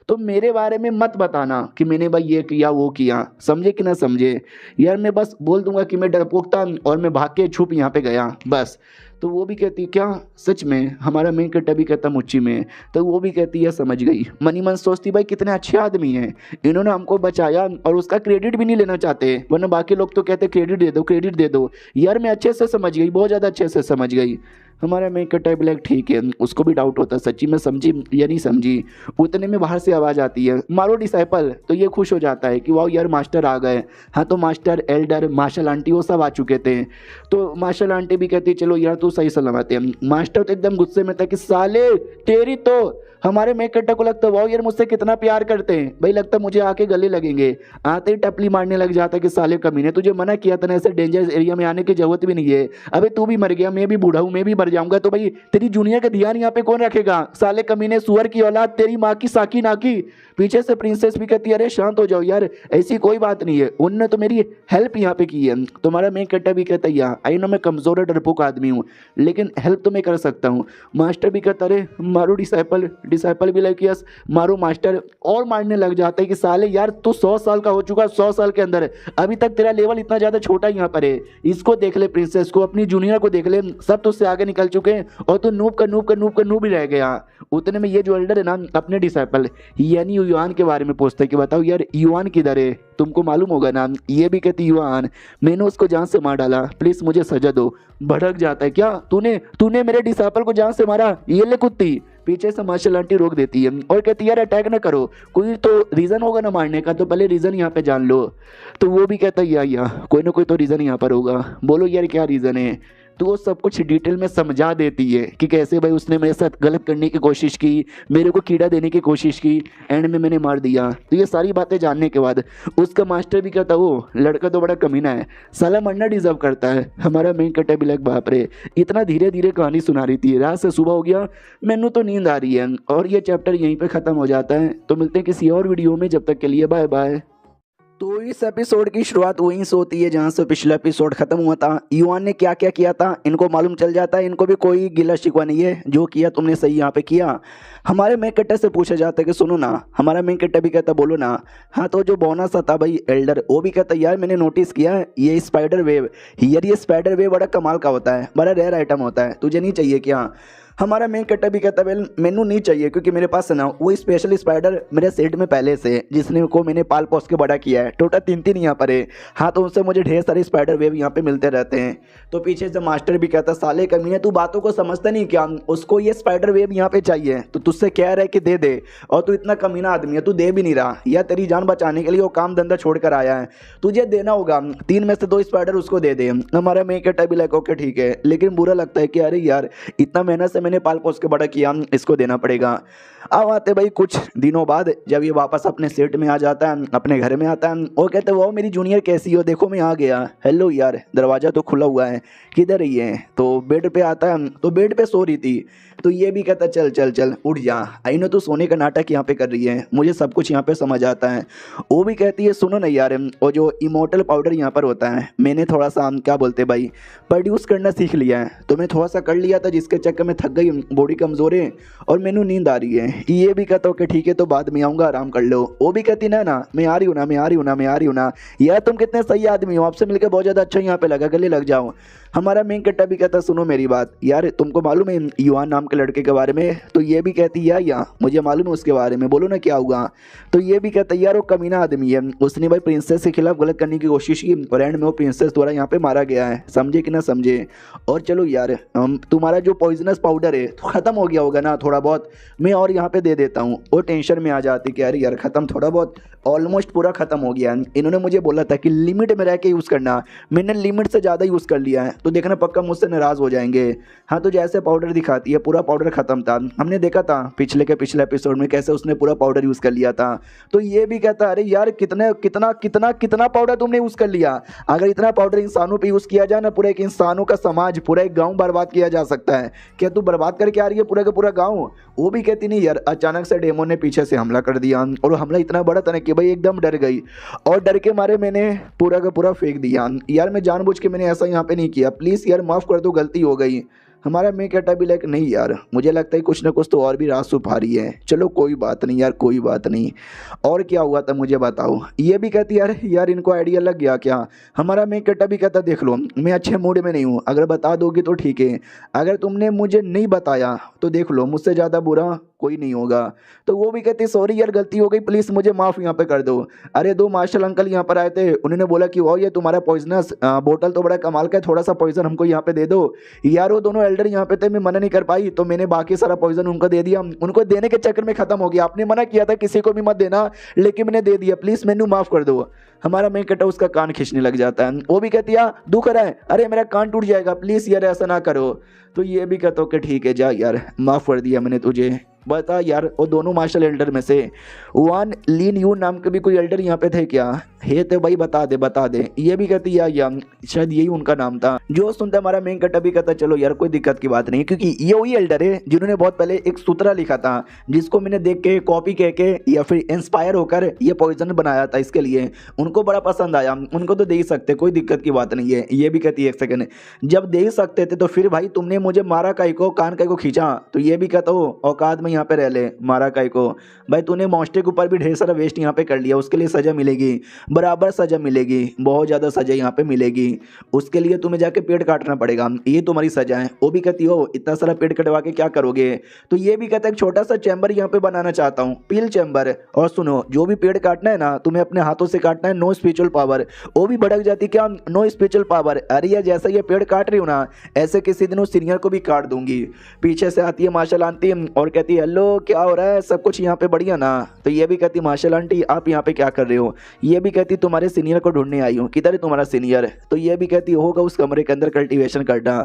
तो मेरे बारे में मत बताना कि मैंने भाई ये किया वो किया, समझे कि ना समझे? यार मैं बस बोल दूंगा कि मैं डरपोक था और मैं भाग के छुप यहाँ पे गया बस। तो वो भी कहती क्या सच में? हमारा मेन कैरेक्टर भी कहता मुच्ची में। तो वो भी कहती है समझ गई। मनी मन सोचती भाई कितने अच्छे आदमी हैं, इन्होंने हमको बचाया और उसका क्रेडिट भी नहीं लेना चाहते, वरना बाकी लोग तो कहते क्रेडिट दे दो क्रेडिट दे दो। यार मैं अच्छे से समझ गई, बहुत ज़्यादा अच्छे से समझ गई। हमारा मेन कैरेक्टर ब्लैक ठीक है, उसको भी डाउट होता सच्ची में समझी या नहीं समझी। उतने में बाहर से आवाज़ आती है मारो डिसाइपल। तो ये खुश हो जाता है कि वाह यार मास्टर आ गए। हाँ तो मास्टर एल्डर मार्शल आंटी वो सब आ चुके थे। तो मार्शल आंटी भी कहती चलो यार तू सही सलामत है। मास्टर तो एकदम गुस्से में था कि साले तेरी तो। हमारे मेन कैरेक्टर को लगता है वाह यार मुझसे कितना प्यार करते हैं भाई, लगता मुझे आके गले लगेंगे। आते ही टपली मारने लग जाता कि साले कमीने तुझे मना किया था ना ऐसे डेंजरस एरिया में आने की जरूरत भी नहीं है। अबे तू भी मर गया, मैं भी बूढ़ा हूँ, मैं भी मर जाऊंगा, तो भाई तेरी जूनियर का ध्यान यहाँ पे कौन रखेगा? साले कमीने सुअर की औलाद, तेरी माँ की साकी नाकी। पीछे से प्रिंसेस भी कहती है अरे शांत हो जाओ यार, ऐसी कोई बात नहीं है, उनने तो मेरी हेल्प यहाँ पे की है। तुम्हारा मेन कैरेक्टर भी कहता है यार आई नो मैं कमजोर और डरपोक आदमी हूँ लेकिन हेल्प तो मैं कर सकता हूँ। मास्टर भी कहता अरे मारो डिसाइपल। डिसाइपल भी लाइक यस मारो मास्टर। और मारने लग जाता है कि साले यार तू 100 साल का हो चुका, 100 साल के अंदर अभी तक तेरा लेवल इतना ज़्यादा छोटा यहाँ पर है। इसको देख ले, प्रिंसेस को, अपनी जूनियर को देख ले, सब तुझसे आगे निकल चुके हैं और तू नूब ही रह गया। उतने में ये जो एल्डर है ना अपने डिसाइपल यानी युआन के बारे में पूछता है कि बताओ यार युआन किधर है, तुमको मालूम होगा ना? ये भी कहती युआन मैंने उसको जान से मार डाला, प्लीज मुझे सजा दो। भड़क जाता है क्या तूने मेरे डिसाइपल को जान से मारा? ये ले कुत्ती। पीछे से मार्शल आंटी रोक देती है और कहती है यार अटैक ना करो, कोई तो रीजन होगा ना मारने का, तो पहले रीजन यहाँ पे जान लो। तो वो भी कहता है या कोई ना कोई तो रीजन यहाँ पर होगा, बोलो यार क्या रीजन है? तो वो सब कुछ डिटेल में समझा देती है कि कैसे भाई उसने मेरे साथ गलत करने की कोशिश की, मेरे को कीड़ा देने की कोशिश की, एंड में मैंने मार दिया। तो ये सारी बातें जानने के बाद उसका मास्टर भी कहता वो लड़का तो बड़ा कमीना है, साला मरना डिजर्व करता है। हमारा मेन कैरेक्टर भी लग बाप रे इतना धीरे धीरे कहानी सुना रही थी, रात से सुबह हो गया, मैनू तो नींद आ रही है। और ये चैप्टर यहीं पर ख़त्म हो जाता है। तो मिलते हैं किसी और वीडियो में, जब तक के लिए बाय बाय। तो इस एपिसोड की शुरुआत वहीं से होती है जहाँ से पिछला एपिसोड खत्म हुआ था। युआन ने क्या क्या किया था इनको मालूम चल जाता है, इनको भी कोई गिला शिकवा नहीं है, जो किया तुमने सही यहाँ पे किया। हमारे मेन कैरेक्टर से पूछा जाता है कि सुनो ना, हमारा मेन कैरेक्टर भी कहता बोलो ना। हाँ तो जो बोनस था भाई एल्डर, वो भी कहता यार मैंने नोटिस किया ये स्पाइडर वेव, यार ये स्पाइडर वेव बड़ा कमाल का होता है, बड़ा रेयर आइटम होता है, तुझे नहीं चाहिए क्या? हमारा मेन कैरेक्टर भी कहता वेल मैनू नहीं चाहिए क्योंकि मेरे पास है ना वो स्पेशल स्पाइडर मेरे सेट में पहले से जिसने को मैंने पाल पोस के बड़ा किया है, टोटल 3 यहाँ पर है। हाँ तो उनसे मुझे ढेर सारे स्पाइडर वेव यहाँ पे मिलते रहते हैं। तो पीछे से मास्टर भी कहता साले कमीने तू बातों को समझता नहीं क्या, उसको ये स्पाइडर वेव यहाँ पे चाहिए तो तुझसे कह रहा है कि दे दे, और तू इतना कमीना आदमी है, तू दे भी नहीं रहा, या तेरी जान बचाने के लिए वो काम धंधा छोड़ कर आया है, तुझे देना होगा, 3 में से 2 स्पाइडर उसको दे दे। हमारा मेन कैरेक्टर भी लाइक ओके ठीक है, लेकिन बुरा लगता है कि अरे यार इतना मेहनत से मैंने पाल पोस के बड़ा किया, इसको देना पड़ेगा। अब आते भाई कुछ दिनों बाद जब ये वापस अपने सेट में आ जाता है, अपने घर में आता है और कहते वो मेरी जूनियर कैसी हो, देखो मैं आ गया। हेलो यार, दरवाज़ा तो खुला हुआ है, किधर ही है। तो बेड पे आता है तो बेड पे सो रही थी। तो ये भी कहता चल चल चल उठ जा, आई नो तू सोने का नाटक यहाँ पे कर रही है, मुझे सब कुछ यहाँ पे समझ आता है। वो भी कहती है सुनो ना यार, वो जो इमोर्टल पाउडर यहाँ पर होता है मैंने थोड़ा सा क्या बोलते भाई प्रोड्यूस करना सीख लिया है, तो मैं थोड़ा सा कर लिया था जिसके चक्कर में थक गई, बॉडी कमज़ोर है और मैनू नींद आ रही है। ये भी कहता हूँ कि ठीक है तो बाद में आऊँगा, आराम कर लो। वो भी कहती ना ना मैं आ रही हूँ ना, मैं आ रही हूँ ना, मैं आ रही हूँ ना। यार तुम कितने सही आदमी हो, आपसे मिलकर बहुत ज़्यादा अच्छा यहाँ पे लगा, गले लग जाओ। हमारा मेन कट्टा भी कहता सुनो मेरी बात यार, तुमको मालूम है युवान नाम के लड़के के बारे में? तो ये भी कहती यार या मुझे मालूम है उसके बारे में, बोलो ना क्या हुआ। तो ये भी कहता यार वो कमीना आदमी है, उसने भाई प्रिंसेस के खिलाफ गलत करने की कोशिश की और एंड में वो प्रिंसेस द्वारा यहाँ पे मारा गया है, समझे कि ना समझे। और चलो यार तुम्हारा जो पॉइजनस पाउडर है तो ख़त्म हो गया होगा ना थोड़ा बहुत, मैं और यहाँ पे दे देता हूँ। वो टेंशन में आ जाती कि अरे यार ख़त्म, थोड़ा बहुत ऑलमोस्ट पूरा ख़त्म हो गया। इन्होंने मुझे बोला था कि लिमिट में रह के यूज़ करना, मैंने लिमिट से ज़्यादा यूज़ कर लिया है, तो देखना पक्का मुझसे नाराज़ हो जाएंगे। हाँ तो जैसे पाउडर दिखाती है पूरा पाउडर ख़त्म था, हमने देखा था पिछले एपिसोड में कैसे उसने पूरा पाउडर यूज़ कर लिया था। तो ये भी कहता अरे यार कितना कितना कितना कितना पाउडर तुमने यूज़ कर लिया, अगर इतना पाउडर इंसानों पे यूज़ किया जाए ना पूरा एक इंसानों का समाज पूरा एक गाँव बर्बाद किया जा सकता है। क्या तू बर्बाद करके आ रही है पूरा का पूरा गाँव? वो भी कहती नहीं यार, अचानक से डेमो ने पीछे से हमला कर दिया और हमला इतना बड़ा था ना कि भाई एकदम डर गई और डर के मारे मैंने पूरा का पूरा फेंक दिया। यार मैं जानबूझ के मैंने ऐसा यहाँ पे नहीं किया, प्लीज़ यार माफ़ कर दो, गलती हो गई। हमारा मैं कहता भी लाइक नहीं यार, मुझे लगता है कुछ ना कुछ तो और भी राज छुपा रही है, चलो कोई बात नहीं यार, कोई बात नहीं। और क्या हुआ था मुझे बताओ। ये भी कहती यार इनको आइडिया लग गया क्या? हमारा मैं कहता भी कहता देख लो मैं अच्छे मूड में नहीं हूँ, अगर बता दोगे तो ठीक है, अगर तुमने मुझे नहीं बताया तो देख लो मुझसे ज़्यादा बुरा कोई नहीं होगा। तो वो भी कहती सॉरी यार गलती हो गई, प्लीज़ मुझे माफ़ यहाँ पे कर दो। अरे दो मार्शल अंकल यहाँ पर आए थे, उन्होंने बोला कि वाह ये तुम्हारा पॉइजनस बोतल तो बड़ा कमाल का है, थोड़ा सा पॉइजन हमको यहाँ पे दे दो। यार वो दोनों एल्डर यहाँ पे थे, मैं मना नहीं कर पाई तो मैंने बाकी सारा पॉइजन उनको दे दिया, उनको देने के चक्कर में ख़त्म हो गया। आपने मना किया था किसी को भी मत देना, लेकिन मैंने दे दिया, प्लीज़ मैनू माफ़ कर दो। हमारा मैं कटा उसका कान खींचने लग जाता है। वो भी कहती है दुख रहा है, अरे मेरा कान टूट जाएगा, प्लीज़ यार ऐसा ना करो। तो ये भी कहता हूँ कि ठीक है जा यार माफ़ कर दिया मैंने तुझे। बता यार वो दोनों मार्शल एल्डर में से वन लीन यू नाम के भी कोई एल्डर यहाँ पे थे क्या? है तो भाई बता दे बता दे। ये भी कहती है या शायद यही उनका नाम था। जो सुनता हमारा मेन कटा भी कहता चलो यार कोई दिक्कत की बात नहीं, क्योंकि ये वही एल्डर है जिन्होंने बहुत पहले एक सूत्रा लिखा था जिसको मैंने देख के कॉपी कह के या फिर इंस्पायर होकर ये पॉइजन बनाया था, इसके लिए उनको बड़ा पसंद आया, उनको तो दे ही सकते, कोई दिक्कत की बात नहीं है। ये भी कहती है एक सेकंड, जब दे ही सकते थे तो फिर भाई तुमने मुझे मारा काई को, कान काई को खींचा? तो ये भी कहता हो औकात में यहाँ पे रह ले, मारा काई को? भाई तूने मॉन्स्टर के ऊपर भी ढेर सारा वेस्ट यहाँ पे कर लिया, उसके लिए सजा मिलेगी, बराबर सजा मिलेगी, बहुत ज़्यादा सजा यहाँ पे मिलेगी। उसके लिए तुम्हें जाके पेड़ काटना पड़ेगा, ये तुम्हारी सजा है। वो भी कहती हो इतना सारा पेड़ कटवा के क्या करोगे? तो ये भी कहता है एक छोटा सा चैम्बर यहाँ पे बनाना चाहता हूँ, पील चैम्बर। और सुनो जो भी पेड़ काटना है ना तुम्हें अपने हाथों से काटना है, नो स्पिरिचुअल पावर। वो भी भड़क जाती क्या नो स्पिरिचुअल पावर? अरे यार जैसा ये पेड़ काट रही हूँ ना ऐसे किसी दिन उस सीनियर को भी काट दूंगी। पीछे से आती है मार्शल आंटी और कहती है हेलो क्या हो रहा है, सब कुछ यहाँ पे बढ़िया ना? तो ये भी कहती मार्शल आंटी आप यहाँ पे क्या कर रहे हो? ये भी कहती तुम्हारे सीनियर को ढूंढने आई हूँ, किधर है तुम्हारा सीनियर? तो ये भी कहती होगा उस कमरे के अंदर कल्टीवेशन करना।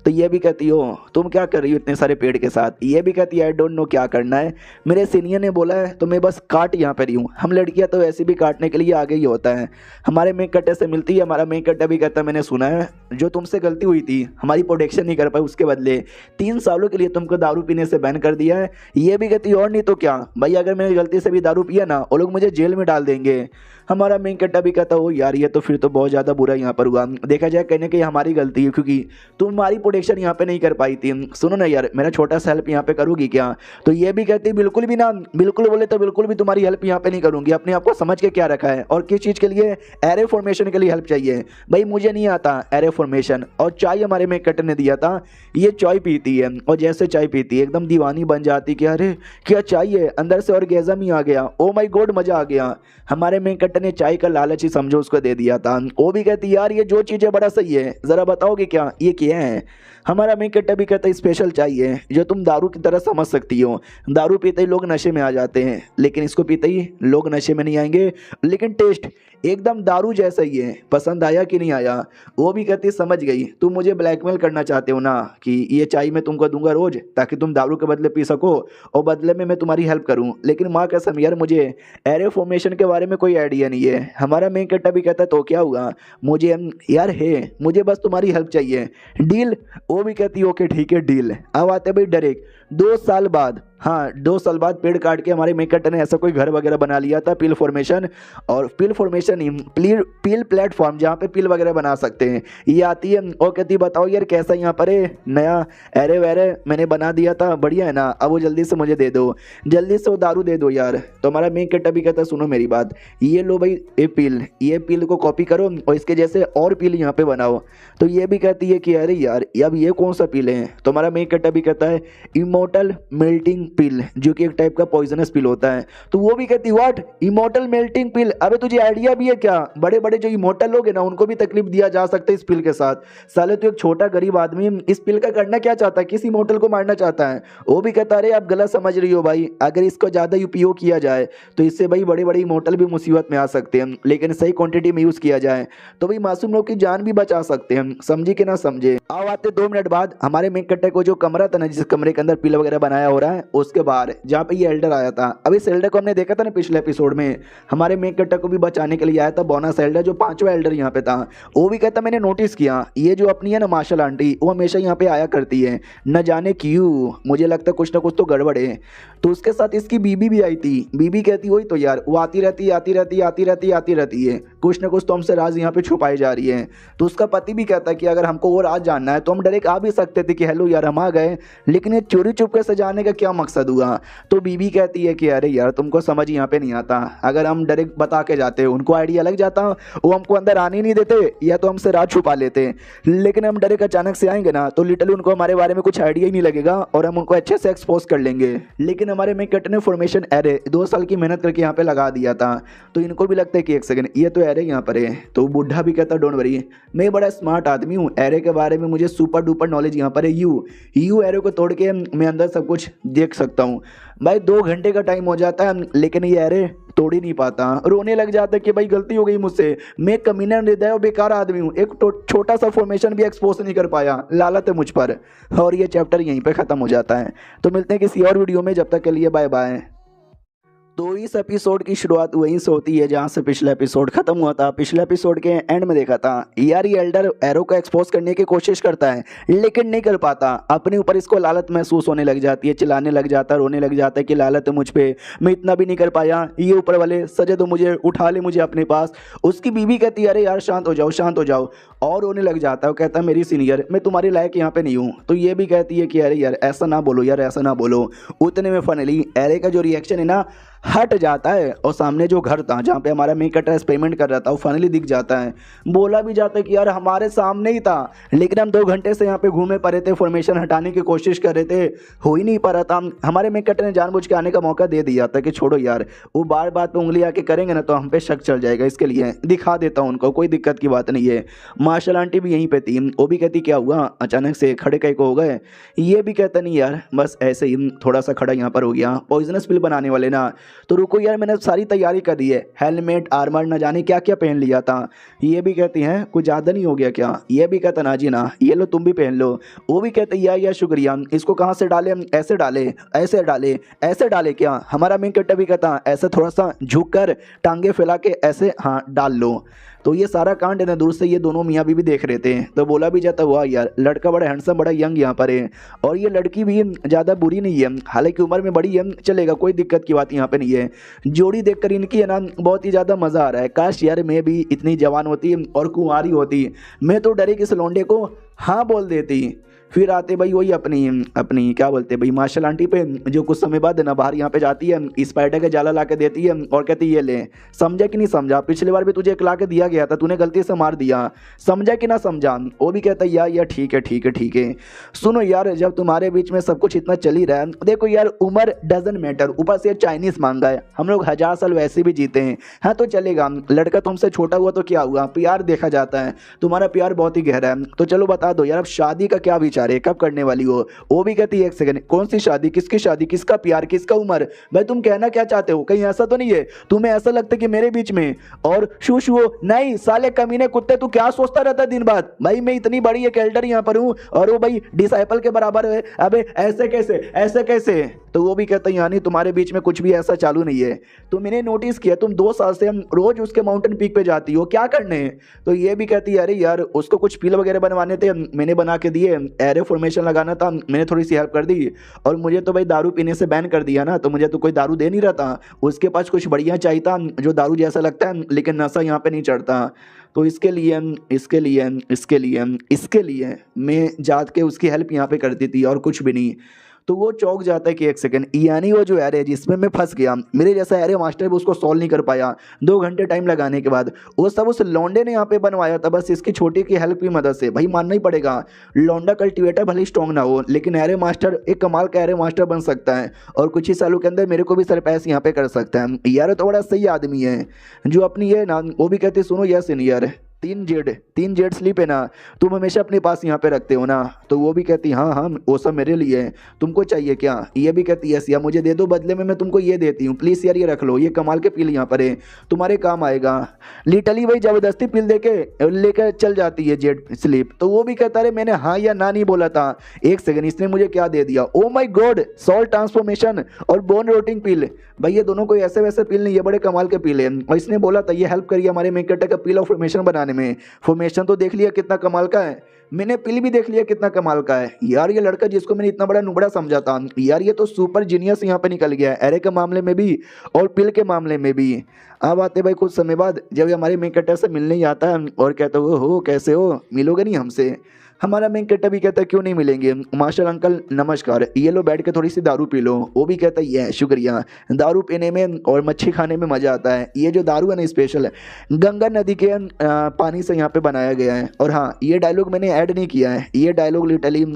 तो ये भी कहती हो तुम क्या कर रही हो इतने सारे पेड़ के साथ? ये भी कहती है आई डोंट नो क्या करना है, मेरे सीनियर ने बोला है तो मैं बस काट यहाँ पे रही हूँ, हम लड़कियाँ तो वैसे भी काटने के लिए आगे ही होता है। हमारे मेक कट्टे से मिलती है, हमारा मेक कट्टा भी कहता है मैंने सुना है जो तुमसे गलती हुई थी, हमारी प्रोटेक्शन नहीं कर पाई, उसके बदले 3 सालों के लिए तुमको दारू पीने से बैन कर दिया है। ये भी कहती और नहीं तो क्या भाई, अगर मैंने गलती से भी दारू पिया ना वो लोग मुझे जेल में डाल देंगे। हमारा मेन कट्टा भी कहता हो यार ये तो फिर तो बहुत ज़्यादा बुरा यहाँ पर हुआ, देखा जाए कहने की हमारी गलती है क्योंकि तुम्हारी प्रोटेक्शन यहाँ पे नहीं कर पाई थी। सुनो ना यार मेरा छोटा सा हेल्प यहाँ पे करोगी क्या? तो ये भी कहती बिल्कुल भी ना, बिल्कुल बोले तो बिल्कुल भी तुम्हारी हेल्प यहाँ पे नहीं करूँगी। अपने आप को समझ के क्या रखा है और किस चीज़ के लिए? एरे फॉर्मेशन के लिए हेल्प चाहिए। भाई मुझे नहीं आता एरे फॉर्मेशन। और चाय हमारे मेन कट्टे ने दिया था, ये चाय पीती है और जैसे चाय पीती है एकदम दीवानी बन जाती कि अरे क्या चाहिए, अंदर से ऑर्गेज़म ही आ गया, ओ माय गॉड मज़ा आ गया। हमारे मेन कट्टे ने चाय का लालच ही समझो उसको दे दिया था। वो भी कहती यार ये जो चीज़ें बड़ा सही है, ज़रा बताओगे क्या ये क्या है? हमारा मेन कट्टा भी कहता स्पेशल चाहिए जो तुम दारू की तरह समझ सकती हो। दारू पीते ही लोग नशे में आ जाते हैं, लेकिन इसको पीते ही लोग नशे में नहीं आएंगे, लेकिन टेस्ट एकदम दारू जैसा ही है, पसंद आया कि नहीं आया। वो भी कहती समझ गई, तुम मुझे ब्लैकमेल करना चाहते हो ना कि ये चाय मैं तुमको दूंगा रोज ताकि तुम दारू के बदले पी सको और बदले में मैं तुम्हारी हेल्प करूं। लेकिन माँ कसम यार मुझे एरे फॉर्मेशन के बारे में कोई आइडिया नहीं है। हमारा मेन कट्टा भी कहता है तो क्या हुआ, मुझे यार है, मुझे बस तुम्हारी हेल्प चाहिए, डील। वो भी कहती ओके ठीक है डील। अब आते भाई डायरेक्ट 2 साल बाद, हाँ 2 साल बाद पेड़ काट के हमारे मेकट ने ऐसा कोई घर वगैरह बना लिया था, पिल फॉर्मेशन। और पिल फॉर्मेशन ही पिल प्लेटफॉर्म जहाँ पे पिल वगैरह बना सकते हैं। ये आती है और कहती बताओ यार कैसा यहाँ पर है नया एरे वैरे मैंने बना दिया था, बढ़िया है ना, अब वो जल्दी से मुझे दे दो, जल्दी से वो दारू दे दो यार। तो हमारा मेकट भी कहता सुनो मेरी बात, ये लो भाई ये पिल को कॉपी करो और इसके जैसे और पिल यहाँ पे बनाओ। तो ये भी कहती है कि अरे यार अब ये कौन सा पिल है। तो हमारा मेकट भी कहता है इमोर्टल मेल्टिंग पिल, जो कि एक टाइप का पॉइजनस पिल होता है। तो वो भी कहती व्हाट इमोर्टल मेल्टिंग पिल, अबे तुझे आइडिया भी है क्या, बड़े बड़े जो इमोर्टल लोग हैं ना उनको भी तकलीफ दिया जा सकता है इस पिल के साथ। साले तो एक छोटा गरीब आदमी इस पिल का करना क्या चाहता है, किस इमोर्टल को मारना चाहता है। वो भी कहता अरे आप गलत समझ रही हो भाई, अगर इसको ज़्यादा उपयोग किया जाए तो इससे भाई बड़े बड़े इमोर्टल भी मुसीबत में आ सकते हैं, लेकिन सही क्वांटिटी में यूज़ किया जाए तो भाई मासूम लोग की जान भी बचा सकते हैं, समझे कि ना समझे। आओ आते 2 मिनट बाद हमारे मेन कट्टे को जो कमरा था ना, जिस कमरे के अंदर पिल वगैरह बनाया हो रहा है उसके बाहर जहाँ पे ये एल्डर आया था। अब इस एल्डर को हमने देखा था ना पिछले एपिसोड में, हमारे मेन कट्टा को भी बचाने के लिए आया था बोनस एल्डर, जो 5वां एल्डर यहाँ पे था। वो भी कहता मैंने नोटिस किया ये जो अपनी है ना मार्शल आंटी, वो हमेशा यहाँ पे आया करती है, न जाने क्यों, मुझे लगता है कुछ ना कुछ तो गड़बड़ है। तो उसके साथ इसकी बीबी भी आई थी। बीबी कहती वही तो यार, वो आती रहती है, कुछ ना कुछ तो हमसे राज यहाँ पे छुपाई जा रही है। तो उसका पति भी कहता है कि अगर हमको वो राज जानना है तो हम डायरेक्ट आ भी सकते थे कि हेलो यार हम आ गए, लेकिन ये चोरी चुपके से जाने का क्या मकसद हुआ। तो बीबी कहती है कि अरे यार तुमको समझ यहाँ पे नहीं आता, अगर हम डायरेक्ट बता के जाते उनको आइडिया लग जाता, वो हमको अंदर आने ही नहीं देते या तो हमसे राज छुपा लेते, लेकिन हम डायरेक्ट अचानक से आएंगे ना तो लिटरली उनको हमारे बारे में कुछ आइडिया ही नहीं लगेगा और हम उनको अच्छे से एक्सपोज कर लेंगे। लेकिन हमारे में कट ने फॉर्मेशन एरे 2 साल की मेहनत करके यहाँ पे लगा दिया था, तो इनको भी लगता है कि एक सेकंड ये तो एरे यहाँ पर है। तो बुढ़ा भी कहता डोंट वरी, मैं बड़ा स्मार्ट आदमी हूँ, एरे के बारे में मुझे सुपर डुपर नॉलेज यहाँ पर है, यू एरे को तोड़ के मैं अंदर सब कुछ देख सकता हूँ। भाई 2 घंटे का टाइम हो जाता है लेकिन ये एरे तोड़ ही नहीं पाता, रोने लग जाता है कि भाई गलती हो गई मुझसे, मैं कमीना हृदय और बेकार आदमी हूँ, एक छोटा सा फॉर्मेशन भी एक्सपोज नहीं कर पाया, लालत है मुझ पर। और ये चैप्टर यहीं पे ख़त्म हो जाता है। तो मिलते हैं किसी और वीडियो में, जब तक के लिए बाय बाय। तो इस एपिसोड की शुरुआत वहीं से होती है जहाँ से पिछला एपिसोड खत्म हुआ था। पिछले एपिसोड के एंड में देखा था यार ये एल्डर एरो को एक्सपोज करने की कोशिश करता है लेकिन नहीं कर पाता, अपने ऊपर इसको लालत महसूस होने लग जाती है, चिल्लाने लग जाता है, रोने लग जाता है कि लालत है मुझ पे, मैं इतना भी नहीं कर पाया, ये ऊपर वाले सजे तो मुझे उठा ले मुझे अपने पास। उसकी बीवी कहती है अरे यार शांत हो जाओ शांत हो जाओ, और रोने लग जाता है। वो कहता है मेरी सीनियर मैं तुम्हारी लायक यहाँ पे नहीं हूँ। तो ये भी कहती है कि अरे यार ऐसा ना बोलो यार ऐसा ना बोलो। उतने में फाइनली एरे का जो रिएक्शन है ना हट जाता है और सामने जो घर था जहाँ पे हमारा मेक कटर एक्सपेरिमेंट कर रहा था वो फाइनली दिख जाता है। बोला भी जाता है कि यार हमारे सामने ही था, लेकिन हम 2 घंटे से यहाँ पे घूमे पड़े थे, फॉर्मेशन हटाने की कोशिश कर रहे थे, हो ही नहीं पा रहा था। हमारे मेक कटर ने जानबूझ के आने का मौका दे दिया था कि छोड़ो यार, वो बार बात पे उंगली आके करेंगे ना तो हम पे शक चल जाएगा, इसके लिए दिखा देता हूँ उनको, कोई दिक्कत की बात नहीं है। मार्शल आंटी भी यहीं पे थी, वो भी कहती क्या हुआ अचानक से खड़े कहीं को हो गए। ये भी कहता नहीं यार बस ऐसे ही थोड़ा सा खड़ा यहाँ पर हो गया, पॉइजनस पिल बनाने वाले ना, तो रुको यार मैंने सारी तैयारी कर दी है, हेलमेट आर्मर न जाने क्या क्या पहन लिया था। ये भी कहती हैं कुछ ज़्यादा नहीं हो गया क्या। ये भी कहता ना जी ना, ये लो तुम भी पहन लो। वो भी कहते यार शुक्रिया, इसको कहाँ से डाले, ऐसे डाले ऐसे डाले ऐसे डाले क्या। हमारा मेन कट्टा भी कहता ऐसे थोड़ा सा झुक कर टांगे फैला के ऐसे हाँ डाल लो। तो ये सारा कांड है ना दूर से ये दोनों मियाँ बीवी देख रहे थे। तो बोला भी जाता हुआ यार लड़का बड़ा हैंडसम बड़ा यंग यहाँ पर है, और ये लड़की भी ज़्यादा बुरी नहीं है, हालांकि उम्र में बड़ी है, चलेगा कोई दिक्कत की बात यहाँ पे नहीं है। जोड़ी देखकर इनकी है ना बहुत ही ज़्यादा मज़ा आ रहा है। काश यार मैं भी इतनी जवान होती और कुंवारी होती, मैं तो डरे कि इस लौंडे को हाँ बोल देती। फिर आते भाई वही अपनी क्या बोलते भाई मार्शल आंटी पे, जो कुछ समय बाद ना बाहर यहाँ पे जाती है, स्पाइडर का जाला ला के देती है और कहती है ये ले। समझा कि नहीं समझा, पिछली बार भी तुझे एक ला के दिया गया था, तूने गलती से मार दिया, समझा कि ना समझा। वो भी कहता है यार ठीक है ठीक है ठीक है। सुनो यार जब तुम्हारे बीच में सब कुछ इतना चल ही रहा है, देखो यार उम्र डजंट मैटर, ऊपर से चाइनीज मांगा है, हम लोग 1000 साल वैसे भी जीते हैं, हाँ तो चलेगा। लड़का तुमसे छोटा हुआ तो क्या हुआ, प्यार देखा जाता है, तुम्हारा प्यार बहुत ही गहरा है, तो चलो बता दो यार अब शादी का क्या विचार चाह रहे, कब करने वाली हो? वो भी कहती है एक सेकंड, कौन सी शादी, किसका प्यार, किसका उम्र? भाई तुम कहना क्या चाहते हो? कहीं ऐसा तो नहीं है तुम्हें ऐसा लगता है कि मेरे बीच में और शू शू हो? नहीं साले कमीने कुत्ते, तू क्या सोचता रहता है दिन भर? भाई मैं इतनी बड़ी एक एल्डर यहाँ पर हूँ और वो भाई डिसाइपल के बराबर है, अबे ऐसे कैसे, ऐसे कैसे? तो वो भी कहता है यानी तुम्हारे बीच में कुछ भी ऐसा चालू नहीं है। तो मैंने नोटिस किया तुम 2 साल से हम रोज उसके माउंटेन पीक पे जाती हो, क्या करने? तो ये भी कहती है अरे यार उसको कुछ पील वगैरह बनवाने थे, मैंने बना के दिए, एरो फॉर्मेशन लगाना था, मैंने थोड़ी सी हेल्प कर दी। और मुझे तो भाई दारू पीने से बैन कर दिया ना, तो मुझे तो कोई दारू दे नहीं रहा था, उसके पास कुछ बढ़िया चाहिए था जो दारू जैसा लगता है लेकिन नशा यहाँ पे नहीं चढ़ता। तो इसके लिए मैं जात के उसकी हेल्प यहाँ पे करती थी और कुछ भी नहीं। तो वो चौंक जाता है कि एक सेकंड, यानी वो जो एरे है जिसमें मैं फंस गया, मेरे जैसा एरे मास्टर भी उसको सॉल्व नहीं कर पाया 2 घंटे टाइम लगाने के बाद, वो सब उस लौंडे ने यहाँ पे बनवाया था बस इसकी छोटी की हेल्प की मदद से। भाई मानना ही पड़ेगा, लौंडा कल्टिवेटर भले स्ट्रॉन्ग ना हो लेकिन एरे मास्टर एक कमाल का एरे मास्टर बन सकता है और कुछ ही सालों के अंदर मेरे को भी सरपास यहाँ पे कर सकता है। यार तो बड़ा सही आदमी है जो अपनी ये ना, वो भी कहते सुनो यस सीनियर 3 जेड स्लीप है ना, तुम हमेशा अपने पास यहाँ पे रखते हो ना? तो वो भी कहती हाँ हाँ वो सब मेरे लिए है, तुमको चाहिए क्या? ये भी कहती यस यार मुझे दे दो, बदले में मैं तुमको ये देती हूँ, प्लीज़ यार ये रख लो, ये कमाल के पील यहाँ पर है, तुम्हारे काम आएगा। लिटरली वही ज़बरदस्ती पील दे के लेकर चल जाती है जेड स्लीप। तो वो भी कहता है मैंने हाँ या ना नहीं बोला था, एक सेकंड इसने मुझे क्या दे दिया? ओ माई गॉड, सॉल ट्रांसफॉर्मेशन और बोन रोटिंग पील। भाई ये दोनों कोई ऐसे वैसे पील नहीं, ये बड़े कमाल के पील है। और इसने बोला था ये हेल्प करिए हमारे मेकटर का पील और फॉर्मेशन बनाने में। फॉर्मेशन तो देख लिया कितना कमाल का है, मैंने पील भी देख लिया कितना कमाल का है। यार ये लड़का जिसको मैंने इतना बड़ा नुबड़ा समझा था, यार ये तो सुपर जीनियस यहाँ पे निकल गया है, एरे के मामले में भी और पील के मामले में भी। अब आते भाई कुछ समय बाद जब ये हमारे मेकटर से मिलने ही आता है और कहता हो कैसे हो, मिलोगे नहीं हमसे? हमारा मेन कट्टा भी कहता है क्यों नहीं मिलेंगे मास्टर अंकल नमस्कार, ये लो बैठ के थोड़ी सी दारू पी लो। वो भी कहता है ये शुक्रिया, दारू पीने में और मच्छी खाने में मज़ा आता है। ये जो दारू है ना स्पेशल है, गंगा नदी के पानी से यहाँ पे बनाया गया है। और हाँ ये डायलॉग मैंने ऐड नहीं किया है, ये डायलॉग लिटरली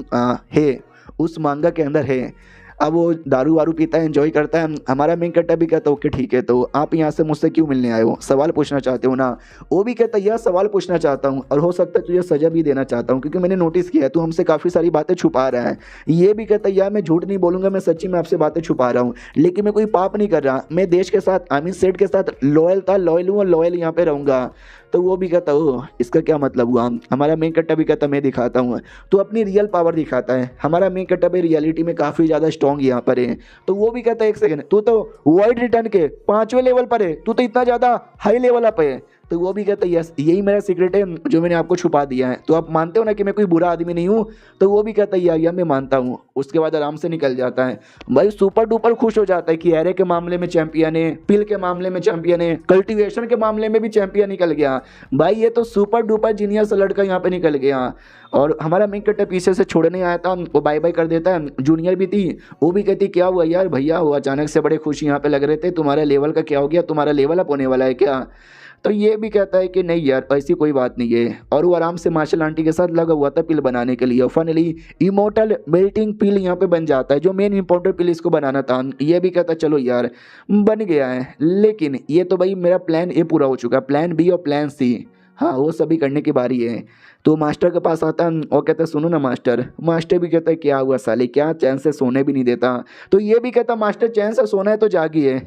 है उस मांगा के अंदर है। अब वो दारू वारू पीता है, एंजॉय करता है। हमारा मेन कट्टा भी कहता है ओके ठीक है, तो आप यहाँ से मुझसे क्यों मिलने आए हो, सवाल पूछना चाहते हो ना? वो भी कहता है यह सवाल पूछना चाहता हूँ और हो सकता है तुझे सजा भी देना चाहता हूँ क्योंकि मैंने नोटिस किया है तू हमसे काफ़ी सारी बातें छुपा रहा है। ये भी कहता है यार मैं झूठ नहीं बोलूँगा, मैं सच्ची में आपसे बातें छुपा रहा हूँ लेकिन मैं कोई पाप नहीं कर रहा, मैं देश के साथ आई मीन सेठ के साथ लॉयल हूँ और लॉयल यहाँ पे रहूँगा। तो वो भी कहता हो इसका क्या मतलब हुआ? हमारा मेन कट्टा भी कहता मैं दिखाता हूँ। तो अपनी रियल पावर दिखाता है। हमारा मेन कट्टा भी रियलिटी में काफ़ी ज़्यादा स्ट्रॉन्ग यहाँ पर है। तो वो भी कहता है एक सेकंड, तू तो वर्ल्ड रिटर्न के 5वें लेवल पर है, तू तो इतना ज़्यादा हाई लेवल अप है। तो वो भी कहता है यस यही मेरा सीक्रेट है जो मैंने आपको छुपा दिया है, तो आप मानते हो ना कि मैं कोई बुरा आदमी नहीं हूँ? तो वो भी कहता है यार मैं मानता हूँ। उसके बाद आराम से निकल जाता है। भाई सुपर डुपर खुश हो जाता है कि एरे के मामले में चैंपियन है, पिल के मामले में चैंपियन है, कल्टीवेशन के मामले में भी चैंपियन निकल गया। भाई ये तो सुपर डुपर जीनियस लड़का यहाँ पे निकल गया। और हमारा मेन कट्टा पीछे से छोड़ने आया था, वो बाय बाय कर देता है। जूनियर भी थी, वो भी कहती क्या हुआ यार भैया, वो अचानक से बड़े खुश यहाँ पे लग रहे थे, तुम्हारे लेवल का क्या हो गया, तुम्हारा लेवल अप होने वाला है क्या? तो ये भी कहता है कि नहीं यार ऐसी कोई बात नहीं है। और वो आराम से मार्शल आंटी के साथ लगा हुआ था पिल बनाने के लिए। और फाइनली इमोर्टल मेल्टिंग पिल यहाँ पे बन जाता है जो मेन इंपॉर्टेंट पिल इसको बनाना था। ये भी कहता चलो यार बन गया है, लेकिन ये तो भाई मेरा प्लान ए पूरा हो चुका है, प्लान बी और प्लान सी हाँ वो सभी करने की बारी है। तो मास्टर के पास आता है और कहता है सुनो ना मास्टर। मास्टर भी कहता है क्या हुआ साले, क्या चैन से सोने भी नहीं देता? तो ये भी कहता मास्टर चैन से सोना है तो जागिए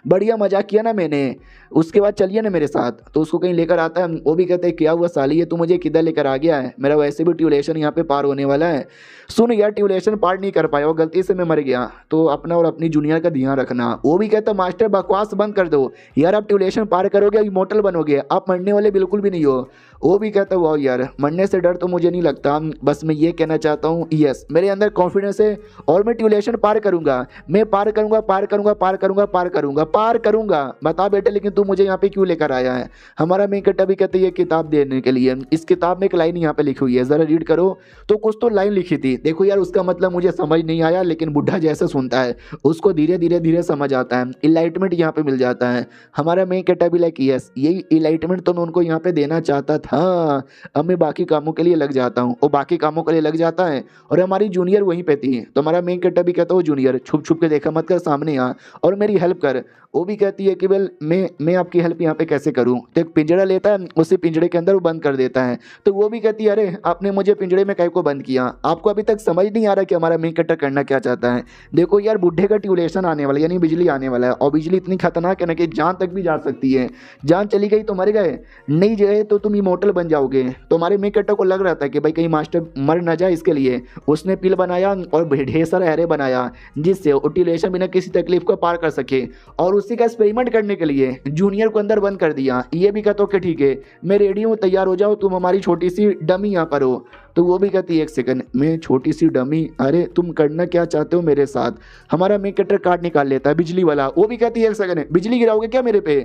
बढ़िया मजाक किया ना मैंने, उसके बाद चलिए ना मेरे साथ। तो उसको कहीं लेकर आता है। वो भी कहते हैं क्या हुआ साली, ये तू मुझे किधर लेकर आ गया है, मेरा वैसे भी ट्यूलेशन यहाँ पे पार होने वाला है। सुन यार ट्यूलेशन पार नहीं कर पाया और गलती से मैं मर गया, तो अपना और अपनी जूनियर का ध्यान रखना। वो भी कहता मास्टर बकवास बंद कर दो यार, आप ट्यूलेशन पार करोगे इमोर्टल बनोगे, आप मरने वाले बिल्कुल भी नहीं हो। वो भी कहता वाह यार मरने से डर तो मुझे नहीं लगता, बस मैं ये कहना चाहता हूँ यस मेरे अंदर कॉन्फिडेंस है और मैं ट्यूलेशन पार करूंगा, मैं पार करूंगा पार करूंगा पार करूंगा पार करूंगा पार करूंगा। बता बेटे लेकिन तू मुझे यहाँ पे क्यों लेकर आया है? हमारा मेन कट्टा भी कहते ये किताब देने के लिए। इस किताब में एक लाइन यहाँ पे लिखी हुई है, जरा रीड करो। तो कुछ तो लाइन लिखी थी, देखो यार उसका मतलब मुझे समझ नहीं आया, लेकिन बुढ़ा जैसे सुनता है उसको धीरे धीरे समझ आता है, इनलाइटमेंट यहाँ पे मिल जाता है। हमारा मेन कट्टा भी लाइक यस यही इनलाइटमेंट पेमेंट तो मैं उनको यहाँ पे देना चाहता था। अब मैं बाकी कामों के लिए लग जाता हूँ। वो बाकी कामों के लिए लग जाता है और हमारी जूनियर वहीं पे थी, तो हमारा मेन कैरेक्टर भी कहता है, वो जूनियर छुप छुप के देखा मत कर, सामने आ और मेरी हेल्प कर। वो भी कहती है कि वेल मैं आपकी हेल्प यहाँ पे कैसे करूँ। तो एक पिंजरा लेता है, उसी पिंजरे के अंदर वो बंद कर देता है। तो वो भी कहती है अरे आपने मुझे पिंजरे में काहे को बंद किया, आपको अभी तक समझ नहीं आ रहा कि हमारा मेन कैरेक्टर करना क्या चाहता है। देखो यार, बुढ़े का ट्यूलेशन आने वाला है, यानी बिजली आने वाला है, और बिजली इतनी खतरनाक है ना कि जान तक भी जा सकती है। जान चली गई तो मर गए, नहीं गए तो तुम इमोर्टल बन जाओगे। तो हमारे मेन कैरेक्टर को लग रहा था कि भाई कहीं मास्टर मर ना जाए, इसके लिए उसने पिल बनाया और ढेर सारा एरे बनाया जिससे ट्यूलेशन बिना किसी तकलीफ को पार कर सके, और उसी का एक्सपेरिमेंट करने के लिए जूनियर को अंदर बंद कर दिया। ये भी कहता कि ठीक है मैं रेडी हूँ, तैयार हो जाओ, तुम हमारी छोटी सी डमी यहाँ पर हो। तो वो भी कहती है एक सेकंड, मैं छोटी सी डमी, अरे तुम करना क्या चाहते हो मेरे साथ। हमारा मेन कैरेक्टर कार्ड निकाल लेता है बिजली वाला। वो भी कहती है एक सेकंड, बिजली गिराओगे क्या मेरे पे।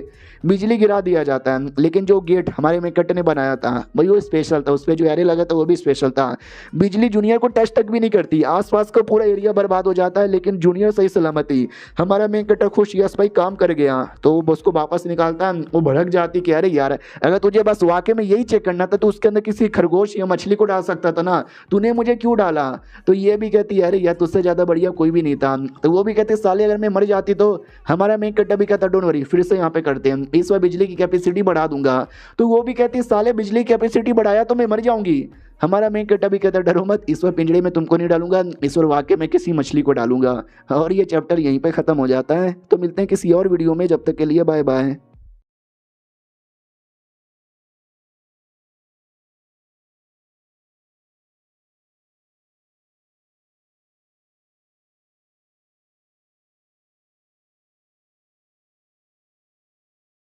बिजली गिरा दिया जाता है, लेकिन जो गेट हमारे मेन कैरेक्टर ने बनाया था भाई वो स्पेशल था, उस पर जो एरे लगा था वो भी स्पेशल था। बिजली जूनियर को टच तक भी नहीं करती, आसपास का पूरा एरिया बर्बाद हो जाता है, लेकिन जूनियर सही सलामती। हमारा मेन कैरेक्टर खुश, यस भाई काम कर गया। तो वो बस को वापस निकालता है, वो भड़क जाती कि अरे यार अगर तुझे बस वाकई में यही चेक करना था तो उसके अंदर किसी खरगोश या मछली को डाल सकता था ना, तूने मुझे क्यों डाला। तो ये भी कहती है अरे यार तुझसे ज़्यादा बढ़िया कोई भी नहीं था। तो वो भी कहते साले अगर मैं मर जाती तो। हमारा मेन कैरेक्टर भी कहता डोंट वरी, फिर से यहाँ पे करते हैं, इस बार बिजली की कैपेसिटी बढ़ा दूंगा। तो वो भी कहती साले बिजली की कैपेसिटी बढ़ाया तो मैं मर जाऊंगी। हमारा मेन कैरेक्टर भी कहता डरो मत, इस बार पिंजड़े में तुमको नहीं डालूंगा, इस बार वाकई में किसी मछली को डालूंगा। और ये चैप्टर यहीं पे खत्म हो जाता है। तो मिलते हैं किसी और वीडियो में, जब तक के लिए बाय बाय।